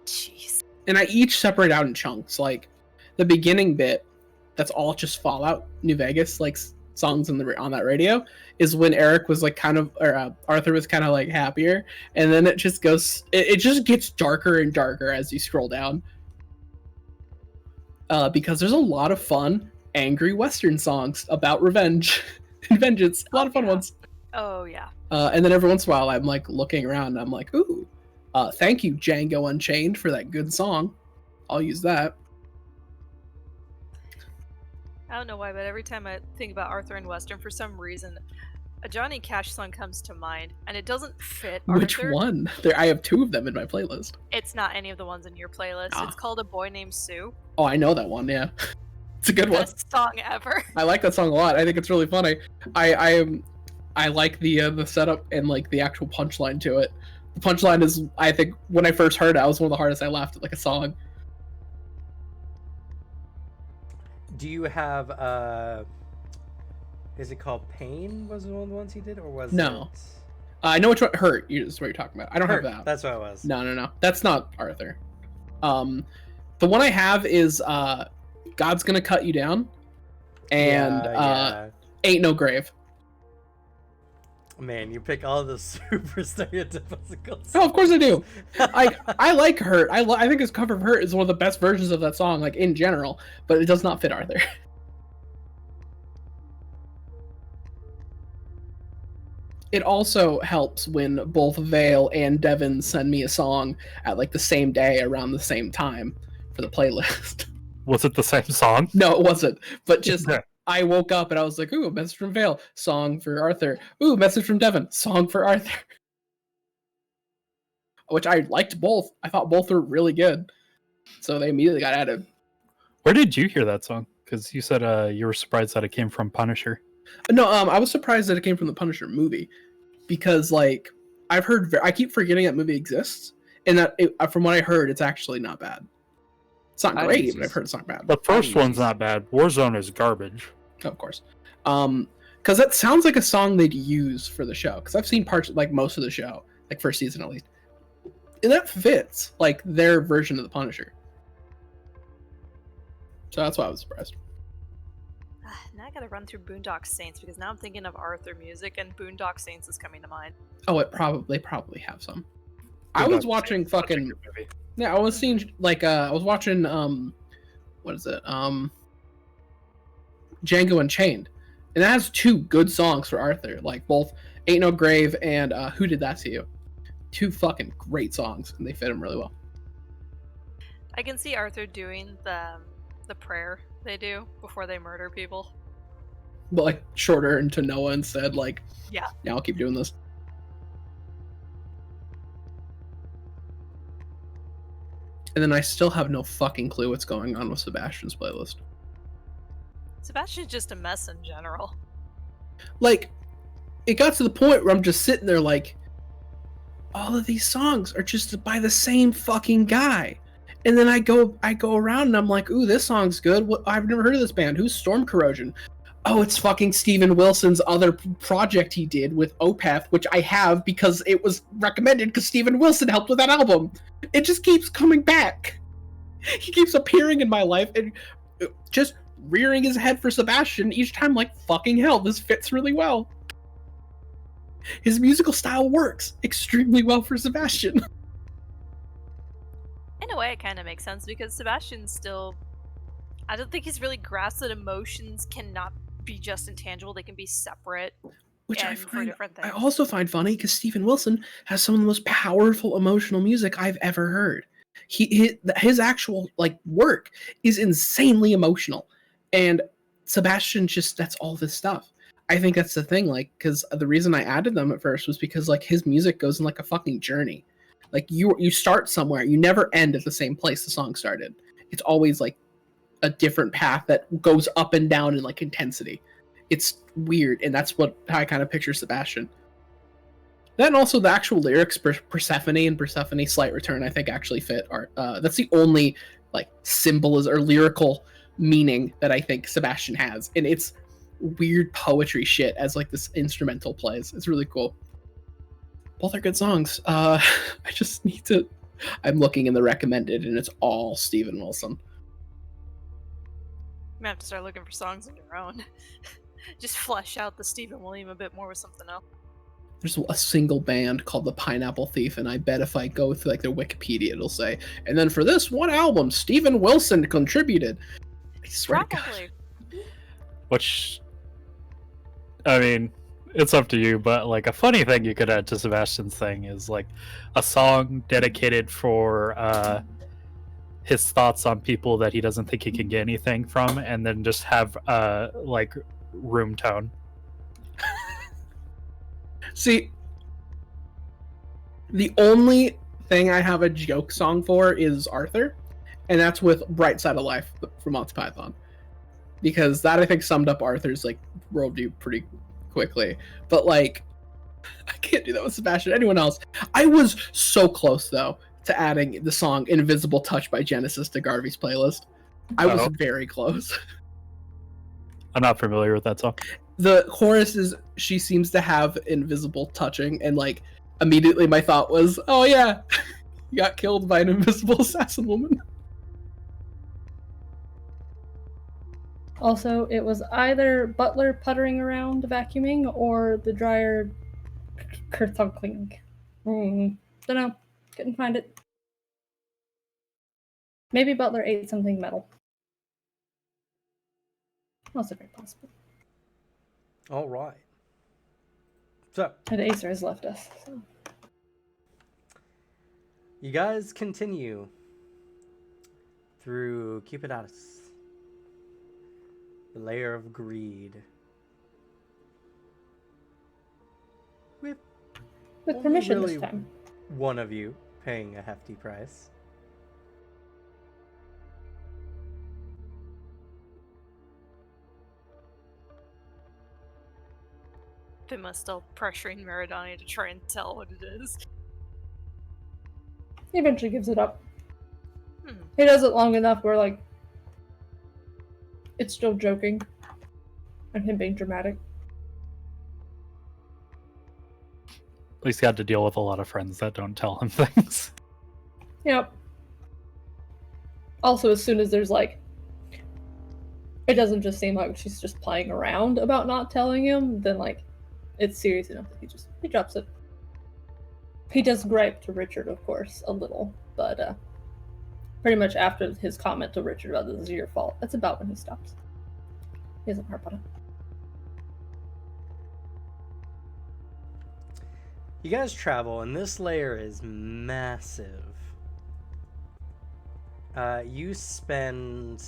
Jeez. And I each separate out in chunks. Like the beginning bit, that's all just Fallout New Vegas like songs on that radio, is when Eric was like kind of, or Arthur was kind of like happier, and then it just goes, it just gets darker and darker as you scroll down. Because there's a lot of fun, angry Western songs about revenge and vengeance. A lot of fun ones. Oh, yeah. And then every once in a while, I'm like looking around and I'm like, ooh, thank you, Django Unchained, for that good song. I'll use that. I don't know why, but every time I think about Arthur and Western, for some reason, a Johnny Cash song comes to mind, and it doesn't fit Arthur. Which one? I have 2 of them in my playlist. It's not any of the ones in your playlist. It's called A Boy Named Sue. Oh, I know that one, yeah. It's a good one. Best song ever. I like that song a lot. I think it's really funny. I like the setup and like the actual punchline to it. The punchline is, I think, when I first heard it, I was one of the hardest I laughed at like a song. Do you have is it called Pain? Was one of the ones he did, or was No. it... I know which one. Hurt is what you're talking about. I don't Hurt, have that. That's what it was. No. That's not Arthur. The one I have is God's Gonna Cut You Down, and Ain't No Grave. Man, you pick all the super stereotypical songs. Oh, of course I do. I like Hurt. I think his cover of Hurt is one of the best versions of that song, like in general, but it does not fit Arthur. It also helps when both Vale and Devin send me a song at like the same day around the same time for the playlist. Was it the same song? No, it wasn't. But just Yeah. I woke up and I was like, ooh, message from Vale, song for Arthur. Ooh, message from Devin, song for Arthur. Which I liked both. I thought both were really good. So they immediately got added. Where did you hear that song? Because you said you were surprised that it came from Punisher. No, I was surprised that it came from the Punisher movie. Because, like, I've heard... I keep forgetting that movie exists. And that, from what I heard, it's actually not bad. It's not great, but I've heard it's not bad. The first one's not bad. Warzone is garbage. Of course. Because that sounds like a song they'd use for the show. Because I've seen parts, like, most of the show. Like, first season, at least. And that fits, like, their version of the Punisher. So that's why I was surprised. Now I gotta run through Boondock Saints, because now I'm thinking of Arthur music, and Boondock Saints is coming to mind. Oh, they probably have some. I was watching fucking... Yeah, I was seeing, like, I was watching, what is it? Django Unchained. And that has 2 good songs for Arthur. Like, both Ain't No Grave and Who Did That to You? 2 fucking great songs, and they fit him really well. I can see Arthur doing the prayer they do before they murder people. But, like, shorter into Noah instead, like... Yeah. Yeah, I'll keep doing this. And then I still have no fucking clue what's going on with Sebastian's playlist. Sebastian's just a mess in general. Like, it got to the point where I'm just sitting there like, all of these songs are just by the same fucking guy. And then I go around and I'm like, ooh, this song's good. I've never heard of this band. Who's Storm Corrosion? oh, it's fucking Steven Wilson's other project he did with Opeth, which I have because it was recommended because Steven Wilson helped with that album. It just keeps coming back. He keeps appearing in my life and just rearing his head for Sebastian each time, like, fucking hell, this fits really well. His musical style works extremely well for Sebastian. In a way, it kind of makes sense because Sebastian's still. I don't think he's really grasped that emotions cannot be just intangible; they can be separate. Which and for different things. I also find funny because Steven Wilson has some of the most powerful emotional music I've ever heard. His actual like work is insanely emotional, and Sebastian just that's all this stuff. I think that's the thing, like, because the reason I added them at first was because like his music goes in like a fucking journey. Like you start somewhere, you never end at the same place the song started. It's always like a different path that goes up and down in like intensity. It's weird, and that's how I kind of picture Sebastian. Then also the actual lyrics, Persephone and Persephone Slight Return, I think actually fit. That's the only like symbolism or lyrical meaning that I think Sebastian has, and it's weird poetry shit as like this instrumental plays. It's really cool. Both are good songs. I just need to. I'm looking in the recommended, and it's all Steven Wilson. You might have to start looking for songs on your own. Just flesh out the Stephen William a bit more with something else. There's a single band called the Pineapple Thief, and I bet if I go through like their Wikipedia, it'll say, and then for this one album, Steven Wilson contributed. I swear to God. Which, I mean, it's up to you, but like a funny thing you could add to Sebastian's thing is like a song dedicated for his thoughts on people that he doesn't think he can get anything from, and then just have like room tone. See, the only thing I have a joke song for is Arthur, and that's with Bright Side of Life from Monty Python, because that I think summed up Arthur's like worldview pretty quickly. But like, I can't do that with Sebastian. Anyone else? I was so close though to adding the song "Invisible Touch" by Genesis to Garvey's playlist. I was very close. I'm not familiar with that song. The chorus is she seems to have invisible touching, and like immediately my thought was, oh yeah, you got killed by an invisible assassin woman. Also, it was either Butler puttering around vacuuming or the dryer kerthunking. Don't know. Couldn't find it. Maybe Butler ate something metal. Also very possible. All right. So, And Acer has left us. So. You guys continue through Cupidatus, the layer of greed. With permission really this time. One of you paying a hefty price. Pima still pressuring Meridani to try and tell what it is. He eventually gives it up. He does it long enough where, like, it's still joking. And him being dramatic. At least he had to deal with a lot of friends that don't tell him things. Yep. Also, as soon as there's, like, it doesn't just seem like she's just playing around about not telling him, then, like, it's serious enough that he drops it. He does gripe to Richard, of course, a little, but pretty much after his comment to Richard about this is your fault, that's about when he stops. He doesn't harp on it. You guys travel, and this layer is massive. You spend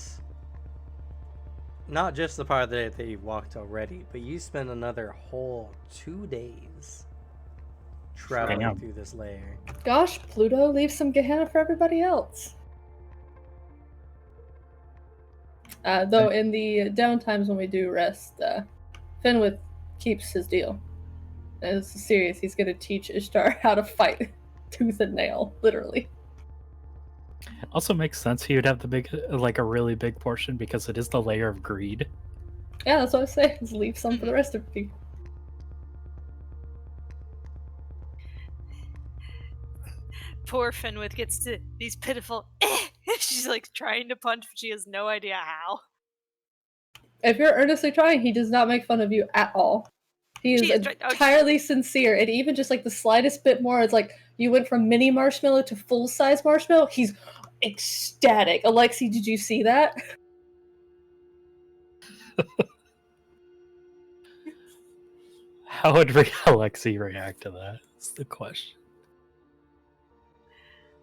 not just the part of the day that you've walked already, but you spend another whole 2 days traveling through this layer. Gosh, Pluto, leave some Gehenna for everybody else. Though in the downtimes when we do rest, Fenwith keeps his deal. And it's serious, he's gonna teach Ishtar how to fight tooth and nail, literally. Also makes sense he would have the big, like a really big portion because it is the layer of greed. Yeah, that's what I say. Just leave some for the rest of you. Poor Fenwith gets to these pitiful. She's like trying to punch, but she has no idea how. If you're earnestly trying, he does not make fun of you at all. He is entirely sincere, and even just like the slightest bit more, it's like you went from mini marshmallow to full size marshmallow. He's ecstatic. Alexi, did you see that? How would Alexi react to that? That's the question.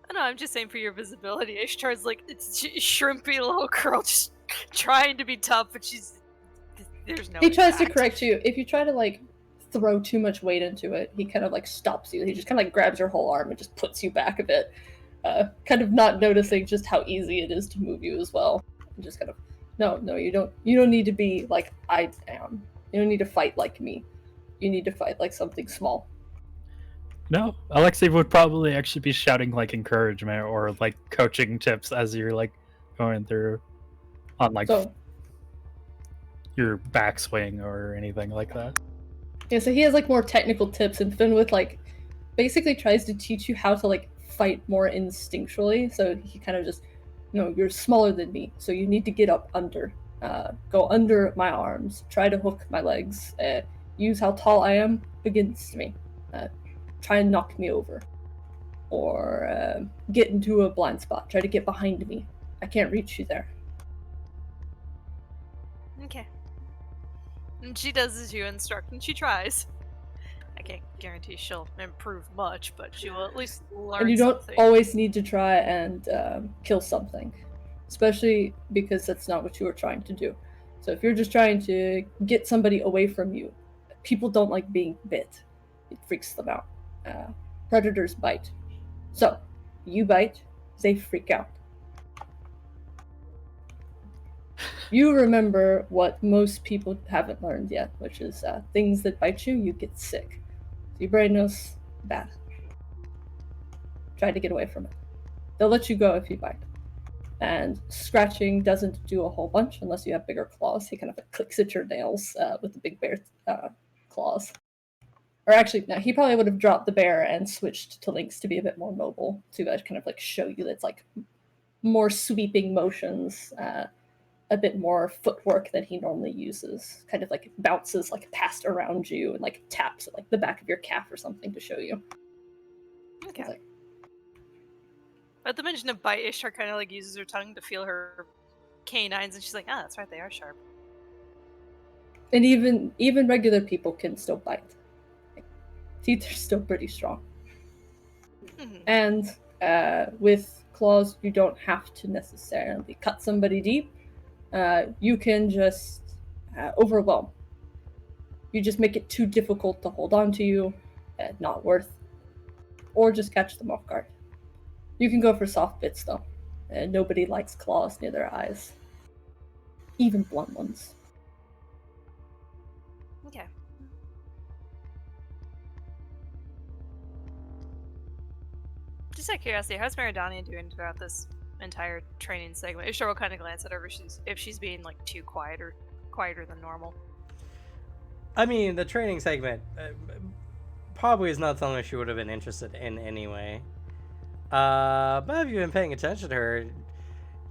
I know, I'm just saying for your visibility. Ishtar's like, it's shrimpy little girl just trying to be tough, but there's no He tries to impact. correct you. If you try to like throw too much weight into it, he kind of like stops you. He just kind of like grabs your whole arm and just puts you back a bit, kind of not noticing just how easy it is to move you as well. And just kind of, no, you don't need to be like I am. You don't need to fight like me. You need to fight like something small. No, Alexei would probably actually be shouting like encouragement or like coaching tips as you're like going through on like your backswing or anything like that. Yeah, so he has like more technical tips, and Fenwith like basically tries to teach you how to like fight more instinctually. So he kind of just, you're smaller than me, so you need to get up under, go under my arms, try to hook my legs, use how tall I am against me, try and knock me over, or get into a blind spot, try to get behind me. I can't reach you there. Okay. And she does as you instruct, and she tries. I can't guarantee she'll improve much, but she will at least learn. And you don't something. always need to try and kill something, especially because that's not what you were trying to do. So if you're just trying to get somebody away from you, people don't like being bit. It freaks them out. Predators bite. So you bite, they freak out. You remember what most people haven't learned yet, which is things that bite you, you get sick. So your brain knows bad. Try to get away from it. They'll let you go if you bite. And scratching doesn't do a whole bunch unless you have bigger claws. He kind of clicks at your nails with the big bear claws. Or actually, no, he probably would have dropped the bear and switched to Lynx to be a bit more mobile, to kind of like show you that it's like more sweeping motions, a bit more footwork that he normally uses. Kind of like bounces like past around you and like taps at like the back of your calf or something to show you. Okay. Like, at the mention of bite, Ishtar kind of like uses her tongue to feel her canines, and she's like, that's right, they are sharp. And even regular people can still bite. Like, teeth are still pretty strong. Mm-hmm. And with claws, you don't have to necessarily cut somebody deep. You can just overwhelm. You just make it too difficult to hold on to you, not worth, or just catch them off guard. You can go for soft bits though. Nobody likes claws near their eyes, even blunt ones. Okay. Just out of curiosity, how's Meridania doing throughout this entire training segment? Ishtar will kind of glance at her if she's being like too quieter than normal. I mean, the training segment probably is not something she would have been interested in anyway. But have you been paying attention to her?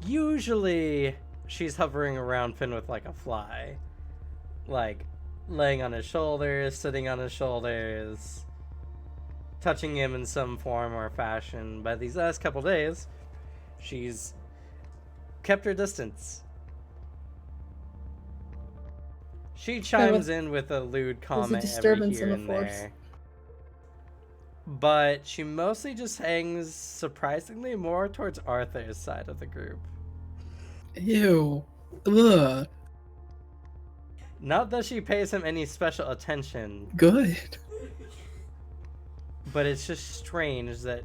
Usually, she's hovering around Fenwith like a fly. Like, laying on his shoulders, sitting on his shoulders, touching him in some form or fashion. But these last couple days, she's kept her distance. She chimes in with a lewd comment every here and there. But she mostly just hangs surprisingly more towards Arthur's side of the group. Ew. Ugh. Not that she pays him any special attention. Good. But it's just strange that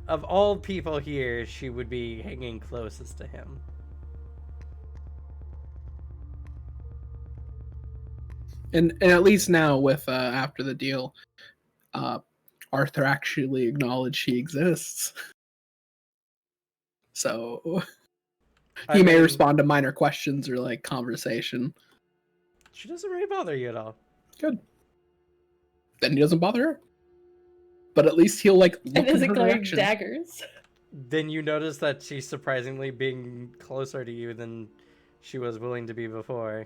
of all people here, she would be hanging closest to him. And at least now with after the deal, Arthur actually acknowledged she exists. So he may respond to minor questions or like conversation. She doesn't really bother you at all. Good. Then he doesn't bother her. But at least he'll like look And in isn't her going direction. daggers. Then you notice that she's surprisingly being closer to you than she was willing to be before.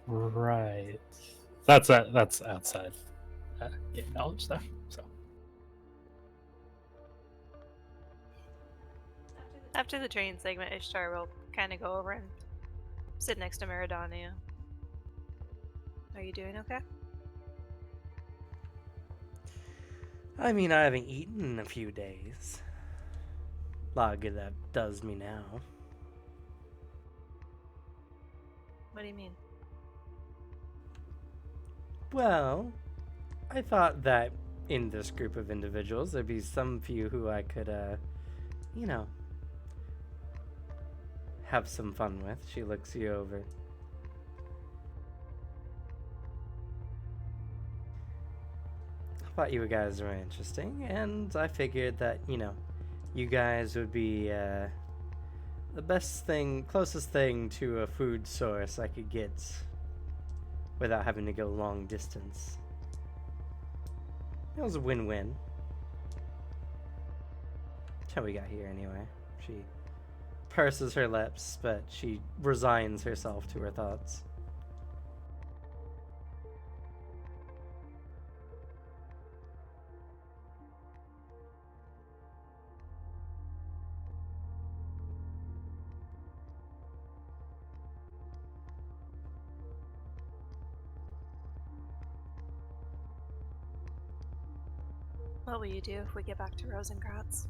Right. That's outside. Get knowledge stuff. So After the training segment, Ishtar will kind of go over and sit next to Meridania. Are you doing okay? I mean, I haven't eaten in a few days. A lot of good that does me now. What do you mean? Well, I thought that in this group of individuals, there'd be some few who I could, you know, have some fun with. She looks you over. I thought you guys were interesting, and I figured that, you know, you guys would be, the best thing, closest thing to a food source I could get without having to go long distance. It was a win-win. That's how we got here anyway. She purses her lips, but she resigns herself to her thoughts. What will you do if we get back to Rosencratz?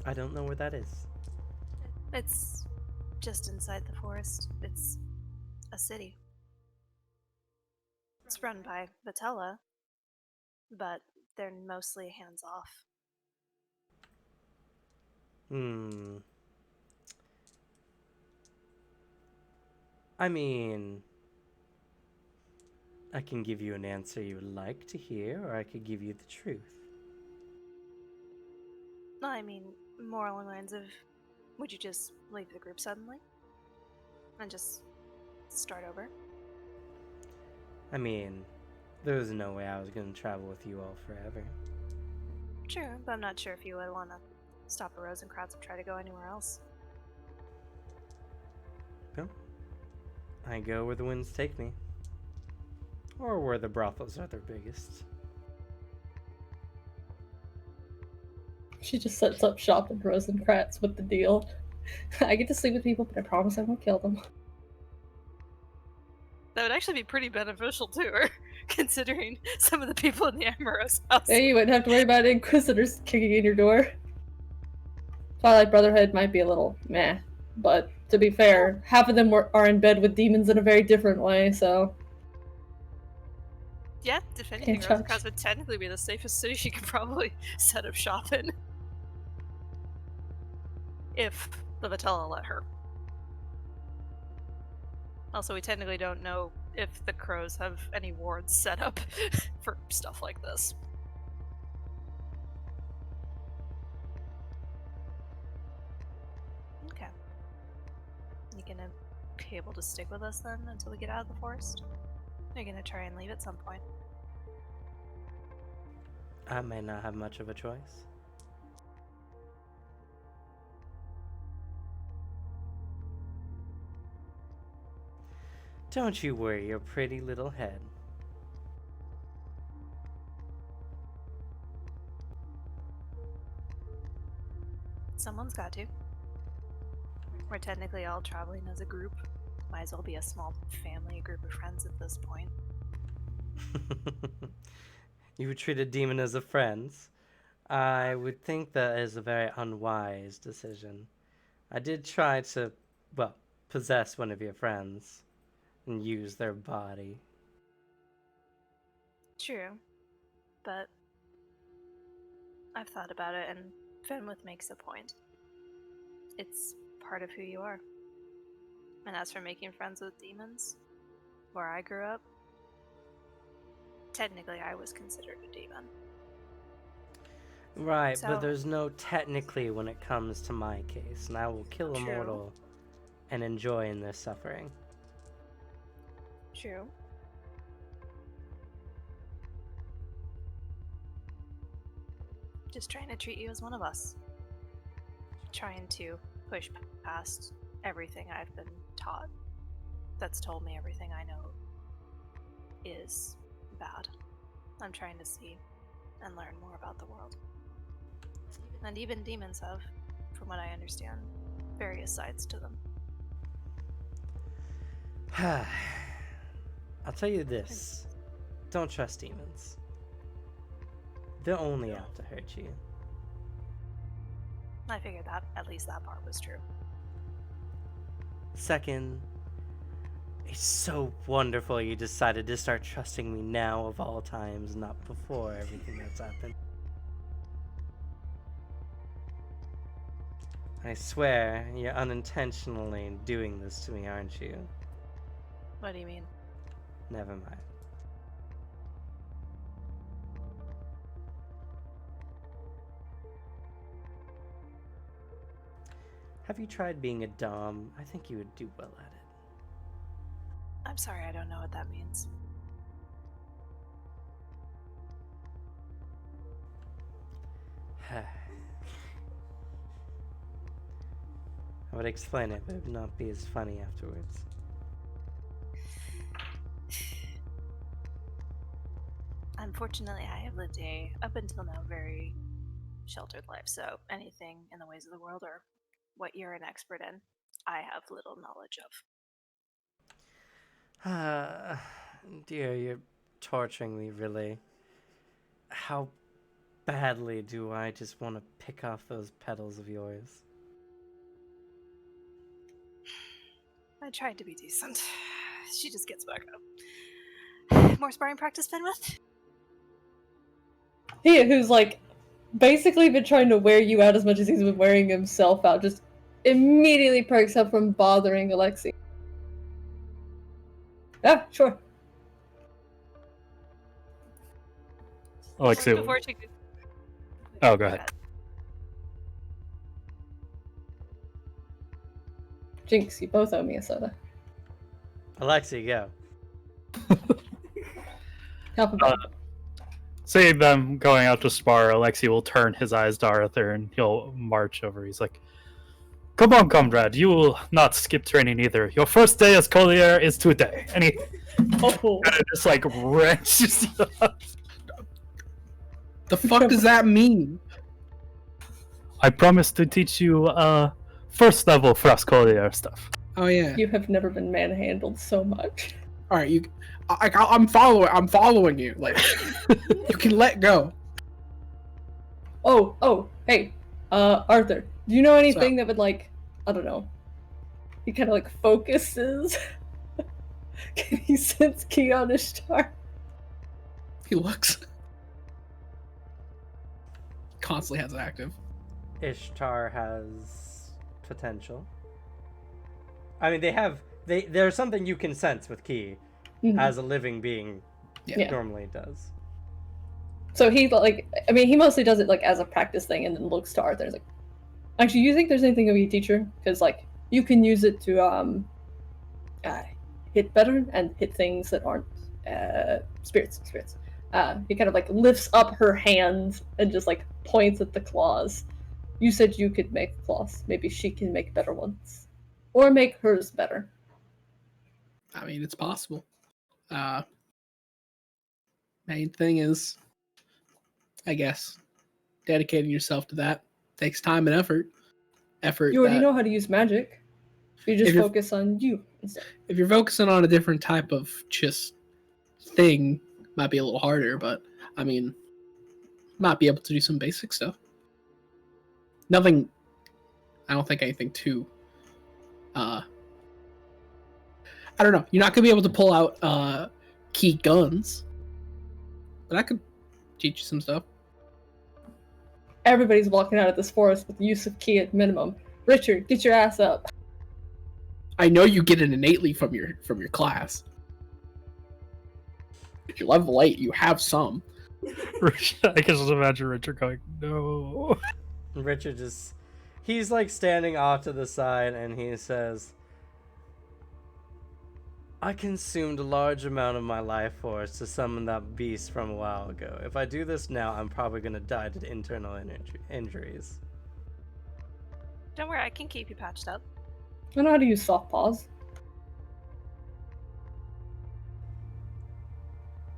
I don't know where that is. It's just inside the forest. It's a city. It's run by Vitella, but they're mostly hands-off. I mean, I can give you an answer you would like to hear, or I could give you the truth. No, I mean, more along the lines of, would you just leave the group suddenly? And just start over? I mean, there was no way I was going to travel with you all forever. True, but I'm not sure if you would want to stop at Rosencratz and try to go anywhere else. No. I go where the winds take me. Or where the brothels are their biggest. She just sets up shop in Rosencratz with the deal. I get to sleep with people, but I promise I won't kill them. That would actually be pretty beneficial to her, considering some of the people in the Amorous house. Yeah, you wouldn't have to worry about inquisitors kicking in your door. Twilight Brotherhood might be a little meh, but to be fair, half of them are in bed with demons in a very different way, so... Yeah, if anything, Can't Rosencratz judge. would technically be the safest city she could probably set up shop in. If the Vitella let her. Also, we technically don't know if the crows have any wards set up for stuff like this. Okay. You gonna be able to stick with us then until we get out of the forest? Or are you gonna try and leave at some point? I may not have much of a choice. Don't you worry your pretty little head. Someone's got to. We're technically all traveling as a group. Might as well be a small family, a group of friends at this point. You would treat a demon as a friend. I would think that is a very unwise decision. I did try to, well, possess one of your friends and use their body. True. But I've thought about it, and Fenwith makes a point. It's part of who you are. And as for making friends with demons, where I grew up, technically I was considered a demon. Right, So- but there's no technically when it comes to my case, and I will kill a True. mortal and enjoy in their suffering. True. Just trying to treat you as one of us. Trying to push past everything I've been taught that's told me everything I know is bad. I'm trying to see and learn more about the world. And even demons have, from what I understand, various sides to them. I'll tell you this. Don't trust demons. They're only out to hurt you. I figured that at least that part was true. Second, it's so wonderful you decided to start trusting me now of all times, not before everything that's happened. I swear, you're unintentionally doing this to me, aren't you? What do you mean? Never mind. Have you tried being a dom? I think you would do well at it. I'm sorry, I don't know what that means. I would explain it, but it would not be as funny afterwards. Unfortunately, I have lived a, up until now, very sheltered life, so anything in the ways of the world or what you're an expert in, I have little knowledge of. Dear, you're torturing me, really. How badly do I just want to pick off those petals of yours? I tried to be decent. She just gets back up. More sparring practice, Fenwith? He, who's like basically been trying to wear you out as much as he's been wearing himself out, just immediately perks up from bothering Alexi. Yeah, sure. Alexi. Before she... Oh, go ahead. Jinx, you both owe me a soda. Alexi, go. Help him out. Seeing them going out to spar, Alexi will turn his eyes to Arthur and he'll march over. He's like, "Come on, comrade, you will not skip training either. Your first day as collier is today." And he Oh. kind of just like wrenches you up. The fuck does that mean? I promise to teach you first level frost collier stuff. Oh yeah. You have never been manhandled so much. All right, I'm following you. Like, you can let go. Oh, hey, Arthur, do you know anything that would, like, I don't know, he kind of, like, focuses? Can he sense Ki on his star? He looks. Constantly has it active. Ishtar has potential. I mean, there's something you can sense with Ki Mhm. as a living being Yeah. normally does. So he, like, I mean, he mostly does it, like, as a practice thing and then looks to Arthur and is like, actually, you think there's anything of a teacher? Because, like, you can use it to, hit better and hit things that aren't, spirits. He kind of, like, lifts up her hand and just, like, points at the claws. You said you could make claws. Maybe she can make better ones. Or make hers better. I mean, it's possible. Main thing is, I guess, dedicating yourself to that takes time and effort. You already know how to use magic. You just If you're- focus on you instead. If you're focusing on a different type of just thing, might be a little harder, but I mean, might be able to do some basic stuff. Nothing. I don't think anything too. I don't know. You're not gonna be able to pull out key guns, but I could teach you some stuff. Everybody's walking out of this forest with the use of Ki at minimum. Richard, get your ass up. I know you get it innately from your class. If you're level 8, you have some. I can just imagine Richard going, no. Richard just, he's like standing off to the side and he says, I consumed a large amount of my life force to summon that beast from a while ago. If I do this now, I'm probably going to die to internal injuries. Don't worry, I can keep you patched up. I know how to use soft pause.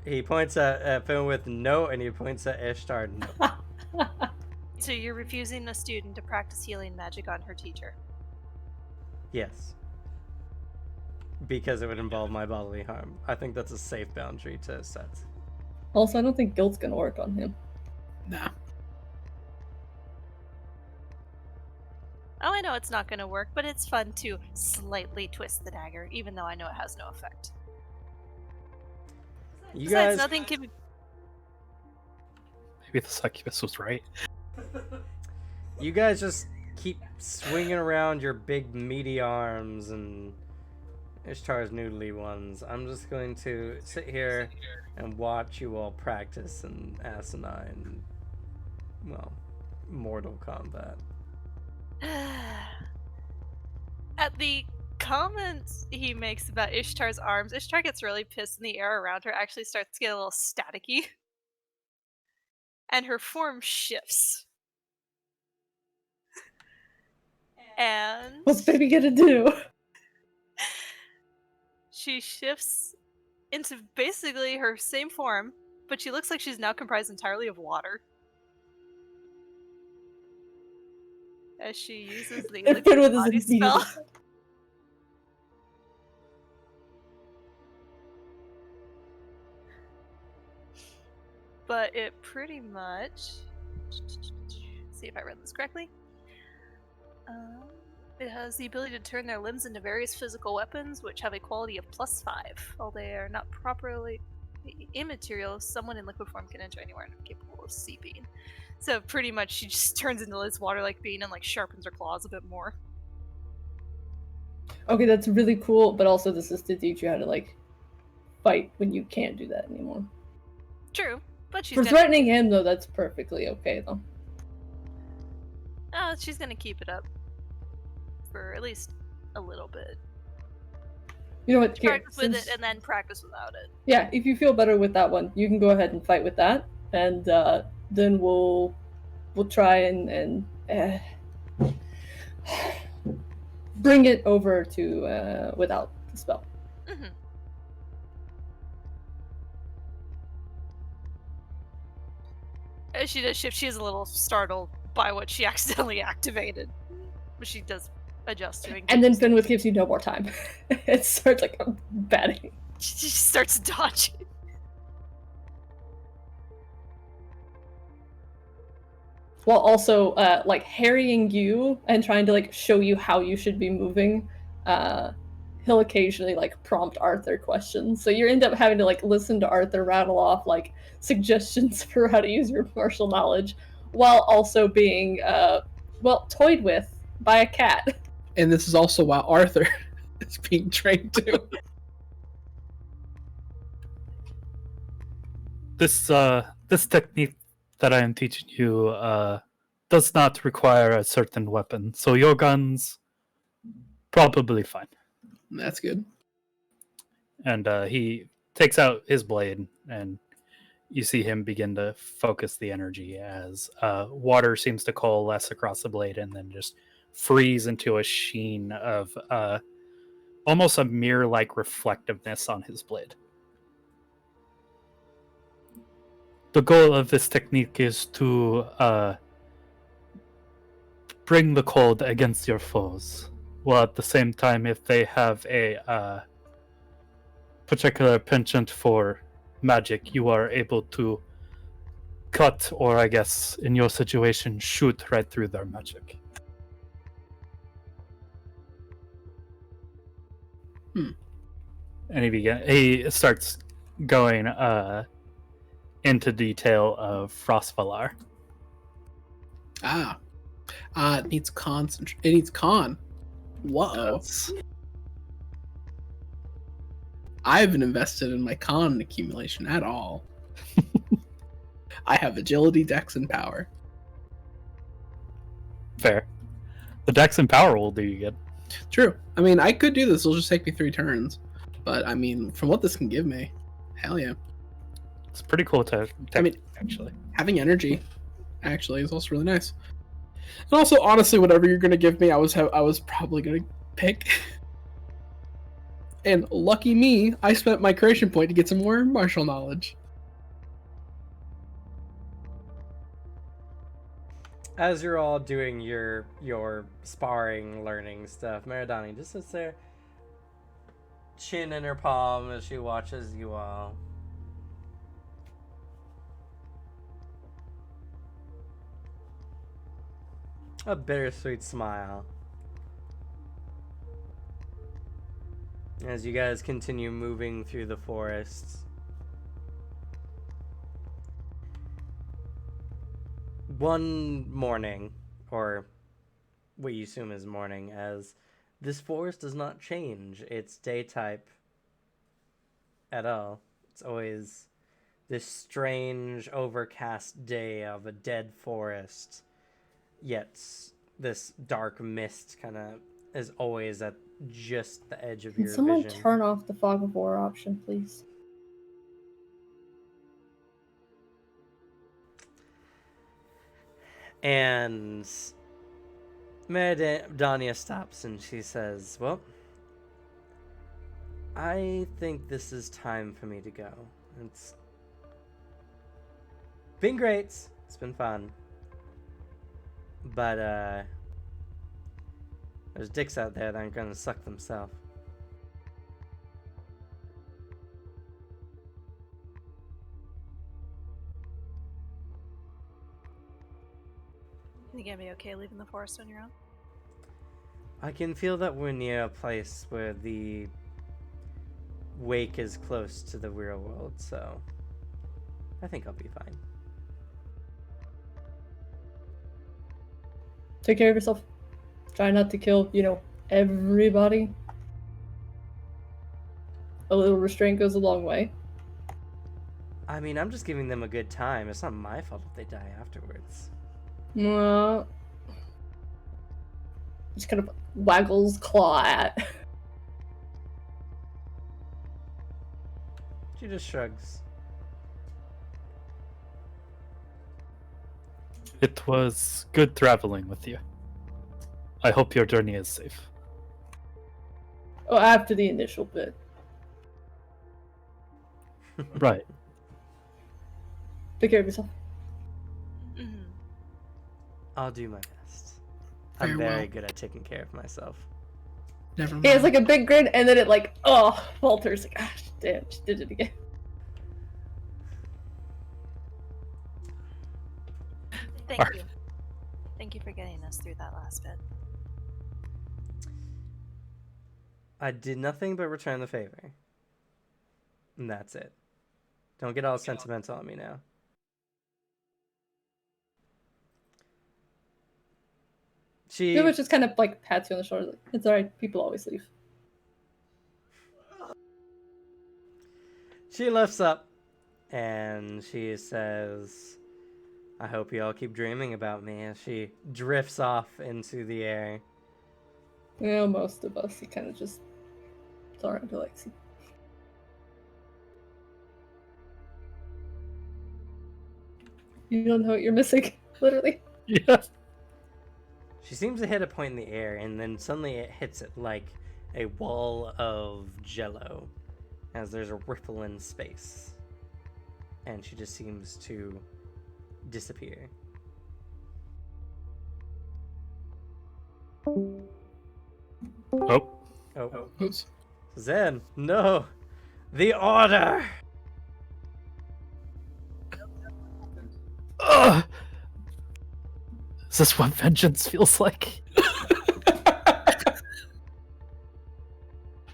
He points at Finn with no, and he points at Ishtar no. So you're refusing a student to practice healing magic on her teacher? Yes. Because it would involve my bodily harm. I think that's a safe boundary to set. Also, I don't think guilt's gonna work on him. Nah. Oh, I know it's not going to work, but it's fun to slightly twist the dagger, even though I know it has no effect. You Besides, guys, nothing can. Maybe the succubus was right. you guys just keep swinging around your big meaty arms and Ishtar's noodly ones. I'm just going to sit here and watch you all practice in asinine, well, mortal combat. At the comments he makes about Ishtar's arms, Ishtar gets really pissed and the air around her actually starts to get a little staticky. And her form shifts. And What's baby gonna do? she shifts into basically her same form, but she looks like she's now comprised entirely of water. As she uses the If Finn with body his spell. But it pretty much... see if I read this correctly. It has the ability to turn their limbs into various physical weapons, which have a quality of +5. While they are not properly immaterial, someone in liquid form can enter anywhere and are capable of seeping. So pretty much she just turns into this water-like being and like sharpens her claws a bit more. Okay, that's really cool, but also this is to teach you how to like fight when you can't do that anymore. True, but she's For gonna... threatening him though, that's perfectly okay though. Oh, she's gonna keep it up for at least a little bit. You know what? Here, Practice with it and then practice without it. Yeah, if you feel better with that one, you can go ahead and fight with that, and then we'll try and bring it over to without the spell. Mm-hmm. As she does shift, she is a little startled by what she accidentally activated, but she does adjust to it. And then Finwith gives you no more time. It starts like batting. She starts dodging. While also like harrying you and trying to like show you how you should be moving. He'll occasionally like prompt Arthur questions, so you end up having to like listen to Arthur rattle off like suggestions for how to use your martial knowledge, while also being toyed with by a cat. And this is also while Arthur is being trained too. This technique that I am teaching you does not require a certain weapon, so your gun's probably fine. That's good. And he takes out his blade, and you see him begin to focus the energy as water seems to coalesce across the blade and then just freeze into a sheen of almost a mirror-like reflectiveness on his blade. The goal of this technique is to bring the cold against your foes, while at the same time, if they have a particular penchant for magic, you are able to cut, or I guess in your situation, shoot right through their magic. And he starts going into detail of Frostvalar. It needs it needs con. Whoa. I haven't invested in my con accumulation at all. I have agility, dex, and power. Fair. The Dex and Power will do you good. True. I mean, I could do this. It'll just take me 3 turns. But, I mean, from what this can give me, hell yeah. It's pretty cool to I mean, actually. having energy, actually, is also really nice. And also, honestly, whatever you're going to give me, I was probably going to pick. And lucky me, I spent my creation point to get some more martial knowledge. As you're all doing your sparring, learning stuff, Maridani just sits there, chin in her palm as she watches you all. A bittersweet smile. As you guys continue moving through the forests. One morning, or what you assume is morning, as this forest does not change its day type at all. It's always this strange overcast day of a dead forest, yet this dark mist kind of is always at just the edge of Can your someone vision. turn off the fog of war option, please? And Maridania stops and she says, well, I think this is time for me to go. It's been great. It's been fun. But, there's dicks out there that aren't gonna suck themselves. You gonna be okay leaving the forest on your own? I can feel that we're near a place where the wake is close to the real world, so I think I'll be fine. Take care of yourself. Try not to kill, everybody. A little restraint goes a long way. I mean, I'm just giving them a good time. It's not my fault if they die afterwards. Just kind of waggles claw at. She just shrugs. It was good traveling with you. I hope your journey is safe. Oh, after the initial bit. Right. Take care of yourself. I'll do my best. I'm Farewell. very good at taking care of myself. Never mind. He has like a big grin, and then it falters. Like, ah, damn, she did it again. Thank you. Thank you for getting us through that last bit. I did nothing but return the favor. And that's it. Don't get all sentimental on me now. She It was just kind of like pats you on the shoulder. Like, it's alright, people always leave. She lifts up and she says, I hope you all keep dreaming about me, as she drifts off into the air. Most of us, he kind of just saw around to Lexi. You don't know what you're missing, literally. Yeah. She seems to hit a point in the air, and then suddenly it hits it like a wall of jello, as there's a ripple in space. And she just seems to disappear. Oh. Oops. Zen, no! The order! Ugh. Is this what vengeance feels like?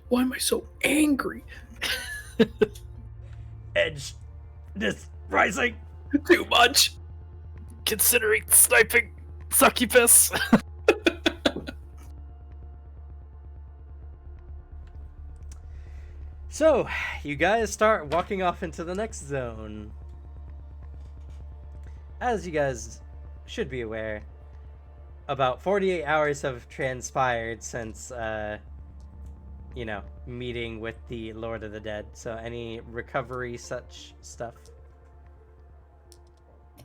Why am I so angry? Edge this rising! Too much. Considering sniping succubus. So, you guys start walking off into the next zone. as you guys should be aware, about 48 hours have transpired since, meeting with the Lord of the Dead. So any recovery such stuff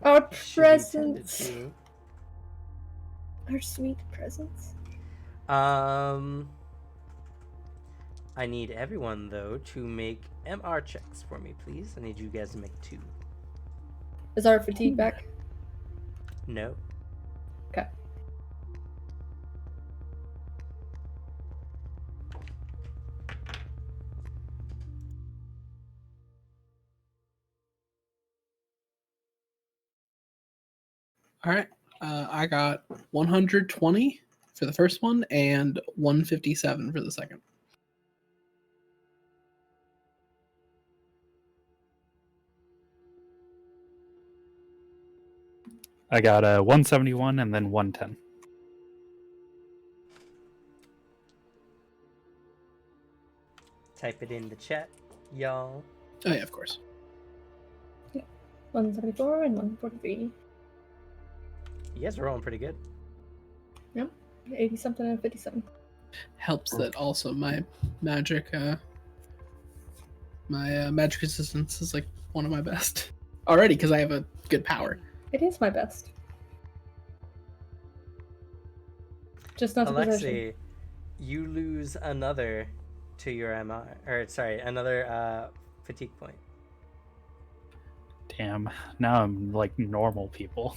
Our should be tended presents. to. Our sweet presents. I need everyone, though, to make MR checks for me, please. I need you guys to make 2. Is our fatigue back? No. Okay. All right. I got 120 for the first one and 157 for the second. I got a 171 and then 110. Type it in the chat, y'all. Oh, yeah, of course. 174 and 143. You guys are rolling pretty good. 80 something and 57. Helps that also my magic magic resistance is like one of my best already because I have a good power. It is my best. Just not the possession. Alexei, you lose another to your another fatigue point. Damn. Now I'm like normal people.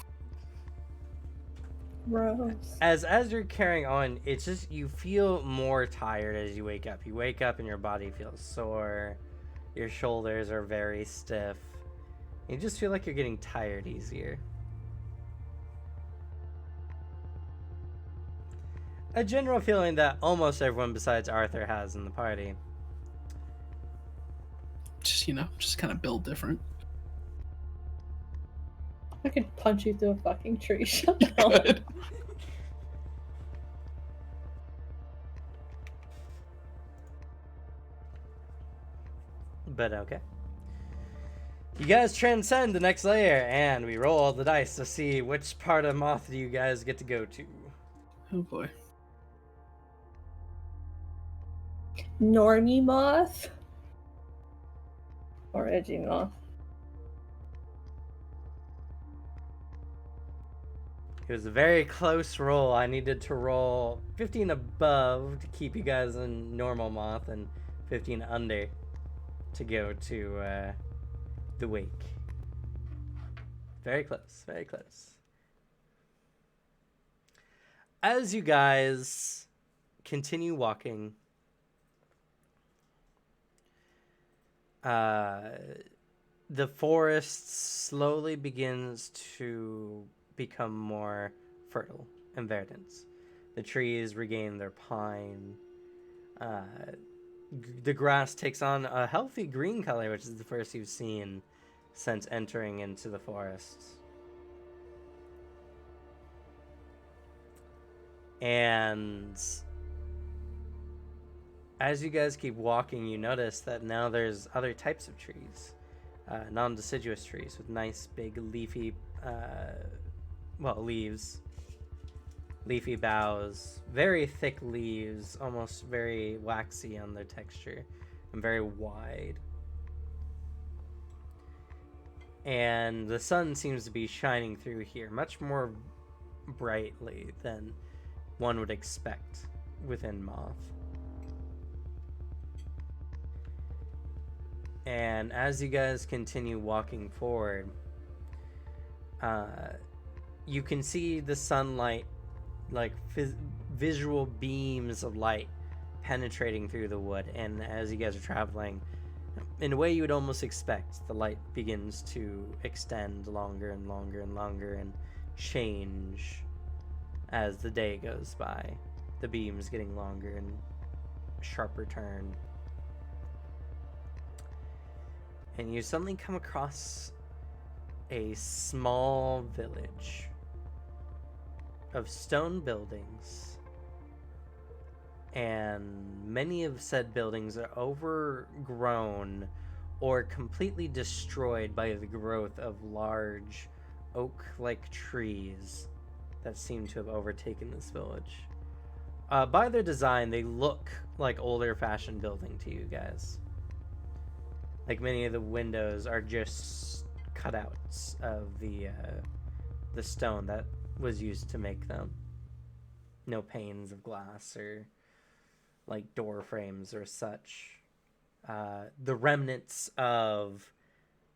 Gross. As you're carrying on, it's just you feel more tired as you wake up. You wake up and your body feels sore. Your shoulders are very stiff. You just feel like you're getting tired easier. A general feeling that almost everyone besides Arthur has in the party. Just kind of build different. I could punch you through a fucking tree. Shut the hell up. Good. But okay. You guys transcend the next layer, and we roll all the dice to see which part of Moth do you guys get to go to. Oh boy. Normie moth? Or edgy moth? It was a very close roll. I needed to roll 15 above to keep you guys in normal Moth, and 15 under to go to the wake. Very close, very close. As you guys continue walking, the forest slowly begins to become more fertile and verdant. The trees regain their pine. The grass takes on a healthy green color, which is the first you've seen since entering into the forest. And as you guys keep walking, you notice that now there's other types of trees. Non-deciduous trees with nice big leafy leaves, leafy boughs, very thick leaves, almost very waxy on their texture, and very wide. And the sun seems to be shining through here much more brightly than one would expect within Moth. And as you guys continue walking forward, you can see the sunlight, like visual beams of light penetrating through the wood. And as you guys are traveling, in a way you would almost expect, the light begins to extend longer and longer and longer and change as the day goes by. The beams getting longer and sharper turn. And you suddenly come across a small village of stone buildings, and many of said buildings are overgrown or completely destroyed by the growth of large oak-like trees that seem to have overtaken this village. By their design, they look like older-fashioned building to you guys. Like, many of the windows are just cutouts of the stone that was used to make them. No panes of glass or like door frames or such. The remnants of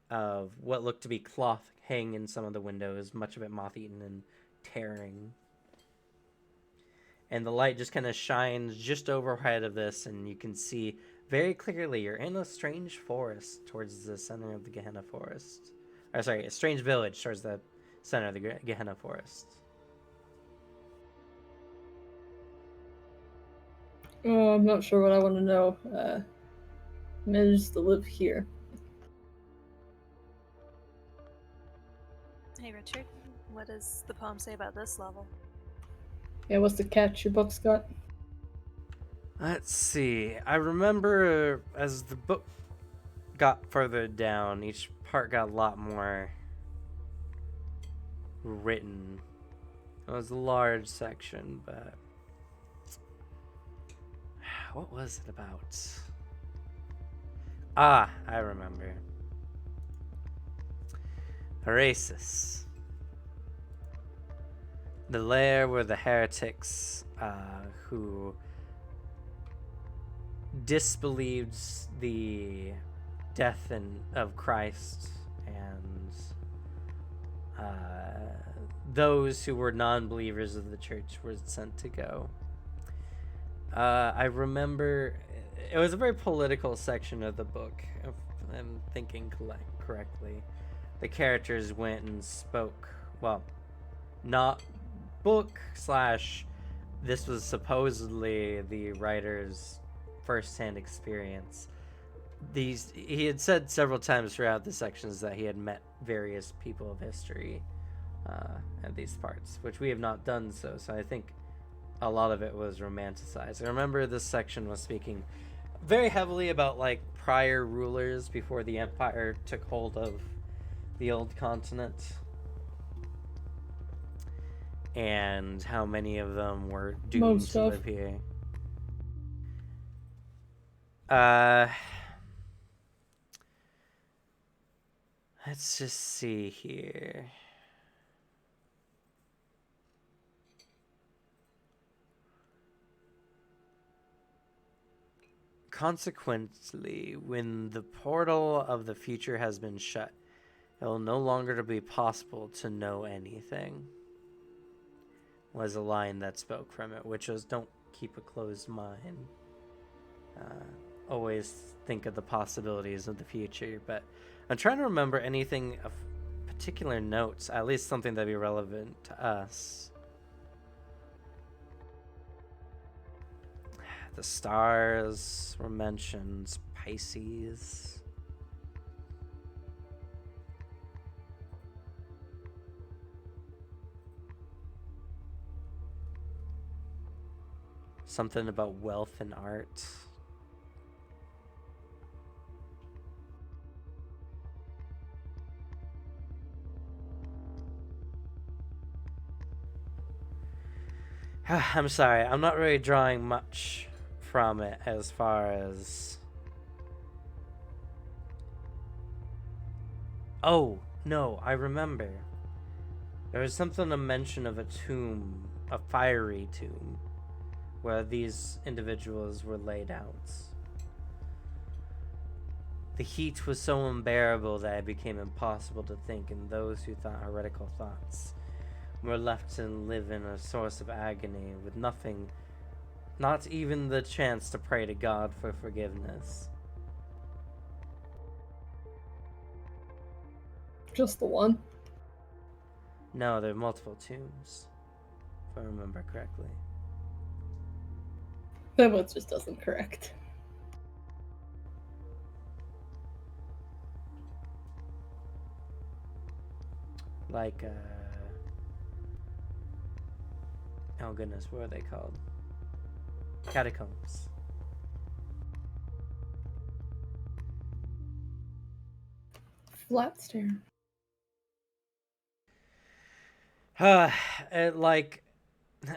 what looked to be cloth hang in some of the windows, much of it moth-eaten and tearing. And the light just kind of shines just overhead of this, and you can see very clearly you're in a strange forest towards the center of the Gehenna forest. Or sorry, a strange village towards the center of the Gehenna forest. Oh, I'm not sure what I want to know. Managed to live here. Hey, Richard, what does the poem say about this level? Yeah, what's the catch your book's got? Let's see. I remember as the book got further down, each part got a lot more written. It was a large section, but what was it about? Ah, I remember. Herasis. The lair where the heretics who disbelieved the death of Christ and those who were non-believers of the church were sent to go. I remember it was a very political section of the book, if I'm thinking correctly. The characters went and spoke, well, not book / this was supposedly the writer's first-hand experience. He had said several times throughout the sections that he had met various people of history at these parts, which we have not done so I think a lot of it was romanticized. I remember this section was speaking very heavily about like prior rulers before the Empire took hold of the old continent, and how many of them were doomed to live here. Let's just see here. Consequently, when the portal of the future has been shut, it will no longer be possible to know anything, was a line that spoke from it, which was, don't keep a closed mind. Always think of the possibilities of the future, but I'm trying to remember anything of particular notes, at least something that'd be relevant to us. The stars were mentioned, Pisces. Something about wealth and art. I'm sorry, I'm not really drawing much from it as far as... Oh, no, I remember. There was something to mention of a tomb, a fiery tomb, where these individuals were laid out. The heat was so unbearable that it became impossible to think, and those who thought heretical thoughts were left to live in a source of agony with nothing, not even the chance to pray to God for forgiveness. Just the one? No, there are multiple tombs, if I remember correctly. That one just doesn't correct. Like, oh goodness, what are they called? Catacombs. Flat stare. Like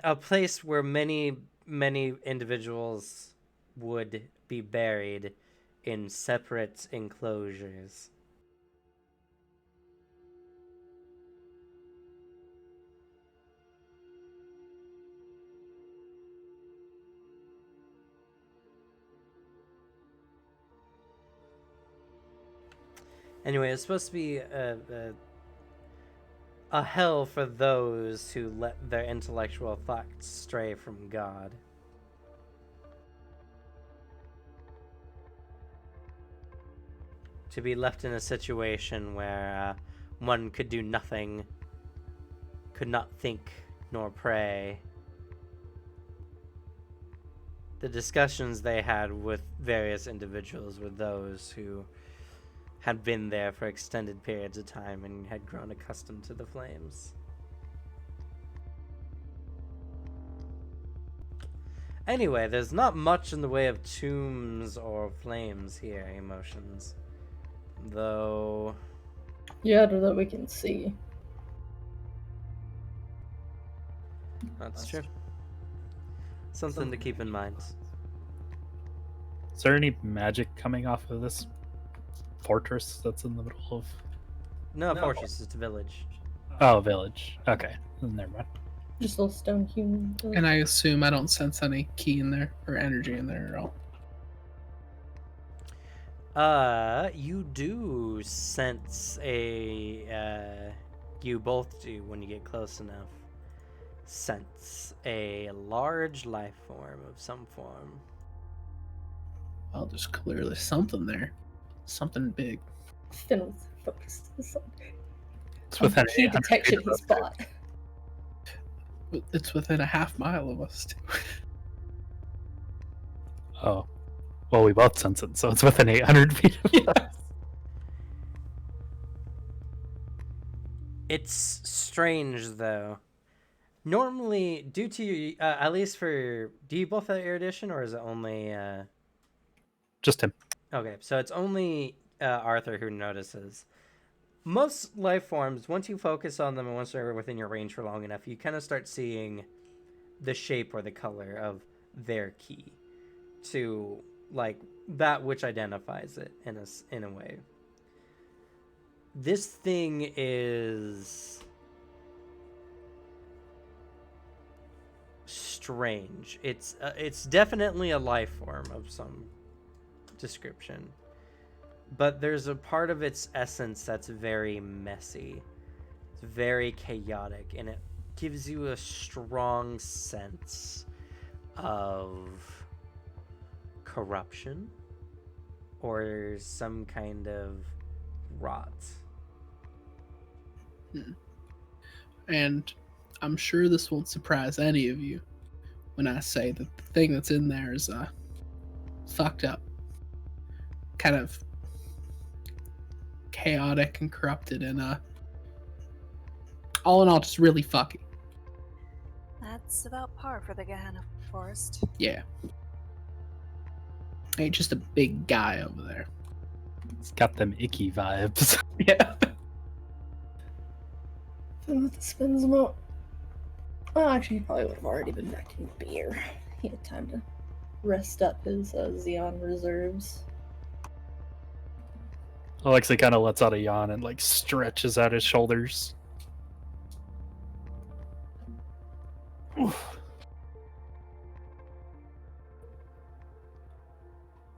a place where many individuals would be buried in separate enclosures. Anyway, it's supposed to be a hell for those who let their intellectual thoughts stray from God. To be left in a situation where one could do nothing, could not think nor pray. The discussions they had with various individuals were those who had been there for extended periods of time and had grown accustomed to the flames. Anyway, there's not much in the way of tombs or flames here, Emotions. Though... Yeah, that we can see. That's true. Something to keep in mind. Is there any magic coming off of this fortress that's in the middle of... No, fortress, it's a village. Oh, village. Okay, never mind. Just little stone human. And I assume I don't sense any key in there or energy in there at all. You do sense you both do when you get close enough, sense a large life form of some form. Well, there's clearly something there. Something big. Finn was focused. It's within Key 800 detection feet he of us. spot. It's within a half mile of us, too. Oh. Well, we both sense it, so it's within 800 feet of us. It's strange, though. Normally, due to at least for, do you both have erudition, or is it only Just him. Okay, so it's only Arthur who notices. Most life forms, once you focus on them and once they're within your range for long enough, you kind of start seeing the shape or the color of their key to, like, that which identifies it in a way. This thing is strange. It's definitely a life form of some description, but there's a part of its essence that's very messy. It's very chaotic, and it gives you a strong sense of corruption or some kind of rot. And I'm sure this won't surprise any of you when I say that the thing that's in there is fucked up. Kind of chaotic and corrupted and all in all just really fucky. That's about par for the Gehenna Forest. Yeah. Ain't just a big guy over there. It's got them icky vibes. Yeah. Finn with the spins him out. Well, actually, he probably would have already been back in beer. He had time to rest up his Xeon reserves. Alexei kind of lets out a yawn and like stretches out his shoulders. Oof.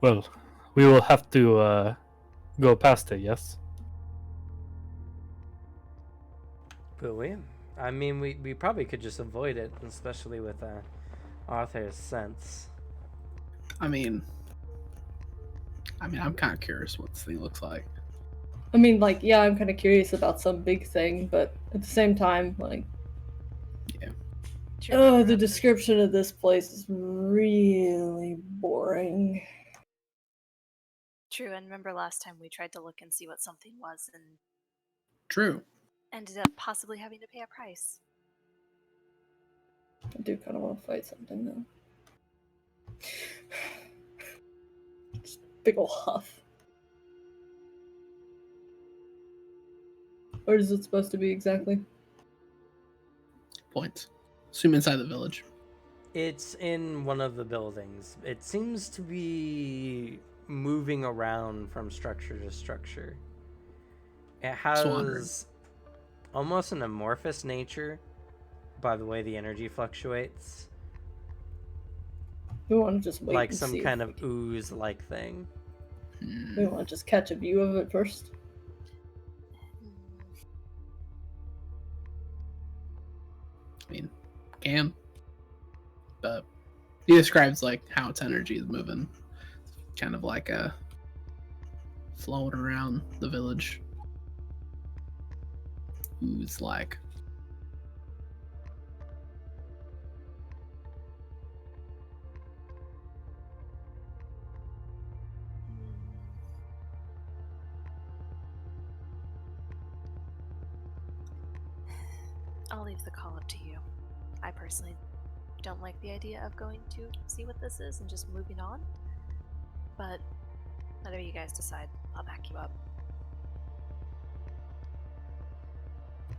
Well, we will have to go past it, yes? But I mean, we probably could just avoid it, especially with Arthur's sense. I mean, I'm kind of curious what this thing looks like. I mean, like, yeah, I'm kind of curious about some big thing, but at the same time, like, oh, the description of this place is really boring. True, and remember last time we tried to look and see what something was and True. ended up possibly having to pay a price. I do kind of want to fight something, though. Just big ol' huff. What is it supposed to be exactly? point? Assume inside the village. It's in one of the buildings. It seems to be moving around from structure to structure. It has almost an amorphous nature by the way the energy fluctuates. We want to just wait Like and some see kind of ooze-like thing. we want to just catch a view of it first. I mean, can. But he describes like how its energy is moving. Kind of like a flowing around the village. Ooze like. I'll leave the call up to you. I personally don't like the idea of going to see what this is and just moving on. But whatever you guys decide, I'll back you up.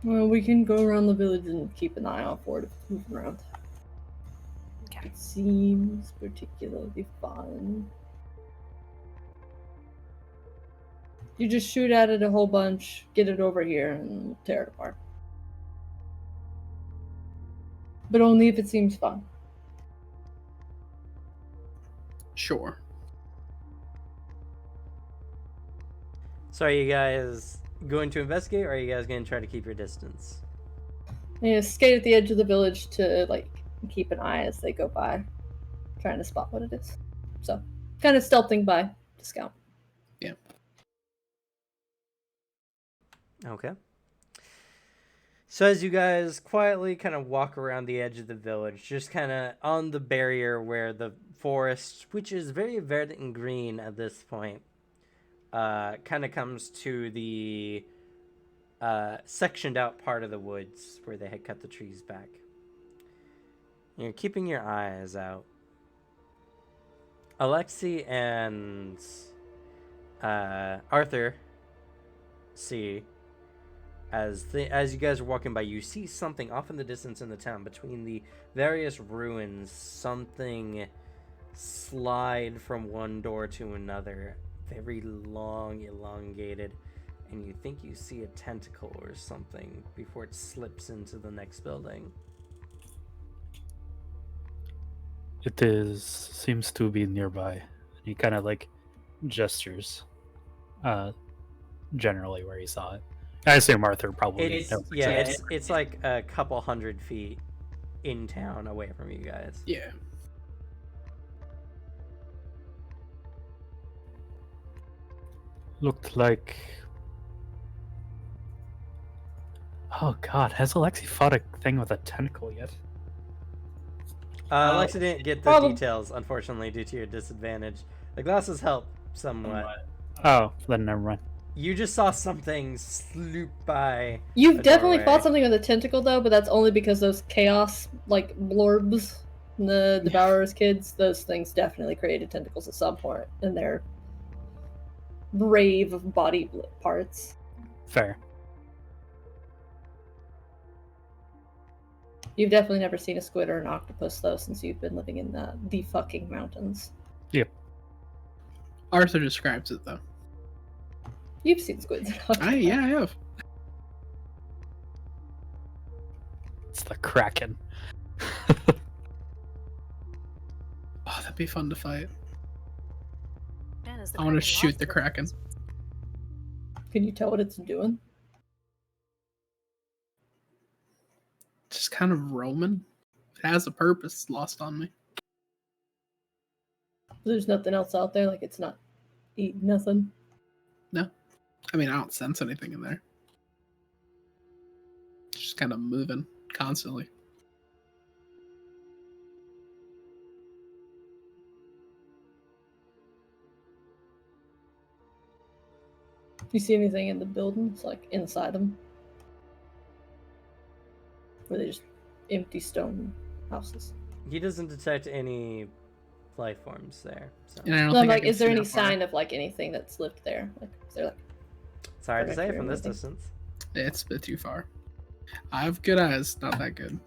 Well, we can go around the village and keep an eye out for it if it's moving around. Okay. It seems particularly fun. You just shoot at it a whole bunch, get it over here, and tear it apart. But only if it seems fun. Sure. So are you guys going to investigate, or are you guys going to try to keep your distance? And you skate at the edge of the village to like keep an eye as they go by, trying to spot what it is. So, kind of stealthing by to scout. Yeah. Okay. So as you guys quietly kind of walk around the edge of the village, just kind of on the barrier where the forest, which is very verdant and green at this point, kind of comes to the sectioned out part of the woods where they had cut the trees back. You're keeping your eyes out. Alexi and Arthur see, as you guys are walking by, you see something off in the distance in the town between the various ruins. Something slide from one door to another, very long, elongated, and you think you see a tentacle or something before it slips into the next building. It seems to be nearby. He kind of like gestures, generally where he saw it. I assume Arthur probably knows. It's like a couple 100 feet in town away from you guys. Yeah. Looked like. Oh God, has Alexi fought a thing with a tentacle yet? Alexi didn't get the details, unfortunately, due to your disadvantage. The glasses help somewhat. Oh, then never mind. You just saw something sloop by. You've definitely fought something with a tentacle, though, but that's only because those chaos, like, blorbs, the Devourer's kids, those things definitely created tentacles at some point in their brave body parts. Fair. You've definitely never seen a squid or an octopus, though, since you've been living in the fucking mountains. Yep. Arthur describes it, though. You've seen squids and octopuses. Yeah, I have. It's the Kraken. Oh, that'd be fun to fight. Man, is the I want to Kraken shoot lost the to Kraken. Can you tell what it's doing? Just kind of roaming. It has a purpose. Lost on me. There's nothing else out there, like it's not eating nothing. No. I mean, I don't sense anything in there. It's just kind of moving constantly. You see anything in the buildings, like inside them? Or are they just empty stone houses? He doesn't detect any life forms there. So. And I don't No, think I like, can is there see any that far. sign of like anything that's lived there? Like, is there like? It's hard to say Directly or from this anything? distance. It's a bit too far. I have good eyes. Not that good.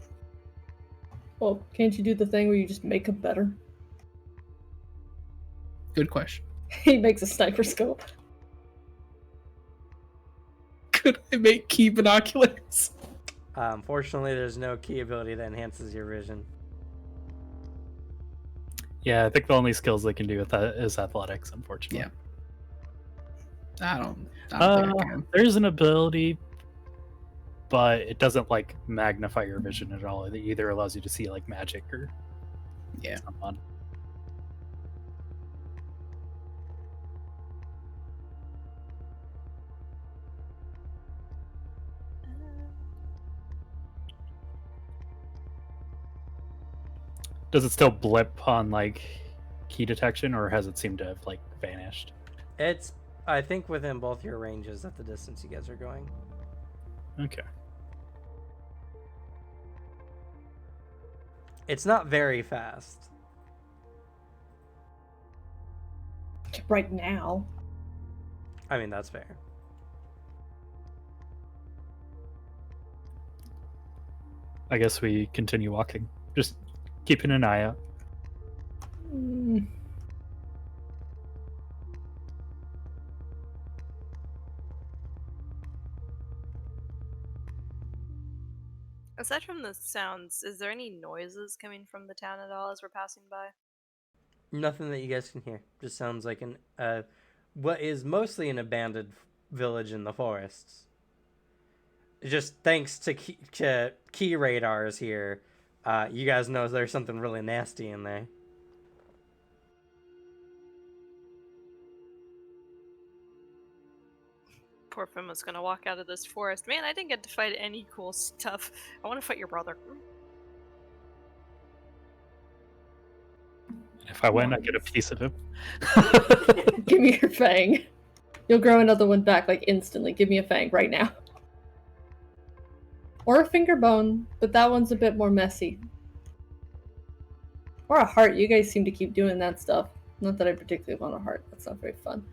Well, can't you do the thing where you just make them better? Good question. He makes a sniper scope. Could I make key binoculars? Unfortunately, there's no key ability that enhances your vision. Yeah, I think the only skills they can do with that is athletics, unfortunately. I don't think I can. There's an ability, but it doesn't like magnify your vision at all. It either allows you to see like magic or someone. Does it still blip on like key detection, or has it seemed to have like vanished? It's, I think, within both your ranges at the distance you guys are going. Okay. It's not very fast. Right now. I mean, that's fair. I guess we continue walking. Just keeping an eye out. Aside from the sounds, is there any noises coming from the town at all as we're passing by? Nothing that you guys can hear. Just sounds like an what is mostly an abandoned village in the forests. Just thanks to key radars here, you guys know there's something really nasty in there. Poor Fima's gonna walk out of this forest. Man, I didn't get to fight any cool stuff. I want to fight your brother. If I win, I get a piece of him. Give me your fang. You'll grow another one back like instantly. Give me a fang right now. Or a finger bone, but that one's a bit more messy. Or a heart. You guys seem to keep doing that stuff. Not that I particularly want a heart. That's not very fun.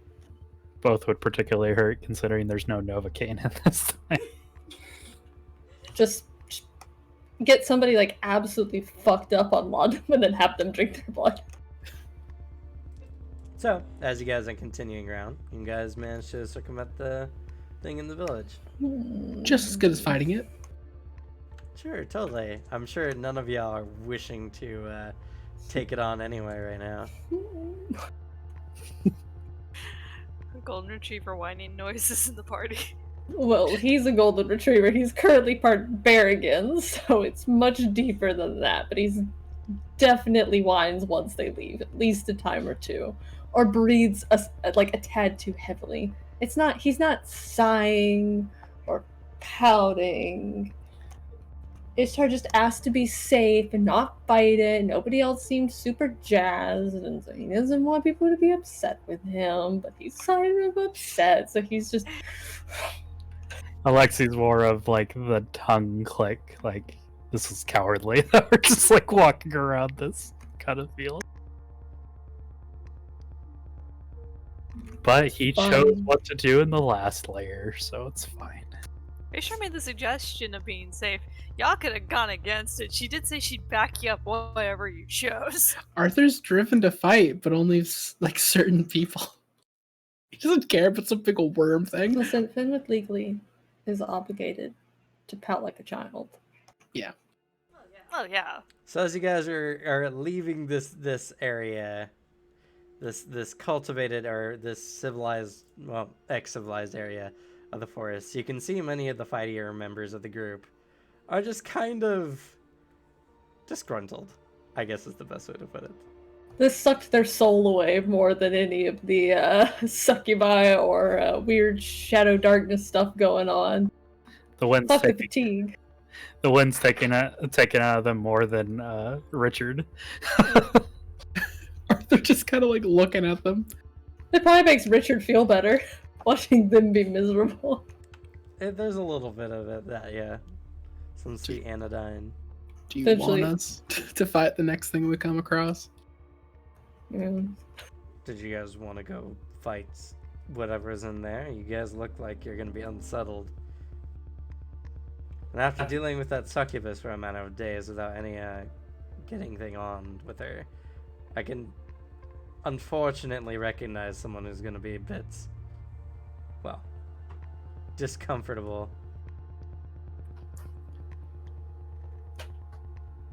Both would particularly hurt considering there's no Novocaine at this time. Just get somebody like absolutely fucked up on laudanum and then have them drink their blood. So, as you guys are continuing around, you guys manage to circumvent the thing in the village. Just as good as fighting it. Sure, totally. I'm sure none of y'all are wishing to take it on anyway right now. Golden Retriever whining noises in the party. Well, he's a golden retriever. He's currently part Berrigan, so it's much deeper than that. But he's definitely whines once they leave, at least a time or two, or breathes like a tad too heavily. It's not. He's not sighing or pouting. Ishtar just asked to be safe and not fight it. Nobody else seemed super jazzed, and so he doesn't want people to be upset with him, but he's kind of upset, so he's just... Alexi's more of like the tongue click, like, this is cowardly that we're just like walking around this kind of field. But he chose what to do in the last layer, so it's fine. Ishtar made the suggestion of being safe. Y'all could have gone against it. She did say she'd back you up whatever you chose. Arthur's driven to fight, but only like certain people. He doesn't care if it's a big old worm thing. Listen, Fenwick legally is obligated to pout like a child. Yeah. Oh yeah. So as you guys are leaving this area, this cultivated or this civilized, well, ex-civilized area of the forest, you can see many of the fightier members of the group are just kind of disgruntled, I guess is the best way to put it. This sucked their soul away more than any of the succubi or weird shadow darkness stuff going on. The wind's Fuck the taking, fatigue. the wind's taken out of them more than Richard. Arthur just kind of like looking at them. It probably makes Richard feel better, watching them be miserable. There's a little bit of it, that, yeah. Some sweet anodyne. Do you want us to fight the next thing we come across? Yeah. Did you guys want to go fight whatever's in there? You guys look like you're going to be unsettled. And after dealing with that succubus for a matter of days without any getting thing on with her. I can unfortunately recognize someone who's gonna be a bit, well, discomfortable.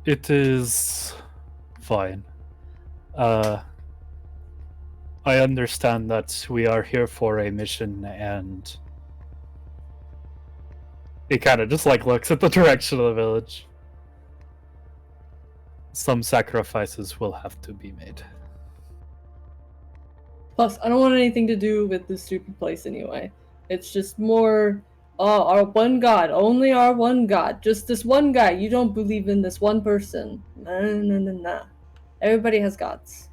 It is fine. I understand that we are here for a mission, and he kind of just like looks at the direction of the village. Some sacrifices will have to be made. Plus, I don't want anything to do with this stupid place anyway. It's just more, our one god, only our one god. Just this one guy. You don't believe in this one person. Nah. Everybody has gods.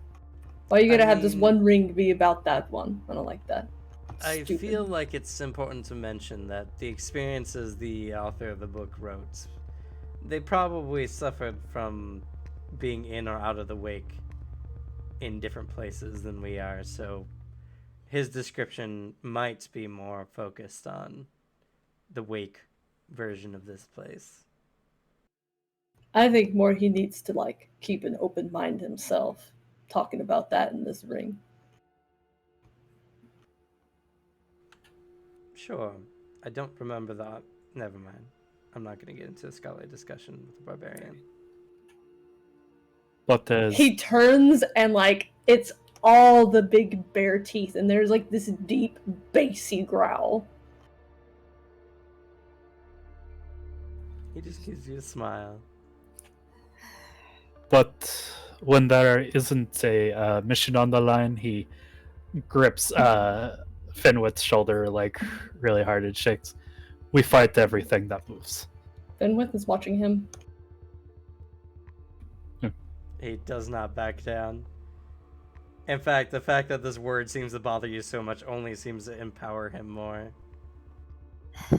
Why you gotta have this one ring to be about that one? I don't like that. I Stupid. feel like it's important to mention that the experiences the author of the book wrote, they probably suffered from being in or out of the wake in different places than we are, so his description might be more focused on the wake version of this place. I think more he needs to like keep an open mind himself, talking about that in this ring. Sure. I don't remember that. Never mind. I'm not going to get into a scholarly discussion with the barbarian. But as He turns and like it's all the big bare teeth, and there's like this deep, bassy growl. He just gives you a smile. But when there isn't a mission on the line, he grips Fenwith's shoulder like really hard and shakes. We fight everything that moves. Fenwith is watching him. He does not back down. In fact, the fact that this word seems to bother you so much only seems to empower him more. He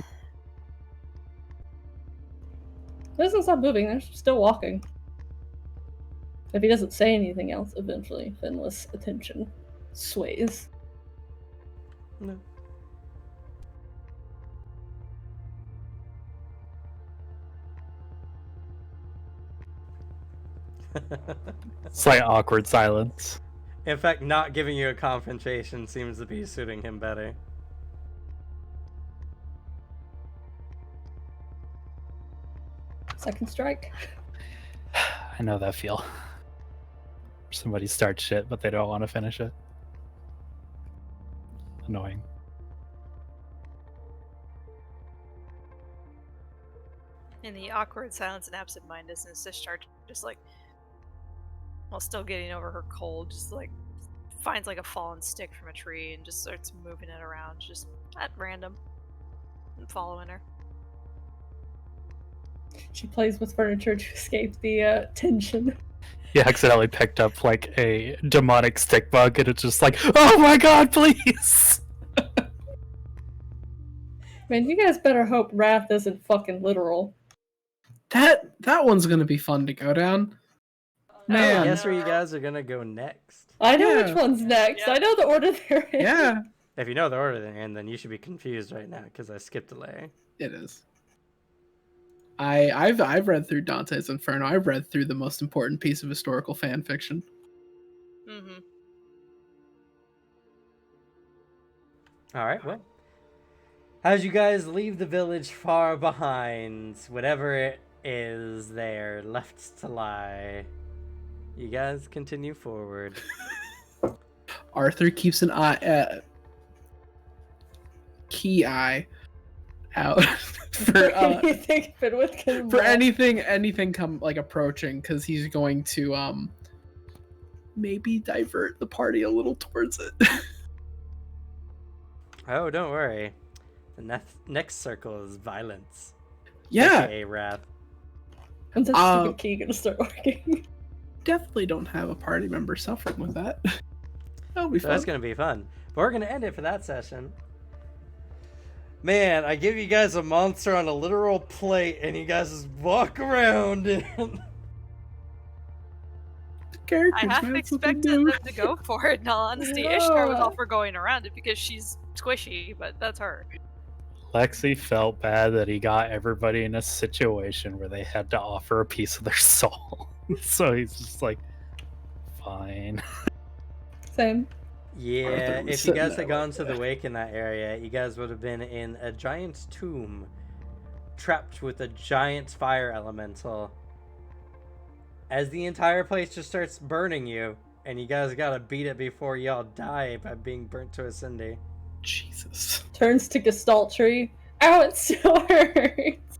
doesn't stop moving, they're still walking. If he doesn't say anything else, eventually Fenwith's attention sways. No. Slight awkward silence. In fact, not giving you a confrontation seems to be suiting him better. Second strike. I know that feel. Somebody starts shit, but they don't want to finish it. Annoying. In the awkward silence and absent-mindedness, Discharge just like, while still getting over her cold, just like finds like a fallen stick from a tree and just starts moving it around, just at random, and following her. She plays with furniture to escape the tension. He accidentally picked up like a demonic stick bug, and it's just like, oh my god, please! Man, you guys better hope Wrath isn't fucking literal. That one's gonna be fun to go down. Man. Guess where you guys are gonna go next. I know Yeah. which one's next. Yeah. I know the order they're in. Yeah, If you know the order they're in, then you should be confused right now because I skipped a layer. it is. I've read through Dante's Inferno. I've read through the most important piece of historical fan fiction. Mm-hmm. All right, well, as you guys leave the village far behind, whatever it is there left to lie, you guys continue forward. Arthur keeps an key eye out for Anything Fenwith can for roll. anything come like approaching, because he's going to maybe divert the party a little towards it. Oh, don't worry. The next circle is violence. Yeah, AKA wrath. When's that stupid key gonna start working? definitely don't have a party member suffering with that. That'll be So fun. that's going to be fun. But we're going to end it for that session. Man, I give you guys a monster on a literal plate, and you guys just walk around. And... Characters, I half man, that's what they expected do. them to go for it, in all honesty. Ishtar was all for going around it because she's squishy, but that's her. Lexi felt bad that he got everybody in a situation where they had to offer a piece of their soul. So he's just like, fine. Same. Yeah, Arthur was if you sitting guys there had gone like to the that. wake in that area, you guys would have been in a giant tomb, trapped with a giant fire elemental. As the entire place just starts burning you, and you guys gotta beat it before y'all die by being burnt to a cinder. Jesus. Turns to Gestalt tree. Ow, it still hurts.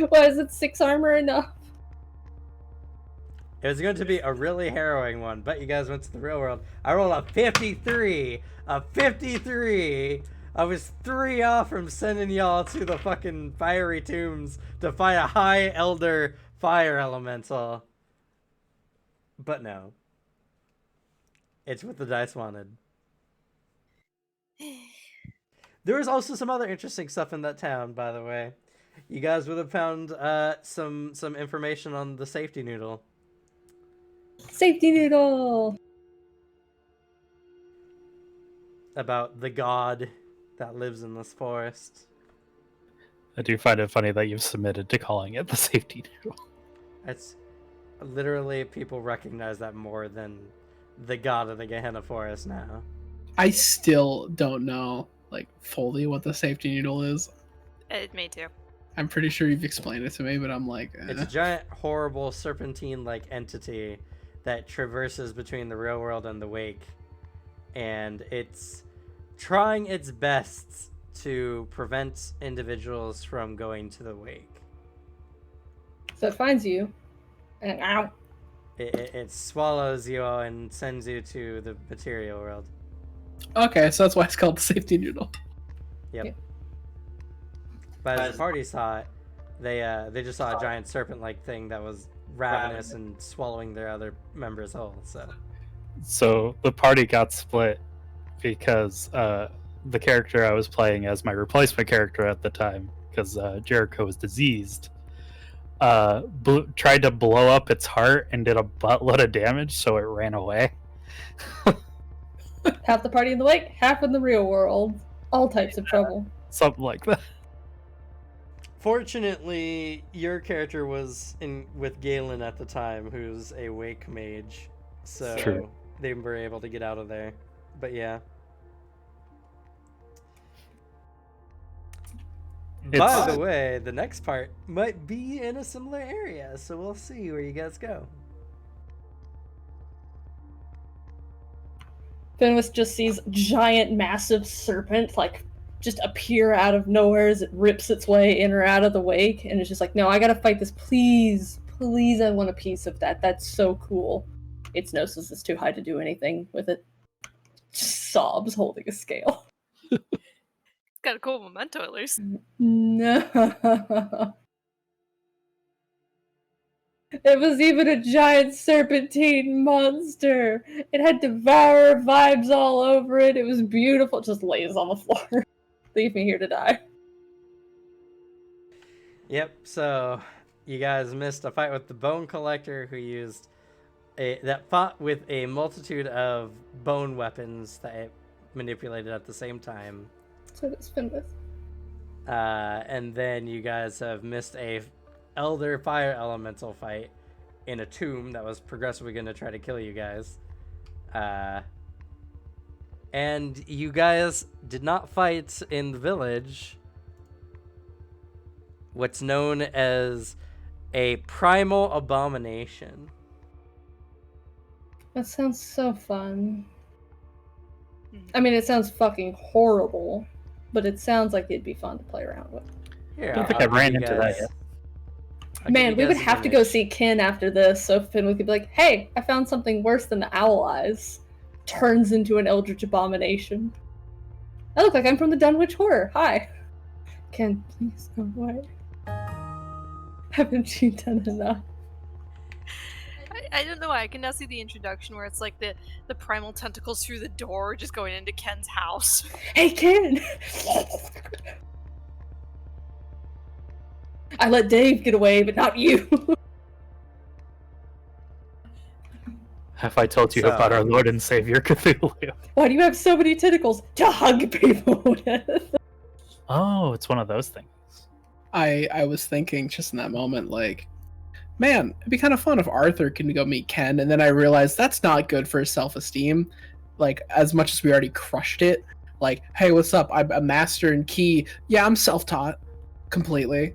Why is it 6 armor enough? It was going to be a really harrowing one, but you guys went to the real world. I rolled a 53! A 53! I was 3 off from sending y'all to the fucking fiery tombs to fight a high elder fire elemental. But no. It's what the dice wanted. There was also some other interesting stuff in that town, by the way. You guys would have found some information on the safety noodle. Safety noodle! About the god that lives in this forest. I do find it funny that you've submitted to calling it the safety noodle. It's literally, people recognize that more than the god of the Gehenna forest now. I still don't know, like, fully what the safety needle is. Me too. I'm pretty sure you've explained it to me, but I'm like, It's a giant, horrible, serpentine-like entity that traverses between the real world and the wake. And it's trying its best to prevent individuals from going to the wake. So it finds you, and ow. It swallows you and sends you to the material world. okay, so that's why it's called the safety noodle. Yep. Yeah. But as the party saw it, they just saw a giant serpent-like thing that was ravenous and swallowing their other members whole. So the party got split because the character I was playing as my replacement character at the time, because Jericho was diseased, tried to blow up its heart and did a buttload of damage, so it ran away. Half the party in the wake, half in the real world. All types of trouble. Something like that. Fortunately, your character was in with Galen at the time, who's a wake mage, so True. they were able to get out of there. But yeah. By the way, the next part might be in a similar area, so we'll see where you guys go. Fenris just sees giant, massive serpent, like, just appear out of nowhere as it rips its way in or out of the wake, and it's just like, no, I gotta fight this, please, please, I want a piece of that. That's so cool. Its gnosis is too high to do anything with it. Just sobs, holding a scale. It's got a cool memento at least. No. It was even a giant serpentine monster. It had devourer vibes all over it. It was beautiful. It just lays on the floor. Leave me here to die. Yep, so you guys missed a fight with the Bone Collector, who used that fought with a multitude of bone weapons that it manipulated at the same time. That's what it's been with. And then you guys have missed a Elder Fire Elemental fight in a tomb that was progressively going to try to kill you guys. And you guys did not fight in the village what's known as a primal abomination. That sounds so fun. I mean, it sounds fucking horrible, but it sounds like it'd be fun to play around with. Here, I don't think I'll I ran give you into that guys- yet. I'll give Man, you we would guys an have to go image. see Ken after this, so Finn could be like, hey, I found something worse than the owl eyes. Turns into an eldritch abomination. I look like I'm from the Dunwich Horror. Hi. Ken, please go away. Haven't you done enough? I don't know why. I can now see the introduction where it's like the primal tentacles through the door just going into Ken's house. Hey, Ken! I let Dave get away, but not you. Have I told you So- about our Lord and Savior Cthulhu? Why do you have so many tentacles to hug people with? Oh, it's one of those things. I was thinking just in that moment, like, man, it'd be kind of fun if Arthur can go meet Ken. And then I realized that's not good for his self-esteem. Like, as much as we already crushed it. Like, hey, what's up? I'm a master in key. Yeah, I'm self-taught. Completely.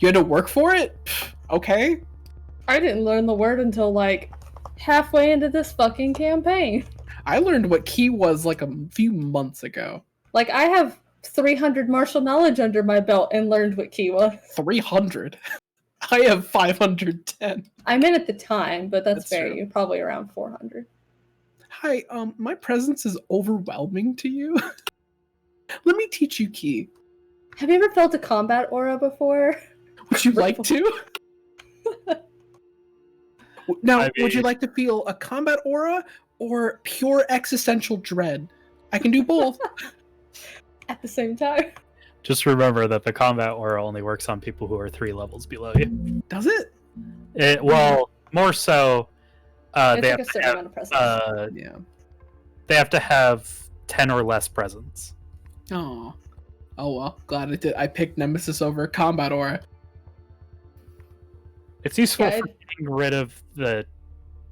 You had to work for it? Pfft, okay. I didn't learn the word until like halfway into this fucking campaign. I learned what key was like a few months ago. Like, I have 300 martial knowledge under my belt and learned what key was. 300? I have 510. I'm in at the time, but that's fair. True. You're probably around 400. Hi, my presence is overwhelming to you. Let me teach you key. Have you ever felt a combat aura before? Would you like to? Now, I would you mean- like to feel a combat aura or pure existential dread? I can do both. At the same time. Just remember that the combat aura only works on people who are 3 levels below you. Does it? Well, more so, It's they like a have to certain have, amount of presence. Yeah. they have to have 10 or less presence. Oh. Oh well, glad I did. I picked Nemesis over combat aura. It's useful Yeah, for getting rid of the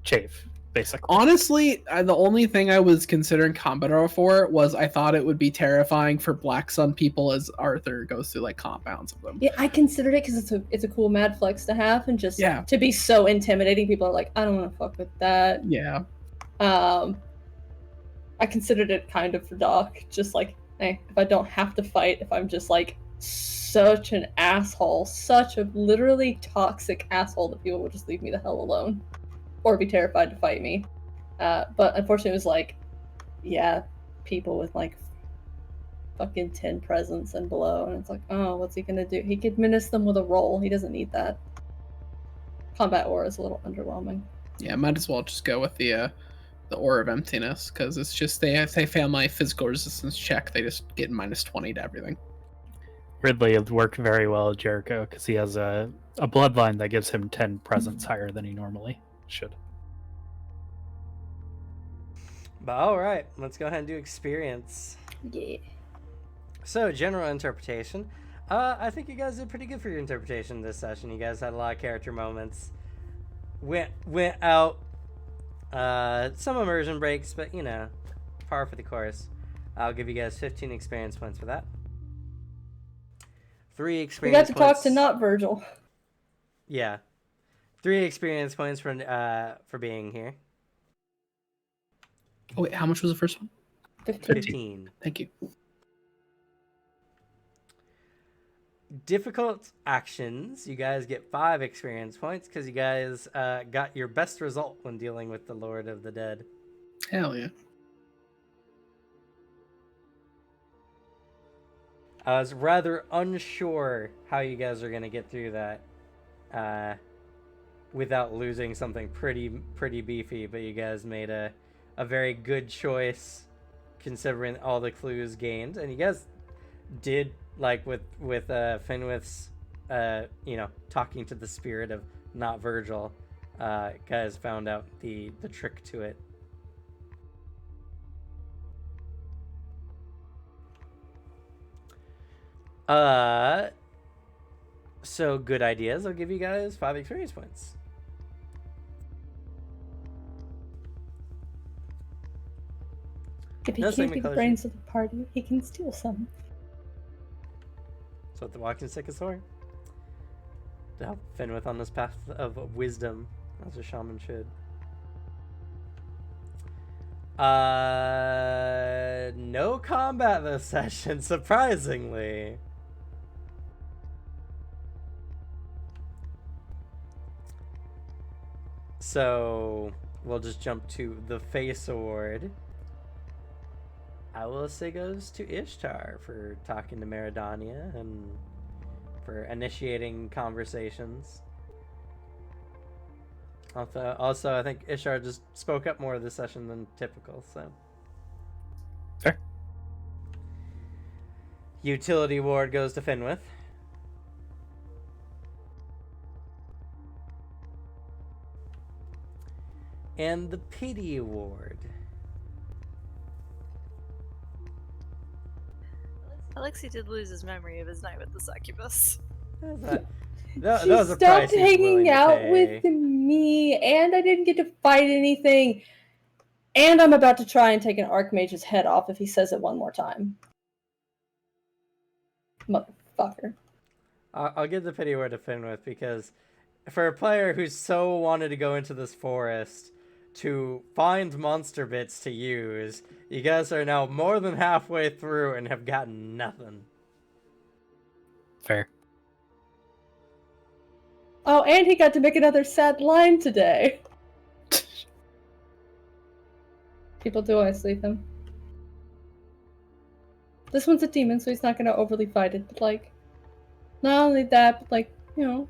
chafe, basically. Honestly, the only thing I was considering combat aura for was I thought it would be terrifying for Black Sun people as Arthur goes through like compounds of them. Yeah, I considered it because it's a cool mad flex to have, and just Yeah. to be so intimidating. People are like, I don't want to fuck with that. Yeah. I considered it kind of for Doc, just like, hey, if I don't have to fight, if I'm just like such an asshole, such a literally toxic asshole that people would just leave me the hell alone, or be terrified to fight me. But unfortunately, it was like, yeah, people with like fucking 10 presence and below, and it's like, oh, what's he gonna do? He could menace them with a roll. He doesn't need that. Combat aura is a little underwhelming. Yeah, might as well just go with the aura of emptiness, because it's just if they fail my physical resistance check, they just get -20 to everything. Ridley would work very well with Jericho because he has a bloodline that gives him 10 presence higher than he normally should. But all right, let's go ahead and do experience. Yeah. So, general interpretation. I think you guys did pretty good for your interpretation this session. You guys had a lot of character moments. Went out. Some immersion breaks, but you know, par for the course. I'll give you guys 15 experience points for that. 3 We experience got to points. talk to not Virgil. Yeah. 3 experience points for being here. Oh wait, how much was the first one? 15. Thank you. Difficult actions. You guys get 5 experience points because you guys got your best result when dealing with the Lord of the Dead. Hell yeah. I was rather unsure how you guys are going to get through that without losing something pretty beefy, but you guys made a very good choice considering all the clues gained, and you guys did, like with Finwith's talking to the spirit of not Virgil, guys found out the trick to it. So good ideas. I'll give you guys 5 experience points. If he No can't segment be the colors. brains of the party, he can steal some. That's what the walking stick is for. To help Finwith on this path of wisdom, as a shaman should. No combat this session, surprisingly. So we'll just jump to the face award. I will say goes to Ishtar for talking to Meridania and for initiating conversations. Also, I think Ishtar just spoke up more this session than typical, so. Fair. Utility award goes to Finwith. And the pity award. Alexi did lose his memory of his night with the succubus. That She was a price stopped he's willing hanging to out pay. with me, and I didn't get to fight anything. And I'm about to try and take an Archmage's head off if he says it one more time. Motherfucker. I'll give the pity word to Finwith, because for a player who's so wanted to go into this forest to find monster bits to use, you guys are now more than halfway through and have gotten nothing. Fair. Oh, and he got to make another sad line today. People do always leave him. This one's a demon, so he's not gonna overly fight it, but like, not only that, but like, you know,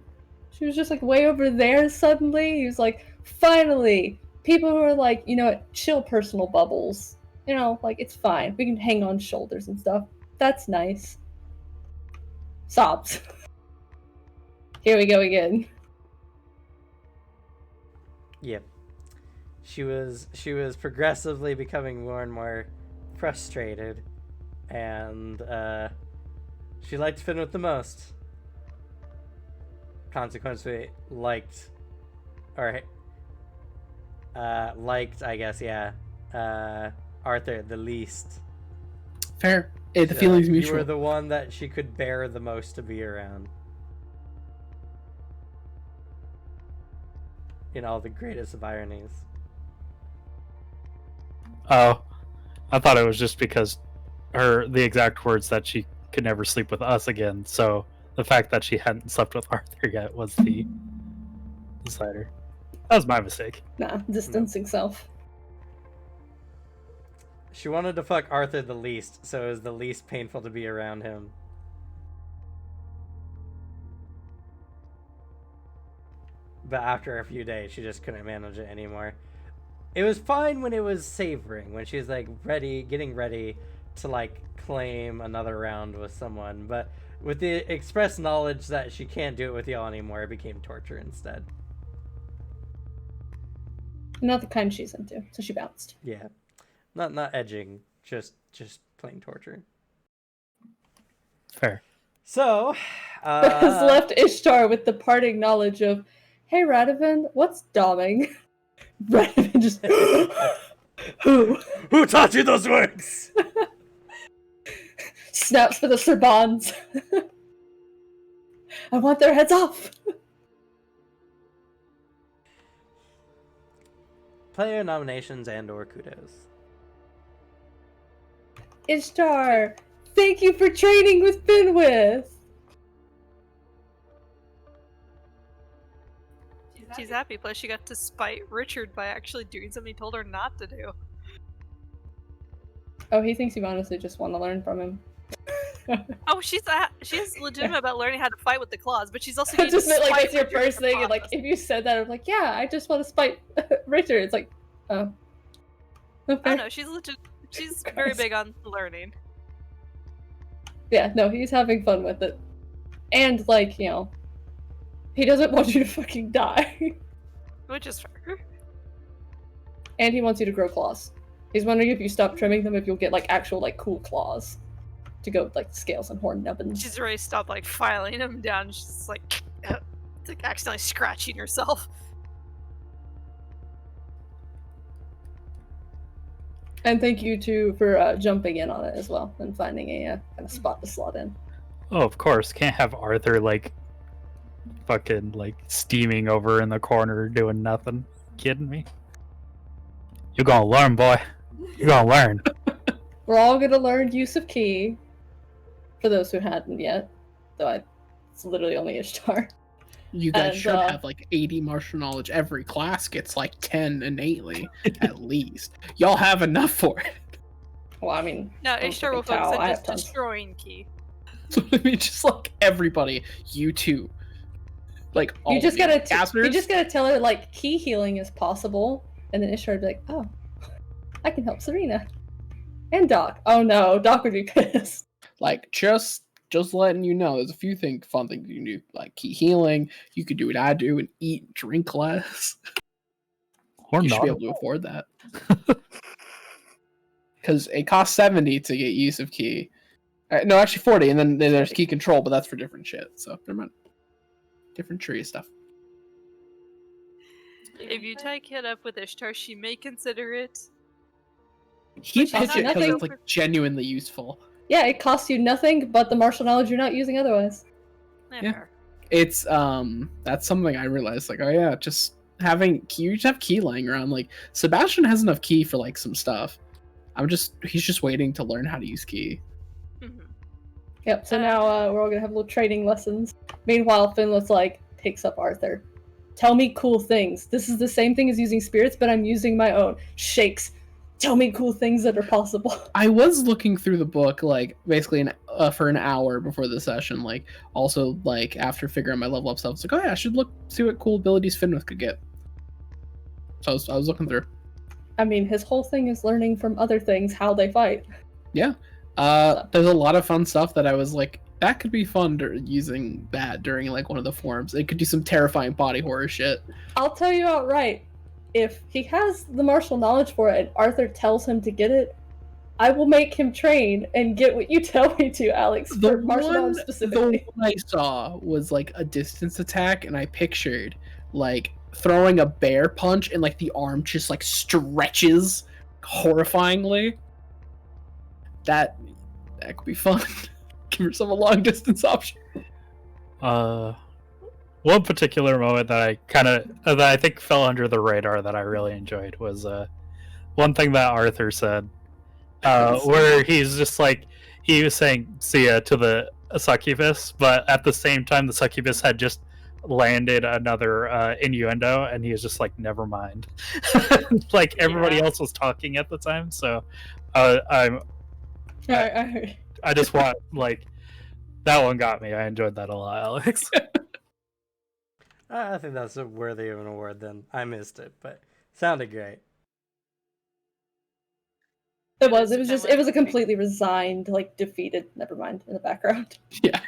she was just like way over there suddenly. He was like, finally! People who are like, you know, chill personal bubbles. You know, like, it's fine. We can hang on shoulders and stuff. That's nice. Sobs. Here we go again. Yep. She was progressively becoming more and more frustrated, and she liked Finwith the most. Consequently, liked, I guess, yeah, Arthur the least. Fair. The feeling's mutual. You were the one that she could bear the most to be around. In all the greatest of ironies. Oh, I thought it was just because the exact words that she could never sleep with us again. So the fact that she hadn't slept with Arthur yet was the decider. That was my mistake. Nah, distancing self. She wanted to fuck Arthur the least, so it was the least painful to be around him. But after a few days, she just couldn't manage it anymore. It was fine when it was savoring, when she was like getting ready to like claim another round with someone, but with the express knowledge that she can't do it with y'all anymore, it became torture instead. Not the kind she's into, so she bounced. Yeah. Not edging, just plain torture. Fair. So, Has left Ishtar with the parting knowledge of, hey Radovan, what's doming? Radovan just Who taught you those words? Snaps for the Serbans. I want their heads off. Player nominations and/or kudos. Ishtar, thank you for training with Finwith. She's happy, plus she got to spite Richard by actually doing something he told her not to do. Oh, he thinks you honestly just want to learn from him. Oh, she's legitimate about learning how to fight with the claws, but she's also I just meant like spite it's your Richard first in the thing, and like process. if you said that, I'm like, yeah, I just want to spite Richard. It's like, oh. Okay. I know, she's very big on learning. Yeah, no, he's having fun with it. And, like, you know, he doesn't want you to fucking die. Which is fair. And he wants you to grow claws. He's wondering if you stop trimming them, if you'll get, like, actual, like, cool claws. To go with, like, scales and horn nubbins. She's already stopped, like, filing them down. She's like, it's like accidentally scratching herself. And thank you, too, for jumping in on it as well, and finding a kind of spot to slot in. Oh, of course. Can't have Arthur, like, fucking, like, steaming over in the corner doing nothing. Kidding me? You're gonna learn, boy. You're gonna learn. We're all gonna learn use of ki, for those who hadn't yet. Though it's literally only Ishtar. You guys And, should have like 80 martial knowledge. Every class gets like 10 innately, at least. Y'all have enough for it. Well, I mean, No, I'm Ishtar will fucking focus Tao, on I just have tons. destroying Ki. So I mean, just like everybody, you too. Like all You just of gotta casters. you just gotta tell her like ki healing is possible, and then Ishtar would be like, oh, I can help Serena. And Doc. Oh no, Doc would be pissed. Like just letting you know, there's a few fun things you can do, like key healing. You could do what I do and eat, drink less. Or You not. should be able to afford that. Because it costs 70 to get use of key. No, actually 40, and then there's key control, but that's for different shit. So never mind. different tree stuff. If you tie Kit up with Ishtar, she may consider it. He But she's pitched not it because nothing it's like genuinely useful. Yeah, it costs you nothing but the martial knowledge you're not using otherwise. Yeah. Fair. It's that's something I realized. Like, oh yeah, just having key, you just have key lying around. Like Sebastian has enough key for like some stuff. He's just waiting to learn how to use key. Mhm. Yep, so now we're all gonna have little trading lessons. Meanwhile, Finless like picks up Arthur. Tell me cool things. This is the same thing as using spirits, but I'm using my own. Shakes. Tell me cool things that are possible. I was looking through the book like basically for an hour before the session. Like also like after figuring my level up stuff, I was like, oh yeah, I should see what cool abilities Finwith could get. So I was looking through. I mean, his whole thing is learning from other things how they fight. Yeah. There's a lot of fun stuff that I was like, that could be fun using that during like one of the forums. It could do some terrifying body horror shit. I'll tell you outright, if he has the martial knowledge for it and Arthur tells him to get it, I will make him train and get what you tell me to, Alex, for martial knowledge specifically. The one I saw was like a distance attack, and I pictured like throwing a bear punch and like the arm just like stretches horrifyingly. That could be fun. Give yourself a long distance option. One particular moment that I think fell under the radar that I really enjoyed was one thing that Arthur said, where he's just like, he was saying "see ya" to the succubus, but at the same time the succubus had just landed another innuendo, and he was just like, never mind. Like everybody else was talking at the time, so I just want, like, that one got me. I enjoyed that a lot, Alex. I think that's worthy of an award then. I missed it, but sounded great. It was a completely resigned, like defeated, never mind, in the background. Yeah.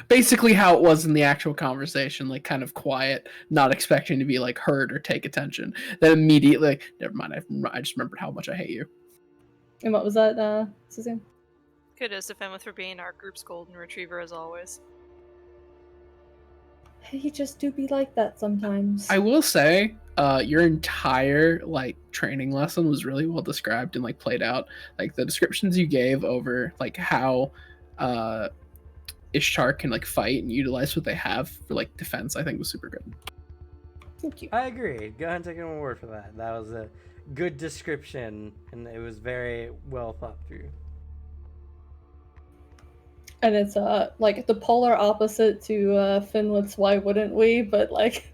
Basically how it was in the actual conversation, like kind of quiet, not expecting to be like heard or take attention. Then immediately, like, never mind, I just remembered how much I hate you. And what was that, Suzanne? Kudos to Fenwith for being our group's golden retriever as always. He just do be like that sometimes. I will say, your entire like training lesson was really well described and like played out. Like the descriptions you gave over like how Ishtar can like fight and utilize what they have for like defense, I think was super good. Thank you. I agree. Go ahead and take an award for that. That was a good description, and it was very well thought through. And it's like the polar opposite to Finwith's "Why Wouldn't We?" But like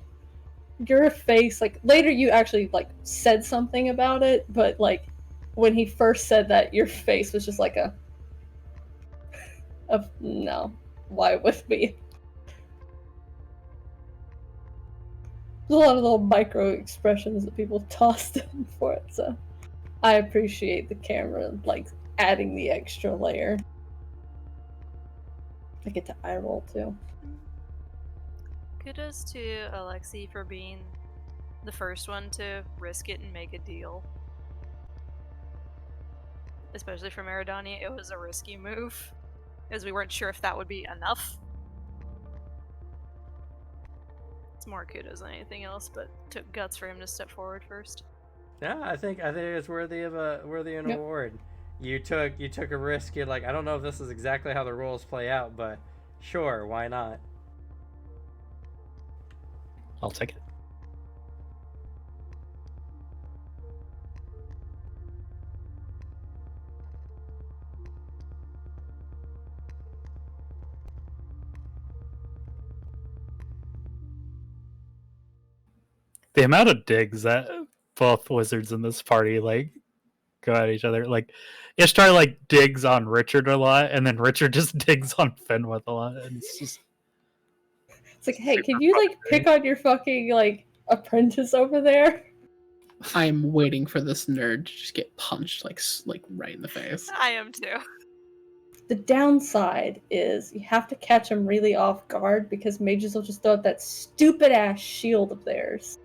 your face, like later you actually like said something about it, but like when he first said that, your face was just like a no. Why would we? There's a lot of little micro expressions that people tossed in for it, so I appreciate the camera like adding the extra layer. I get to eye roll too. Kudos to Alexi for being the first one to risk it and make a deal. Especially for Maradoni, it was a risky move, as we weren't sure if that would be enough. It's more kudos than anything else, but took guts for him to step forward first. Yeah, I think it's worthy of an award. You took a risk. You're like, I don't know if this is exactly how the rules play out, but sure, why not? I'll take it. The amount of digs that both wizards in this party like go at each other, like Ishtar like digs on Richard a lot, and then Richard just digs on Fenwith a lot, and it's just It's like, hey, can you like pick on your fucking like apprentice over there? I'm waiting for this nerd to just get punched like right in the face. I am too. The downside is you have to catch him really off guard because mages will just throw out that stupid ass shield of theirs.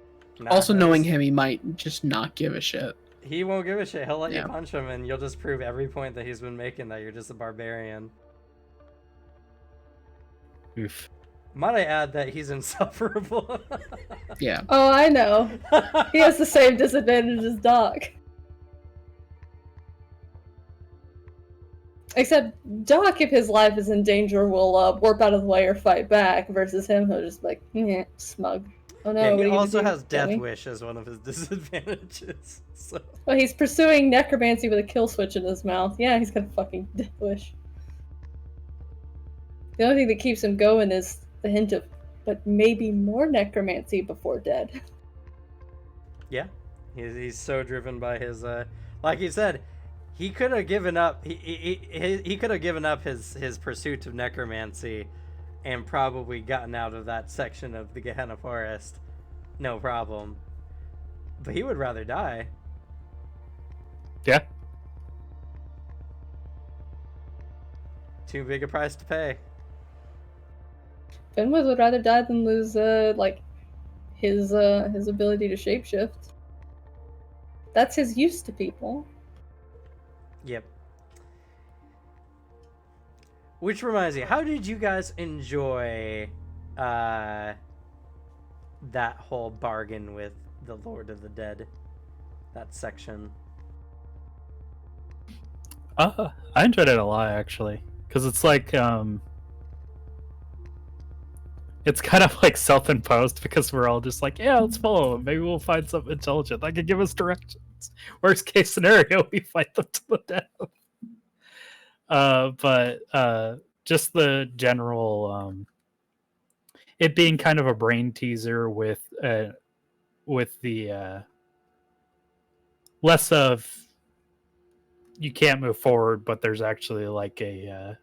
Also, knowing him, he might just not give a shit. He won't give a shit. He'll let you punch him, and you'll just prove every point that he's been making that you're just a barbarian. oof. Might I add that he's insufferable? Yeah. Oh, I know. He has the same disadvantage as Doc. Except Doc, if his life is in danger, will warp out of the way or fight back, versus him, he'll just be like, yeah, smug. Oh no, Yeah, what he are you also gonna do? has Death Dummy? Wish as one of his disadvantages. So. Well, he's pursuing necromancy with a kill switch in his mouth. Yeah, he's got a fucking death wish. The only thing that keeps him going is the hint of, but maybe more necromancy before dead. Yeah, he's so driven by his like you said, he could have given up. He could have given up his pursuit of necromancy, and probably gotten out of that section of the Gehenna Forest, no problem. But he would rather die. Yeah. Too big a price to pay. Fenwith would rather die than lose his ability to shapeshift. That's his use to people. Yep. Which reminds me, how did you guys enjoy that whole bargain with the Lord of the Dead? That section. I enjoyed it a lot, actually, because it's like it's kind of like self-imposed, because we're all just like, yeah, let's follow him. Maybe we'll find something intelligent that can give us directions. Worst case scenario, we fight them to the death. But just the general, it being kind of a brain teaser with the less of you can't move forward, but there's actually like a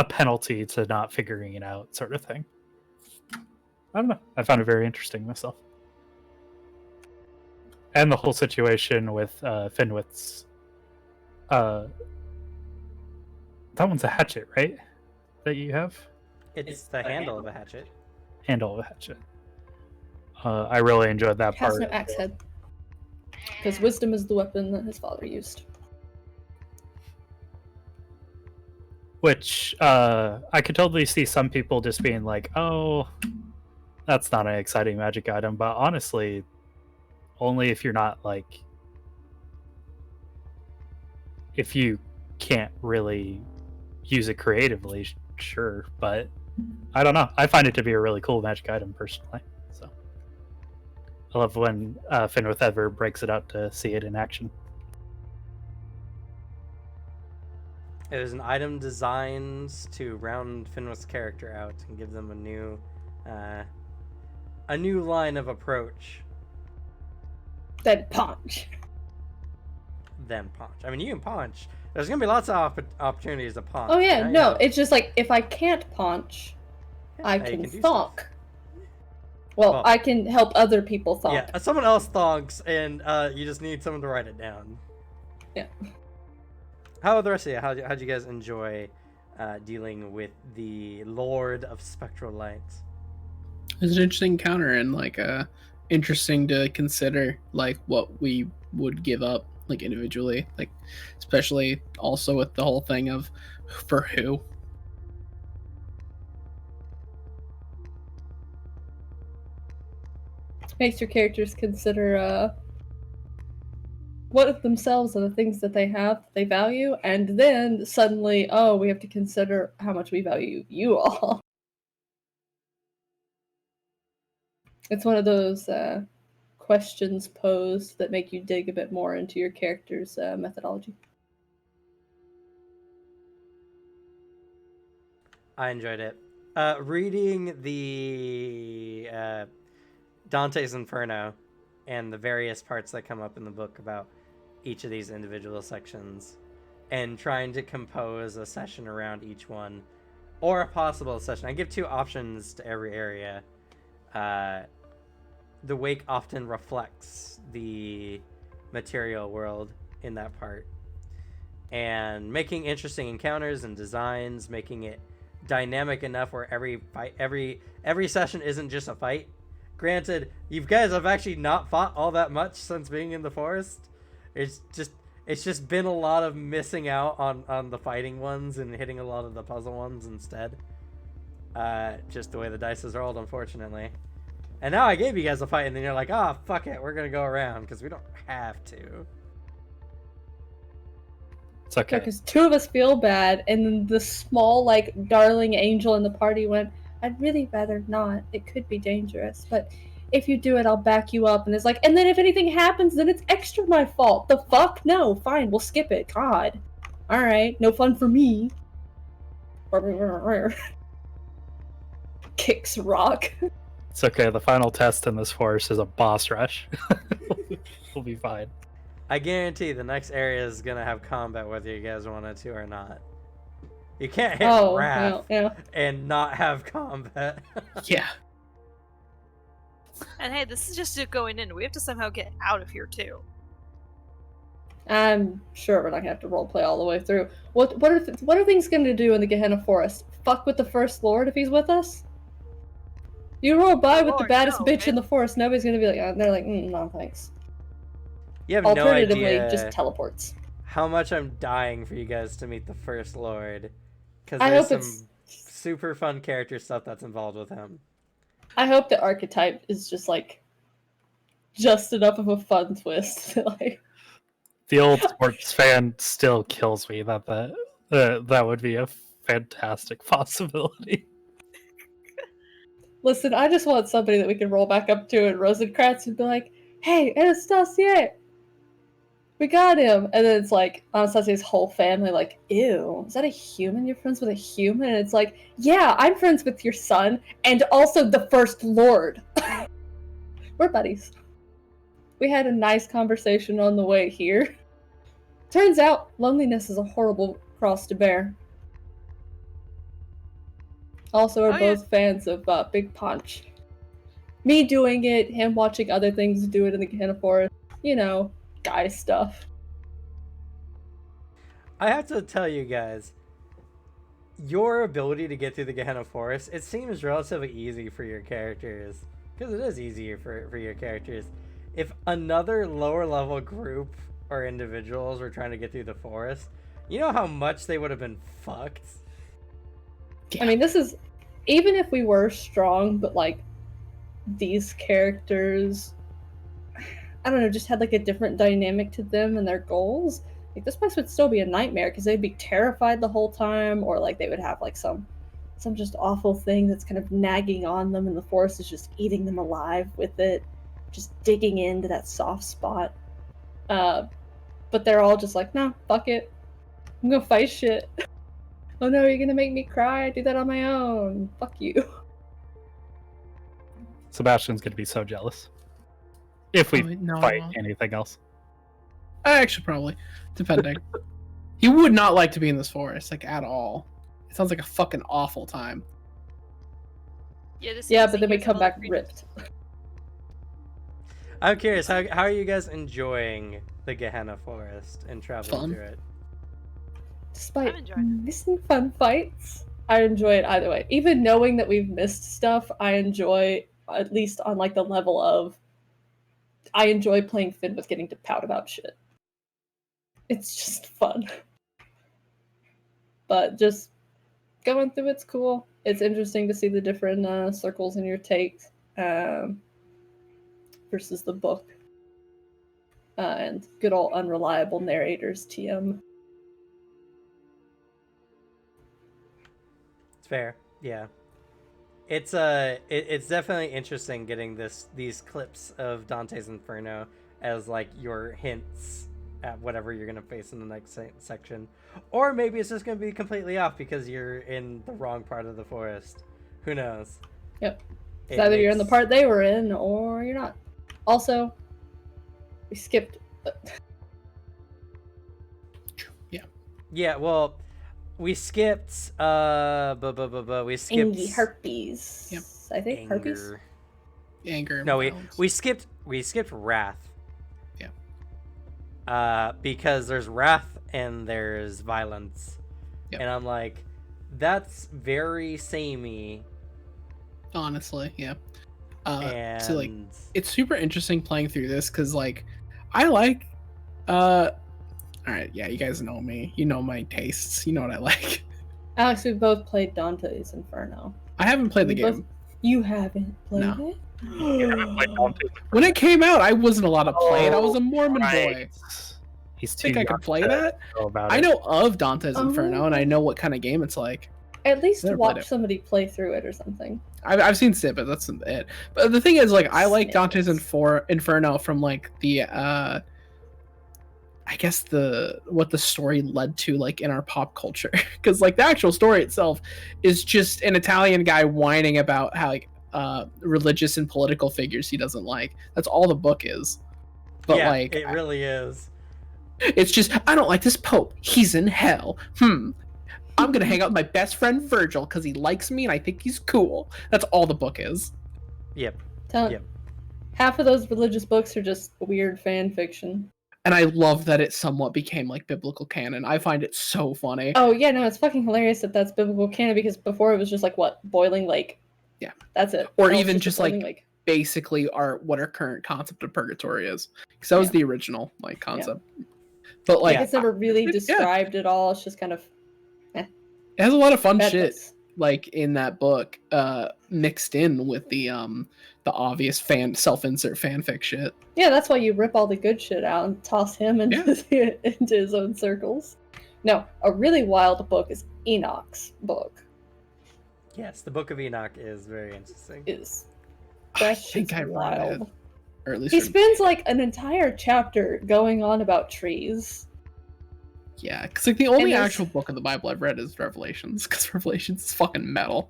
penalty to not figuring it out, sort of thing. I don't know. I found it very interesting myself. And the whole situation with Fenwith's that one's a hatchet, right? That you have? It's the handle of a hatchet. Handle of a hatchet. I really enjoyed that He has part. no axe head. Because wisdom is the weapon that his father used. Which I could totally see some people just being like, oh, that's not an exciting magic item. But honestly, only if you're not like, if you can't really use it creatively, sure. But I don't know. I find it to be a really cool magic item personally. So I love when Fenwith ever breaks it out to see it in action. It was an item designed to round Finwith's character out and give them a new line of approach. Then punch. Then punch. I mean, you can punch. There's gonna be lots of opportunities to punch. Oh yeah, right? no, it's just like, if I can't punch, I Yeah, you can do thonk. stuff. Well, I can help other people thonk. Yeah, someone else thonks, and you just need someone to write it down. Yeah. How about the rest of you? How'd you guys enjoy dealing with the Lord of Spectral Light? It's an interesting encounter, and like interesting to consider like what we would give up like individually, like especially also with the whole thing of for who. Makes your characters consider what of themselves are the things that they have, they value, and then suddenly, oh, we have to consider how much we value you all. It's one of those questions posed that make you dig a bit more into your character's methodology. I enjoyed it. Reading the Dante's Inferno and the various parts that come up in the book about each of these individual sections, and trying to compose a session around each one, or a possible session. I give 2 options to every area. The wake often reflects the material world in that part, and making interesting encounters and designs, making it dynamic enough where every session isn't just a fight. Granted, you guys have actually not fought all that much since being in the forest. It's It's just been a lot of missing out on the fighting ones and hitting a lot of the puzzle ones instead. Just the way the dice is rolled, unfortunately. And now I gave you guys a fight, and then you're like, oh, fuck it, we're gonna go around, because we don't have to. It's okay. Because two of us feel bad, and then the small, like, darling angel in the party went, I'd really rather not. It could be dangerous, but if you do it, I'll back you up. And it's like, and then if anything happens, then it's extra my fault. The fuck? No, fine, we'll skip it. God. Alright, no fun for me. Kicks rock. It's okay. The final test in this forest is a boss rush. We'll be fine. I guarantee the next area is gonna have combat whether you guys wanted to or not. You can't hit Wrath and not have combat. Yeah. And hey, this is just it going in. We have to somehow get out of here too. I'm sure we're not gonna have to roleplay all the way through. What are things gonna do in the Gehenna Forest? Fuck with the First Lord if he's with us? You roll by with the baddest bitch in the forest, nobody's gonna be like, they're like, no thanks. You have Alternatively, no idea just teleports. how much I'm dying for you guys to meet the First Lord. Because I there's hope some super fun character stuff that's involved with him. I hope the archetype is just like just enough of a fun twist. Like, The old sports fan still kills me that would be a fantastic possibility. listen, I just want somebody that we can roll back up to in Rosencratz and be like, hey, Anastasia, we got him. And then it's like Anastasia's whole family like, ew, is that a human? You're friends with a human? And it's like, yeah, I'm friends with your son and also the First Lord. We're buddies. We had a nice conversation on the way here. Turns out loneliness is a horrible cross to bear. Also, we're both fans of Big Punch. Me doing it, him watching other things do it in the Gehenna Forest. You know, guy stuff. I have to tell you guys, your ability to get through the Gehenna Forest, it seems relatively easy for your characters. Because it is easier for your characters. If another lower level group or individuals were trying to get through the forest, you know how much they would have been fucked? I mean, this is... Even if we were strong, but, like, these characters... I don't know, just had, like, a different dynamic to them and their goals. Like, this place would still be a nightmare, because they'd be terrified the whole time, or, like, they would have, like, some just awful thing that's kind of nagging on them, and the forest is just eating them alive with it. Just digging into that soft spot. But they're all just like, nah, fuck it. I'm gonna fight shit. Oh no, you're gonna make me cry? I do that on my own. Fuck you. Sebastian's gonna be so jealous. If we fight anything else. Actually, probably. Depending. He would not like to be in this forest, like, at all. It sounds like a fucking awful time. Yeah, but then we come back ripped. I'm curious, how are you guys enjoying the Gehenna Forest and traveling through it? Despite missing fun fights, I enjoy it either way. Even knowing that we've missed stuff, I enjoy, at least on like the level of, I enjoy playing Finn with getting to pout about shit. It's just fun. But just going through it's cool. It's interesting to see the different circles in your takes versus the book. And good old unreliable narrators, TM. It's fair, yeah. It's it's definitely interesting getting these clips of Dante's Inferno as like your hints at whatever you're gonna face in the next section, or maybe it's just gonna be completely off because you're in the wrong part of the forest. Who knows? Yep. It's either you're in the part they were in, or you're not. Also, we skipped. Yeah. Well, we skipped. We skipped. Angie herpes. Yep. I think herpes. Anger. No, we skipped wrath. Because there's wrath and there's violence. Yep. And I'm like, that's very samey. Honestly, yeah. And... So like, it's super interesting playing through this because like, I All right, yeah, you guys know me. You know my tastes. You know what I like. Alex, we both played Dante's Inferno. I haven't played the We both- game. You haven't played No. it? You haven't played Dante's When it came out, I wasn't allowed to play it. I was a Mormon right. boy. He's too Think I young could play to that? know about I it. know of Dante's Oh. Inferno, and I know what kind of game it's like. At least Never played watch it. somebody play through it or something. I've seen snippets. That's it. But the thing is, like, I like Dante's Snippets. Inferno from like the I guess what the story led to, like, in our pop culture, because like the actual story itself is just an Italian guy whining about how like religious and political figures he doesn't like. That's all the book is. But yeah, like, it really is. it's just, I don't like this pope. He's in hell. I'm gonna hang out with my best friend Virgil because he likes me and I think he's cool. That's all the book is. Yep. Yep. Half of those religious books are just weird fan fiction. And I love that it somewhat became like biblical canon. I find it so funny. Oh yeah, no, it's fucking hilarious that that's biblical canon, because before it was just like, what, Boiling Lake? Yeah. That's it. Or Now it's even a just Boiling like Lake. basically what our current concept of purgatory is, because that was the original like concept. But like, Like, it's never really yeah. described at all. It's just kind of it has a lot of fun bad shit place. like in that book, mixed in with the obvious self-insert fanfic shit. Yeah, that's why you rip all the good shit out and toss him into into his own circles. No, a really wild book is Enoch's book. Yes, the Book of Enoch is very interesting. I think I read it, or at least He spends like an entire chapter going on about trees. yeah, because like the only there's- actual book of the Bible I've read is Revelations, because Revelations is fucking metal.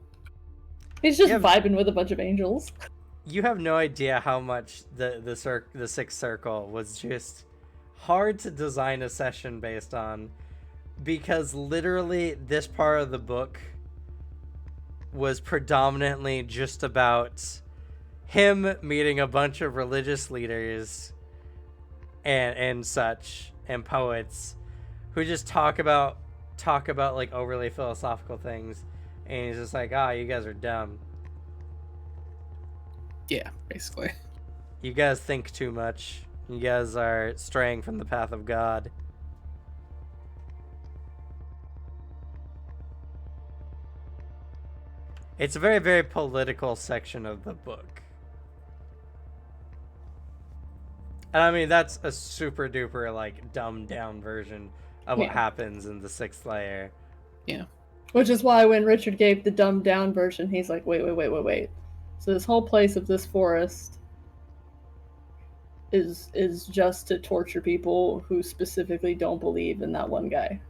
He's just Yeah. vibing with a bunch of angels. You have no idea how much the Sixth Circle was just hard to design a session based on, because literally this part of the book was predominantly just about him meeting a bunch of religious leaders and such, and poets who just talk about like overly philosophical things, and he's just like, you guys are dumb. Yeah, basically. You guys think too much. You guys are straying from the path of God. It's a very, very political section of the book. And I mean, that's a super duper, like, dumbed down version of what happens in the Sixth Layer. Yeah. Which is why when Richard gave the dumbed down version, he's like, wait. So this whole place of this forest is just to torture people who specifically don't believe in that one guy.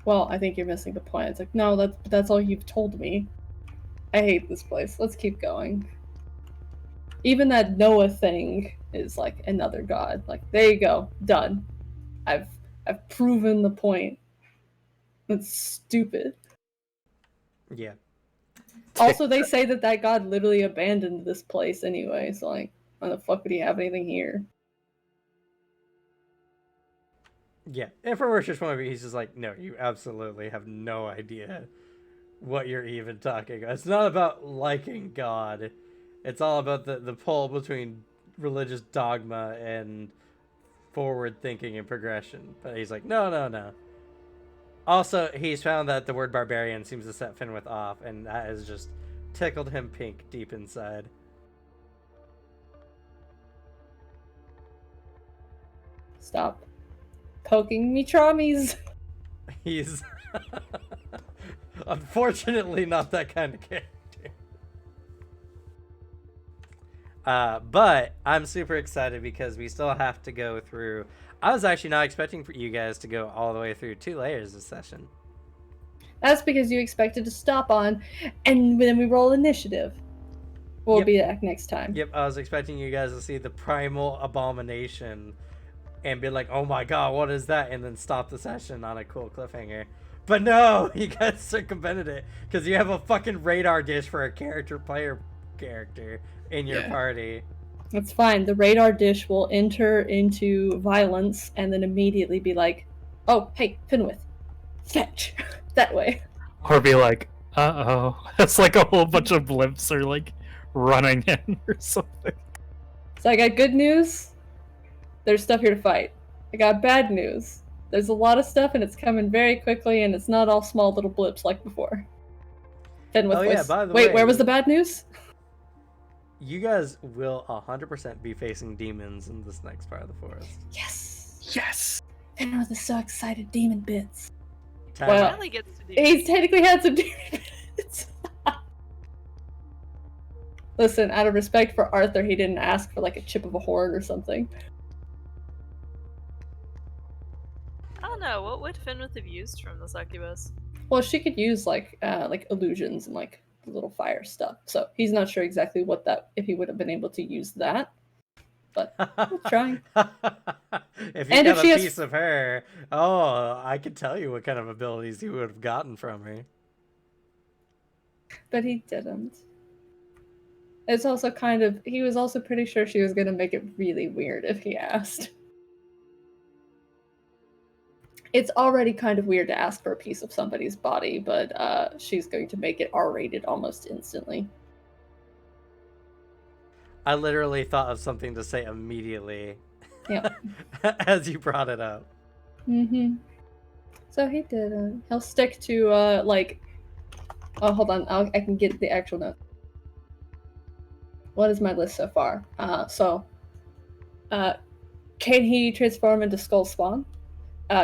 Well, I think you're missing the point. It's like, no, that's all you've told me. I hate this place. Let's keep going. Even that Noah thing is like another god. Like, there you go. Done. I've proven the point. That's stupid. Yeah. Also, they say that god literally abandoned this place anyway, so like, why the fuck would he have anything here? Yeah. And from Richard's point of view, he's just like, no, you absolutely have no idea what you're even talking about. It's not about liking God. It's all about the pull between religious dogma and forward thinking and progression. But he's like, no. Also, he's found that the word barbarian seems to set Finwith off, and that has just tickled him pink deep inside. Stop poking me traumies. He's unfortunately not that kind of character. But I'm super excited because we still have to go through. I was actually not expecting for you guys to go all the way through 2 layers this session. That's because you expected to stop on, and then we roll initiative. We'll be back next time. Yep, I was expecting you guys to see the primal abomination and be like, oh my god, what is that? And then stop the session on a cool cliffhanger. But no, you guys circumvented it because you have a fucking radar dish for a player character in your party. That's fine. The radar dish will enter into violence and then immediately be like, oh, hey, Finwith, fetch. That way. Or be like, uh-oh. It's like a whole bunch of blimps are like running in or something. So I got good news. There's stuff here to fight. I got bad news. There's a lot of stuff, and it's coming very quickly, and it's not all small little blips like before. Then with Oh, yeah, voice. by the Wait, way- where was the bad news? You guys will 100% be facing demons in this next part of the forest. Yes! Yes. Fenrith is so excited, demon bits. Time Well, out. Finally gets to do. He's technically had some demon bits. Listen, out of respect for Arthur, he didn't ask for like a chip of a horn or something. I don't know. What would Finwith have used from the succubus? Well, she could use like illusions and like little fire stuff. So he's not sure exactly what that if he would have been able to use that. But we'll try. If he And got if she a has- piece of her, oh, I could tell you what kind of abilities he would have gotten from her. But he didn't. It's also kind of he was also pretty sure she was gonna make it really weird if he asked. It's already kind of weird to ask for a piece of somebody's body, but she's going to make it R-rated almost instantly. I literally thought of something to say immediately. Yep. As you brought it up. Mm-hmm. So he didn't. He'll stick to like. Oh, hold on. I can get the actual note. What is my list so far? Can he transform into Skull Spawn?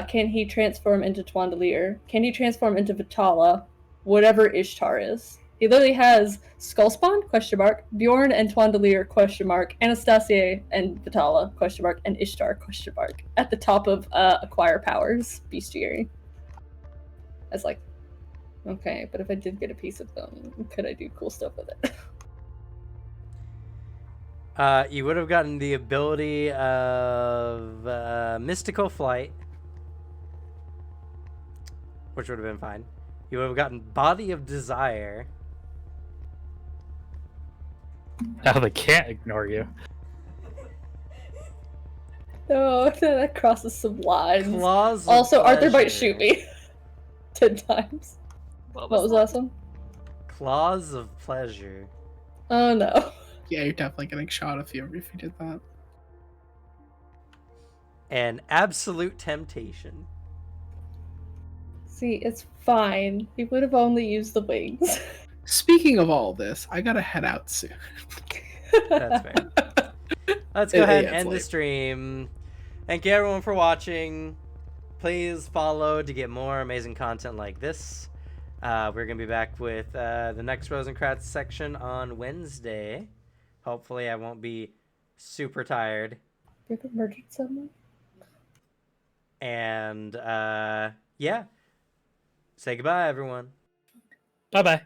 Can he transform into Twandalir? Can he transform into Vitala? Whatever Ishtar is. He literally has Skullspawn, ? Bjorn and Twandalir, ? Anastasia and Vitala, ? And Ishtar, ? At the top of Acquire Powers, Bestiary. I was like, okay, but if I did get a piece of them, could I do cool stuff with it? You would have gotten the ability of Mystical Flight, which would have been fine. You would have gotten Body of Desire. Now they can't ignore you. Oh, that crosses some lines. Claws of Also, Arthur might Pleasure. shoot me 10 times. What was the last one? Claws of Pleasure. Oh no. Yeah, you're definitely getting shot if you did that. And Absolute Temptation. See, it's fine. He would have only used the wings. Speaking of all this, I gotta head out soon. That's fair. Let's go Yeah, ahead yeah, and it's end the late. stream. Thank you everyone for watching. Please follow to get more amazing content like this. We're going to be back with the next Rosencratz section on Wednesday. Hopefully I won't be super tired. You ever murdered someone? And yeah. Say goodbye, everyone. Bye bye.